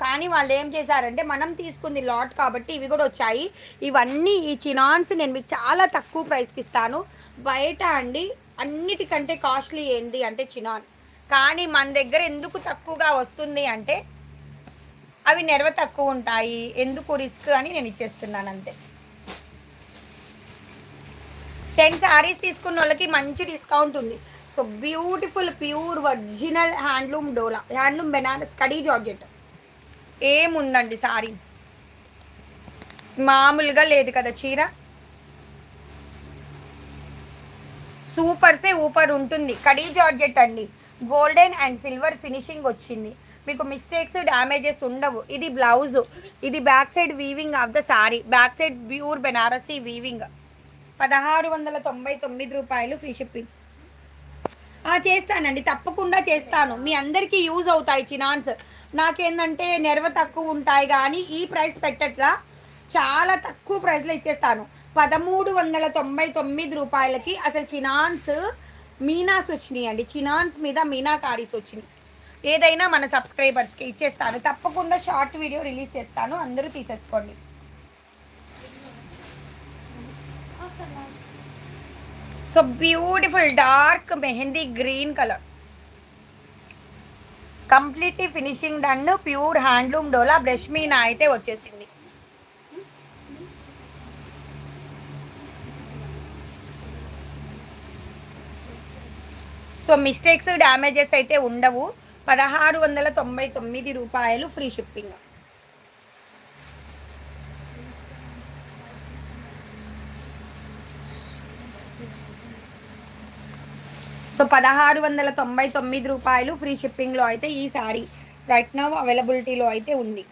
కానీ వాళ్ళు ఏం చేశారంటే, మనం తీసుకుంది లాట్ కాబట్టి ఇవి కూడా వచ్చాయి. ఇవన్నీ ఈ చినాన్స్ నేను మీకు చాలా తక్కువ ప్రైస్కి ఇస్తాను. బయట అండి అన్నిటికంటే కాస్ట్లీ ఏంటి అంటే చినాన్, కానీ మన దగ్గర ఎందుకు తక్కువగా వస్తుంది అంటే అవి నెరవ తక్కువ ఉంటాయి, ఎందుకు రిస్క్ అని నేను ఇచ్చేస్తున్నాను అంతే. 10 శారీస్ తీసుకున్న వాళ్ళకి మంచి డిస్కౌంట్ ఉంది. So beautiful pure original handloom dola, handloom Banaras kadi georgette. ఏముందండి సారీ, మామూలుగా లేదు కదా చీర, సూపర్సే ఊపర్ ఉంటుంది. కడీ జార్జెట్ అండి, గోల్డెన్ అండ్ సిల్వర్ ఫినిషింగ్ వచ్చింది, మీకు మిస్టేక్స్ డ్యామేజెస్ ఉండవు. ఇది బ్లౌజు, ఇది back side weaving of the sari, back side pure Banarasi weaving. 1699 రూపాయలు, ఫ్రీ షిప్పింగ్. చేస్తానండి, తప్పకుండా చేస్తాను, మీ అందరికీ యూజ్ అవుతాయి చినాన్స్. నాకేంటంటే నెరవ తక్కువ ఉంటాయి కానీ ఈ ప్రైస్ పెట్టట్లా, చాలా తక్కువ ప్రైస్లో ఇచ్చేస్తాను. 1399 రూపాయలకి అసలు చినాన్స్ మీనాస్ వచ్చినాయి అండి, చినాన్స్ మీద మీనాకారీస్ వచ్చినాయి. ఏదైనా మన సబ్స్క్రైబర్స్కి ఇచ్చేస్తాను, తప్పకుండా షార్ట్ వీడియో రిలీజ్ చేస్తాను, అందరూ తీసేసుకోండి. So beautiful dark mehndi green colour, completely finishing done, pure handloom డోలా, బ్రష్ మీనా అయితే వచ్చేసింది. సో మిస్టేక్స్ డ్యామేజెస్ అయితే ఉండవు. 1699 రూపాయలు, ఫ్రీ షిప్పింగ్. సో 1699 రూపాయలు, ఫ్రీ షిప్పింగ్లో అయితే ఈ సారీ రైట్ నౌ అవైలబిలిటీలో అయితే ఉంది.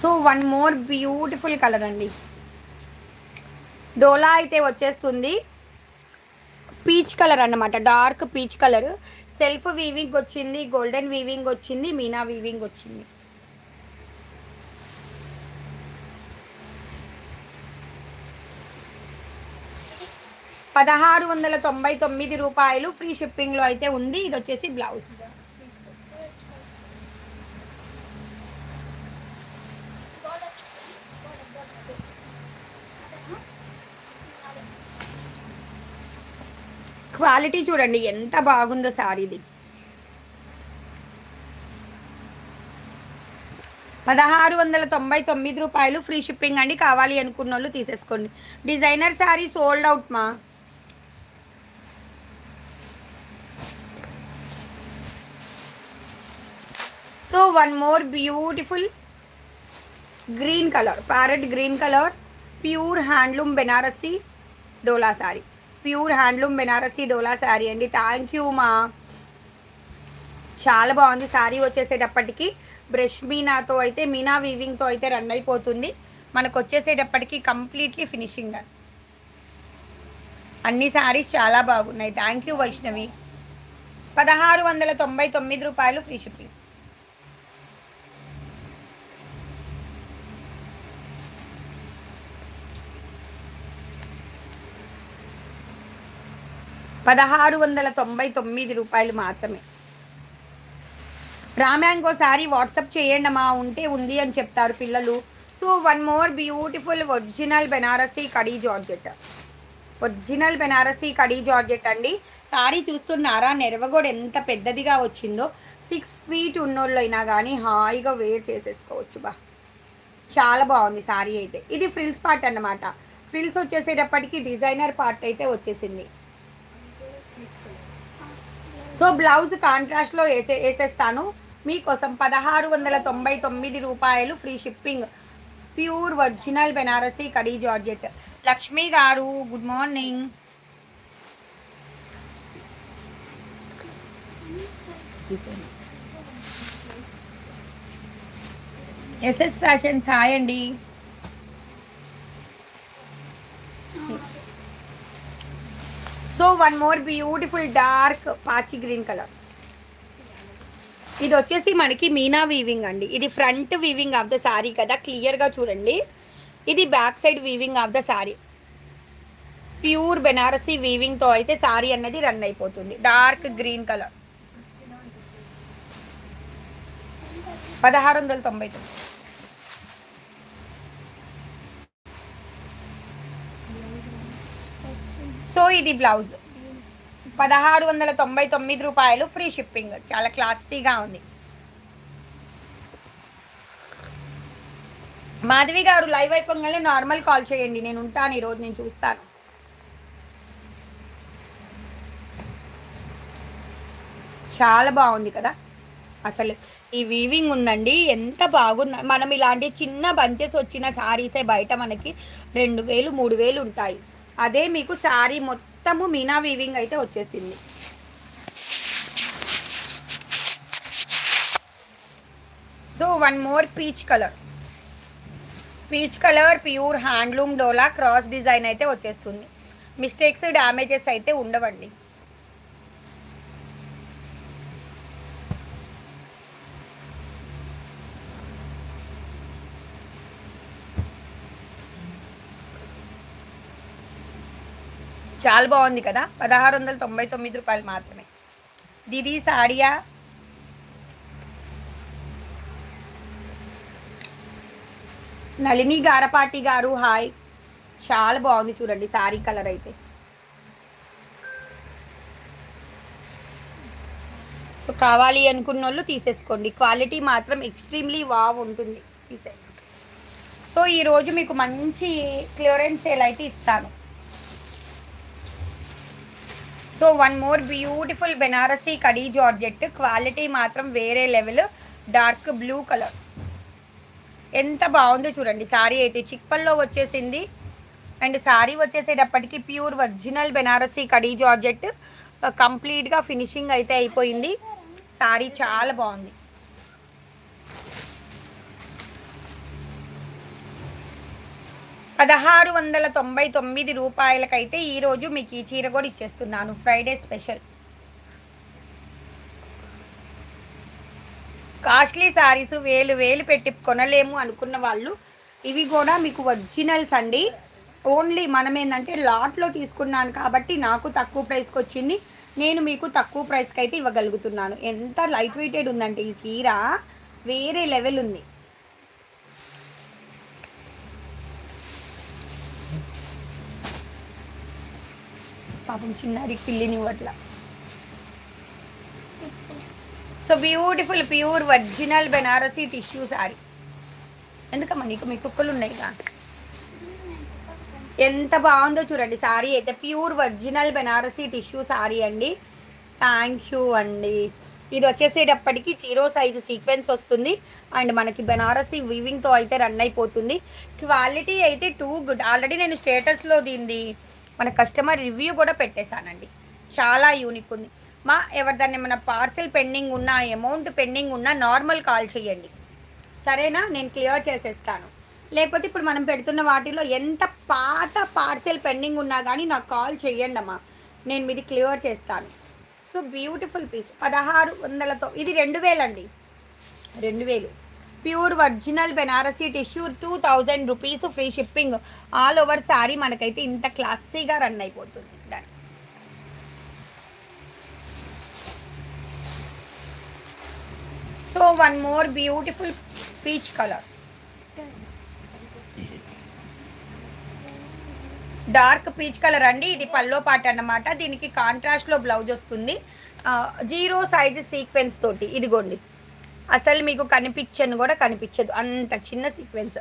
So one more beautiful colour అండి, డోలా అయితే వచ్చేస్తుంది, పీచ్ కలర్ అన్నమాట, dark peach colour, self weaving వచ్చింది, గోల్డెన్ వీవింగ్ వచ్చింది, మీనా వీవింగ్ వచ్చింది. ₹1699 ఫ్రీ షిప్పింగ్లో అయితే ఉంది. ఇది వచ్చేసి బ్లౌజ్. క్వాలిటీ చూడండి ఎంత బాగుందో శారీది. 1699 రూపాయలు ఫ్రీ షిప్పింగ్ అండి. కావాలి అనుకున్న వాళ్ళు తీసేసుకోండి. డిజైనర్ శారీ సోల్డ్ అవుట్ మా. So one more beautiful green colour, parrot green colour, pure handloom Banarasi dola sari. Pure handloom Banarasi dola sari అండి. థ్యాంక్ యూ మా. చాలా బాగుంది శారీ. వచ్చేసేటప్పటికి బ్రష్ మీనాతో అయితే, మీనా వీవింగ్తో అయితే రన్ అయిపోతుంది. మనకు వచ్చేసేటప్పటికి కంప్లీట్లీ ఫినిషింగ్ డన్. అన్ని శారీస్ చాలా బాగున్నాయి. Thank you Vaishnavi. 1699 రూపాయలు ఫ్రీ షిప్పింగ్. ₹1699 మాత్రమే. రామ్యాంగో శారీ వాట్సాప్ చేయండి అమ్మా, ఉంటే ఉంది అని చెప్తారు పిల్లలు. So one more beautiful original Banarasi khadi georgette. Original Banarasi khadi georgette అండి. శారీ చూస్తున్నారా, నెరవగోడు ఎంత పెద్దదిగా వచ్చిందో. 6 feet ఉన్నోళ్ళు అయినా కానీ హాయిగా వేర్ చేసేసుకోవచ్చు. బా చాలా బాగుంది శారీ అయితే. ఇది ఫ్రిల్స్ పార్ట్ అన్నమాట. ఫ్రిల్స్ వచ్చేసేటప్పటికి డిజైనర్ పార్ట్ అయితే వచ్చేసింది. సో బ్లౌజ్ కాంట్రాస్ట్లో వేసేస్తాను మీకోసం. 1699 రూపాయలు free shipping. Pure original Banarasi khadi georgette. Lakshmi గారు good morning. SS fashions hi అండి. So one more beautiful dark పాచి గ్రీన్ కలర్. ఇది వచ్చేసి మనకి మీనా వీవింగ్ అండి. ఇది front weaving of the sari కదా, క్లియర్గా చూడండి. ఇది back side weaving of the sari. Pure Banarasi వీవింగ్తో అయితే శారీ అన్నది రన్ అయిపోతుంది. Dark green colour. 1699. సో ఇది బ్లౌజ్ 1699 రూపాయలు ఫ్రీ షిప్పింగ్. చాలా క్లాసీగా ఉంది. మాధవి గారు లైవ్ అయిపోగానే నార్మల్ కాల్ చేయండి, నేను ఉంటాను ఈరోజు, నేను చూస్తాను. చాలా బాగుంది కదా అసలు. ఈ వీవింగ్ ఉందండి, ఎంత బాగుంది. మనం ఇలాంటి చిన్న బంచెస్ వచ్చిన శారీసే బయట మనకి 2000 3000 ఉంటాయి. అదే మీకు శారీ మొత్తము మీనా వీవింగ్ అయితే వచ్చేసింది. So one more peach colour. Peach colour pure handloom డోలా క్రాస్ డిజైన్ అయితే వచ్చేస్తుంది. మిస్టేక్స్ డ్యామేజెస్ అయితే ఉండవండి. చాలా బాగుంది కదా. 1699 రూపాయలు మాత్రమే. దీది సాడియా నళిని గారపాటి గారు హాయ్. చాలా బాగుంది చూడండి శారీ కలర్ అయితే. సో కావాలి అనుకున్న వాళ్ళు తీసేసుకోండి. క్వాలిటీ మాత్రం ఎక్స్ట్రీమ్లీ వావ్ ఉంటుంది. తీసే సో ఈరోజు మీకు మంచి క్లియరెన్స్ సేల్ అయితే ఇస్తాను. So one more beautiful Banarasi khadi georgette. Quality మాత్రం వేరే లెవెల్. Dark blue colour. ఎంత బాగుందో చూడండి శారీ అయితే. చిక్పల్లో వచ్చేసింది. అండ్ శారీ వచ్చేసేటప్పటికి pure original Banarasi khadi georgette. కంప్లీట్గా ఫినిషింగ్ అయితే అయిపోయింది. శారీ చాలా బాగుంది. ₹1699 ఈరోజు మీకు ఈ చీర కూడా ఇచ్చేస్తున్నాను. Friday special. కాస్ట్లీ శారీస్ వేలు పెట్టి కొనలేము అనుకున్న వాళ్ళు ఇవి కూడా మీకు ఒరిజినల్స్ అండి. ఓన్లీ మనం ఏంటంటే లాట్లో తీసుకున్నాను కాబట్టి నాకు తక్కువ ప్రైస్కి వచ్చింది. నేను మీకు తక్కువ ప్రైస్కి అయితే ఇవ్వగలుగుతున్నాను. ఎంత లైట్ వెయిటెడ్ ఉందంటే ఈ చీర వేరే లెవెల్ ఉంది. పాపం చిన్నారికి పిల్లినివ్వట్ల. So beautiful pure original Banarasi tissue sari. ఎందుకమ్మా నీకు మీ కుక్కలు ఉన్నాయిగా. ఎంత బాగుందో చూడండి శారీ అయితే. Pure original Banarasi tissue sari అండి. థ్యాంక్ యూ అండి. ఇది వచ్చేసేటప్పటికి 0 సైజు సీక్వెన్స్ వస్తుంది అండ్ మనకి బెనారసీ వీవింగ్తో అయితే రన్ అయిపోతుంది. క్వాలిటీ అయితే టూ గుడ్. ఆల్రెడీ నేను స్టేటస్లో దీన్ని మన కస్టమర్ రివ్యూ కూడా పెట్టేశానండి. చాలా యూనిక్ ఉంది. ఎవరిదాన్ని మన పార్సెల్ పెండింగ్ ఉన్నా, అమౌంట్ పెండింగ్ ఉన్నా నార్మల్ కాల్ చేయండి, సరేనా? నేను క్లియర్ చేసేస్తాను. లేకపోతే ఇప్పుడు మనం పెడుతున్న వాటిలో ఎంత పాత పార్సెల్ పెండింగ్ ఉన్నా కానీ నాకు కాల్ చేయండి అమ్మా, నేను మీది క్లియర్ చేస్తాను. సో బ్యూటిఫుల్ పీస్ 1600తో. ఇది 2000 అండి, 2000. Pure original Banarasi tissue 2000 rupees free shipping. All over sari మనకైతే ఇంత క్లాసీగా రన్ అయిపోతుంది. దాన్ని so one more beautiful peach colour, dark peach colour అండి. ఇది పల్లో పాట అన్నమాట. దీనికి కాంట్రాస్ట్లో బ్లౌజ్ వస్తుంది. 0 సైజు సీక్వెన్స్ తోటి. ఇదిగోండి, అసలు మీకు కనిపించను కూడా కనిపించదు అంత చిన్న సీక్వెన్స్.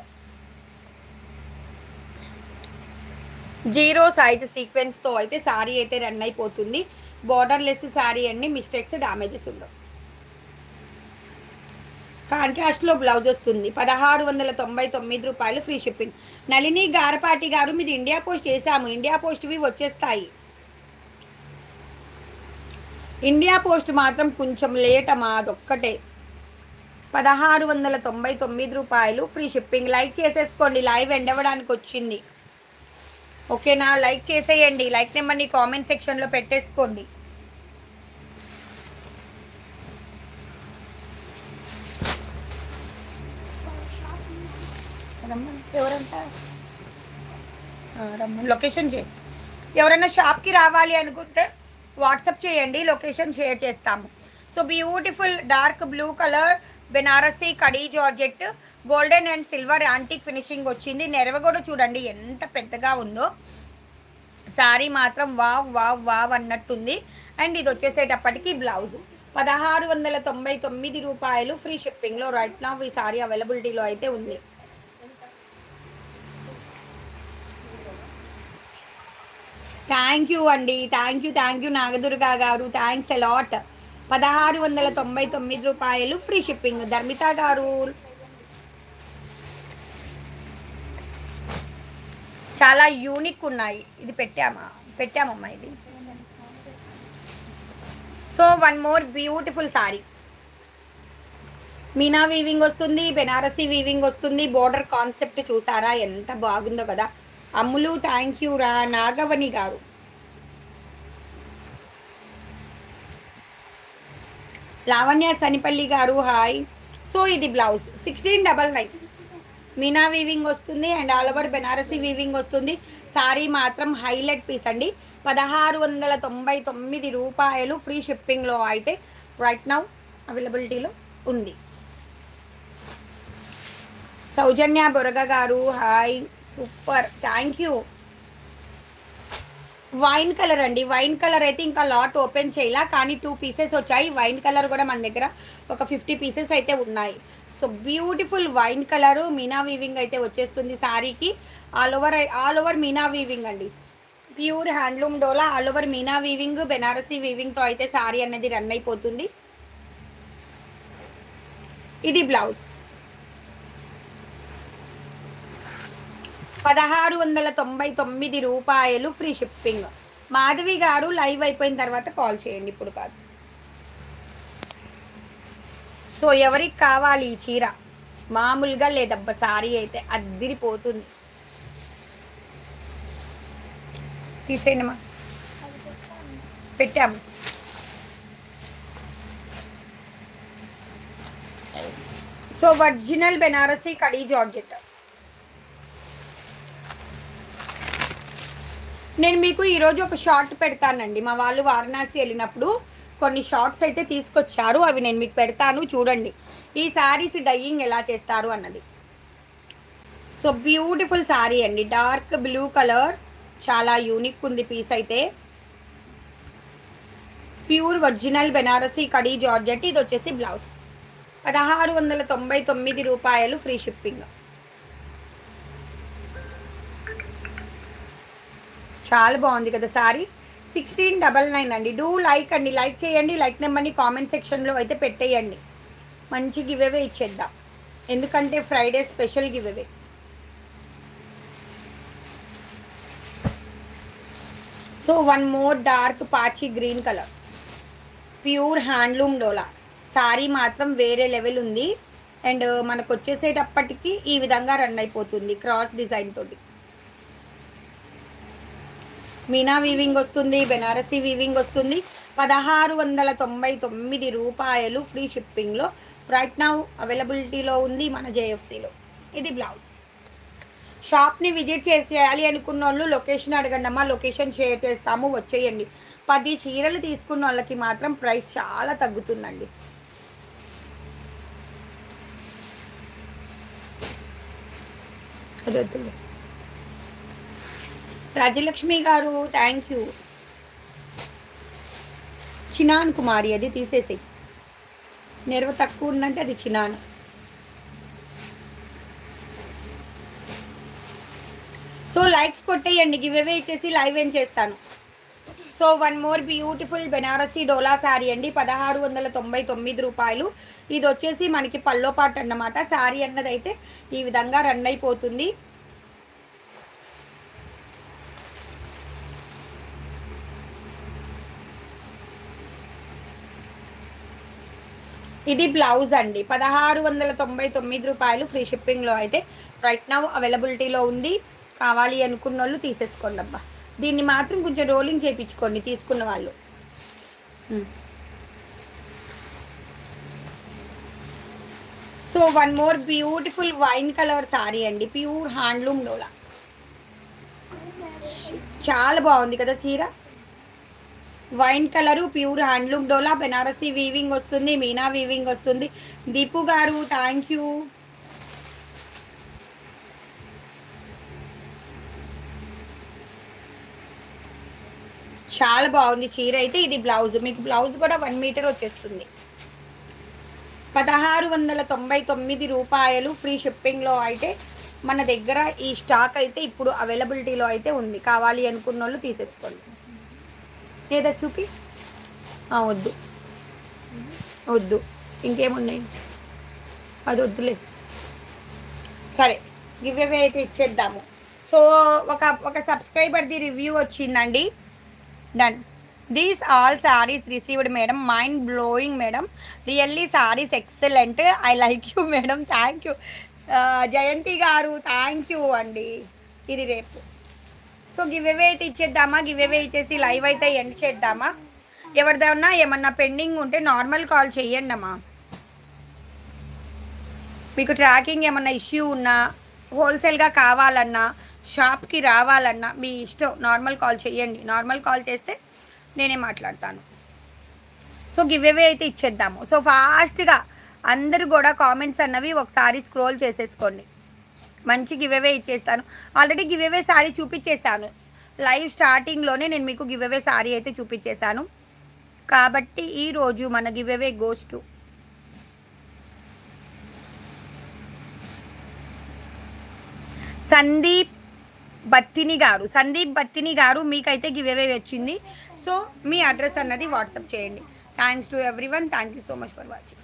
0 సైజు సీక్వెన్స్తో అయితే శారీ అయితే రన్ అయిపోతుంది. బార్డర్లెస్ శారీ అండి, మిస్టేక్స్ డ్యామేజెస్ ఉండవు. కాంట్రాస్ట్లో బ్లౌజ్ వస్తుంది. 1699 రూపాయలు ఫ్రీ షిప్పింగ్. నళిని గారపాటి గారు మీది ఇండియా పోస్ట్ చేసాము. ఇండియా పోస్ట్వి వచ్చేస్తాయి. ఇండియా పోస్ట్ మాత్రం కొంచెం లేట్ అమ్మా, అదొక్కటే. 1699 రూపాయలు ఫ్రీ షిప్పింగ్. లైక్ చేసేసుకోండి, లైవ్ ఎండ్ అవ్వడానికి వచ్చింది. ఓకేనా? లైక్ చేసేయండి. లైక్ నెంబర్ని కామెంట్ సెక్షన్లో పెట్టేసుకోండి. ఎవరంట రమ్మని లొకేషన్ చేయండి. ఎవరైనా షాప్కి రావాలి అనుకుంటే వాట్సాప్ చేయండి, లొకేషన్ షేర్ చేస్తాము. So beautiful dark blue colour Banarasi khadi georgette, golden and silver antique finishing వచ్చింది. నెరవ కూడా చూడండి ఎంత పెద్దగా ఉందో. శారీ మాత్రం వావ్ వావ్ వావ్ అన్నట్టుంది. అండ్ ఇది వచ్చేసేటప్పటికి బ్లౌజ్ 1699 రూపాయలు ఫ్రీ షిప్పింగ్లో. రైట్ నౌ ఈ శారీ అవైలబిలిటీలో అయితే ఉంది. థ్యాంక్ యూ అండి, థ్యాంక్ యూ నాగదుర్గా గారు, థ్యాంక్స్ అలాట్. 1699 రూపాయలు ఫ్రీ షిప్పింగ్. ధర్మిత గారు చాలా యూనిక్ ఉన్నాయి. ఇది పెట్టామమ్మా ఇది. So one more beautiful sari. Meena weaving వస్తుంది, బెనారసీ వీవింగ్ వస్తుంది. బోర్డర్ కాన్సెప్ట్ చూసారా ఎంత బాగుందో కదా. అమ్ములు థ్యాంక్ యూ రా. నాగవని గారు, లావణ్య సనిపల్లి గారు హాయ్. సో ఇది బ్లౌజ్ 1699. మీనా వీవింగ్ వస్తుంది and all over Banarasi weaving వస్తుంది. శారీ మాత్రం హైలైట్ పీస్ అండి. 1699 రూపాయలు ఫ్రీ షిప్పింగ్లో అయితే రైట్ నౌ అవైలబిలిటీలో ఉంది. సౌజన్య బొరగ గారు hi, super thank you. Wine colour అండి. వైన్ కలర్ అయితే ఇంకా లాట్ ఓపెన్ చేయాల, కానీ 2 పీసెస్ వచ్చాయి. వైన్ కలర్ కూడా మన దగ్గర ఒక 50 పీసెస్ అయితే ఉన్నాయి. So beautiful wine colour meena weaving అయితే వచ్చేస్తుంది శారీకి. ఆల్ ఓవర్ మీనా వీవింగ్ అండి. ప్యూర్ హ్యాండ్లూమ్ డోలా all over meena weaving, Banarasi వీవింగ్తో అయితే శారీ అనేది రన్ అయిపోతుంది. ఇది బ్లౌజ్ 1699 రూపాయలు ఫ్రీ షిప్పింగ్. మాధవి గారు లైవ్ అయిపోయిన తర్వాత కాల్ చేయండి, ఇప్పుడు కాదు. సో ఎవరికి కావాలి ఈ చీర? మామూలుగా లేదబ్బా, సారీ అయితే అద్దిరిపోతుంది. తీసేయండమ్మా, పెట్టాము. So original Banarasi khadi georgette. నేను మీకు ఈరోజు ఒక షార్ట్ పెడతానండి. మా వాళ్ళు వారణాసి వెళ్ళినప్పుడు కొన్ని షార్ట్స్ అయితే తీసుకొచ్చారు, అవి నేను మీకు పెడతాను, చూడండి ఈ శారీస్ డైయింగ్ ఎలా చేస్తారు అన్నది. సో బ్యూటిఫుల్ శారీ అండి, డార్క్ బ్లూ కలర్, చాలా యూనిక్ ఉంది పీస్ అయితే. Pure original Banarasi khadi georgette. ఇది వచ్చేసి బ్లౌజ్ 1699 రూపాయలు, ఫ్రీ షిప్పింగ్. చాలా బాగుంది కదా సారీ. 1699 అండి. డూ లైక్ అండి, లైక్ చేయండి. లైక్ నెంబర్ని కామెంట్ సెక్షన్లో అయితే పెట్టేయండి. మంచి గివ్ అవే ఇచ్చేద్దాం, ఎందుకంటే Friday special give away. So one more dark పాచి గ్రీన్ కలర్, ప్యూర్ హ్యాండ్లూమ్ డోలా. సారీ మాత్రం వేరే లెవెల్ ఉంది. అండ్ మనకు వచ్చేసేటప్పటికి ఈ విధంగా రన్ అయిపోతుంది క్రాస్ డిజైన్ తోటి. మీనా వీవింగ్ వస్తుంది, బెనారసీ వీవింగ్ వస్తుంది. 1699 రూపాయలు, ఫ్రీ షిప్పింగ్లో. రైట్ నౌ అవైలబిలిటీలో ఉంది మన జేఎఫ్సీలో. ఇది బ్లౌజ్. షాప్ని విజిట్ చేసేయాలి అనుకున్న వాళ్ళు లొకేషన్ అడగండి అమ్మా, లొకేషన్ షేర్ చేస్తాము, వచ్చేయండి. 10 చీరలు తీసుకున్న వాళ్ళకి మాత్రం ప్రైస్ చాలా తగ్గుతుందండి. అది వద్దు. రాజలక్ష్మి గారు థ్యాంక్ యూ. చినాన్ కుమారి, అది తీసేసి. నెరవ తక్కువ ఉందంటే అది చినాన్. సో లైక్స్ కొట్టేయండి, గివ్ అవే ఇచ్చేసి లైవ్ ఏం చేస్తాను. So one more beautiful Banarasi dola sari అండి, 1699 రూపాయలు. ఇది వచ్చేసి మనకి పల్లో పాటు అన్నమాట. శారీ అన్నది అయితే ఈ విధంగా రన్ అయిపోతుంది. ఇది బ్లౌజ్ అండి, 1699 రూపాయలు, ఫ్రీ షిప్పింగ్లో అయితే రైట్ నౌ అవైలబిలిటీలో ఉంది. కావాలి అనుకున్న వాళ్ళు తీసేసుకోండి అబ్బా. దీన్ని మాత్రం కొంచెం రోలింగ్ చేయించుకోండి తీసుకున్న వాళ్ళు. So one more beautiful wine colour sorry అండి, ప్యూర్ హ్యాండ్లూమ్ డోలా. చాలా బాగుంది కదా చీర. వైన్ కలరు, ప్యూర్ హ్యాండ్లూమ్ డోలా, బెనారసీ వీవింగ్ వస్తుంది, మీనా వీవింగ్ వస్తుంది. దీపు గారు థ్యాంక్ యూ. చాలా బాగుంది చీర అయితే. ఇది బ్లౌజ్, మీకు బ్లౌజ్ కూడా 1 మీటర్ వచ్చేస్తుంది. 1699 రూపాయలు, ఫ్రీ షిప్పింగ్లో అయితే మన దగ్గర ఈ స్టాక్ అయితే ఇప్పుడు అవైలబిలిటీలో అయితే ఉంది. కావాలి అనుకున్న వాళ్ళు తీసేసుకోండి. ఏదో చూపి. వద్దు వద్దు, ఇంకేమున్నాయి, అది వద్దులే. సరే గివ్ అవే అయితే ఇచ్చేద్దాము. సో ఒక సబ్స్క్రైబర్ది రివ్యూ వచ్చిందండి. Done. These all saris received madam, mind blowing madam, really saris excellent, I like you madam, thank you. Jayanti గారు థ్యాంక్ యూ అండి. ఇది రేపు. సో గివ్ అవే అయితే ఇచ్చేద్దామా, గివ్ అవే ఇచ్చేసి లైవ్ అయితే ఎండ్ చేద్దామా. ఎవరిదన్నా ఏమన్నా పెండింగ్ ఉంటే నార్మల్ కాల్ చేయండి అమ్మా. మీకు ట్రాకింగ్ ఏమన్నా ఇష్యూ ఉన్నా, హోల్సేల్గా కావాలన్నా, షాప్కి రావాలన్నా మీ ఇష్టం, నార్మల్ కాల్ చేయండి. నార్మల్ కాల్ చేస్తే నేనే మాట్లాడతాను. సో గివ్ అవే అయితే ఇచ్చేద్దాము. సో ఫాస్ట్గా అందరూ కూడా కామెంట్స్ అన్నవి ఒకసారి స్క్రోల్ చేసేసుకోండి. మంచి గివ్ అవే ఇచ్చేస్తాను. ఆల్రెడీ గివ్ అవే శారీ చూపించేశాను లైవ్ స్టార్టింగ్లోనే. నేను మీకు గివ్ అవే శారీ అయితే చూపించేశాను. కాబట్టి ఈరోజు మన give away goes to Sandeep Battini గారు మీకైతే గివ్ అవే వచ్చింది. సో మీ అడ్రస్ అన్నది వాట్సాప్ చేయండి. Thanks to everyone. Thank you so much for watching.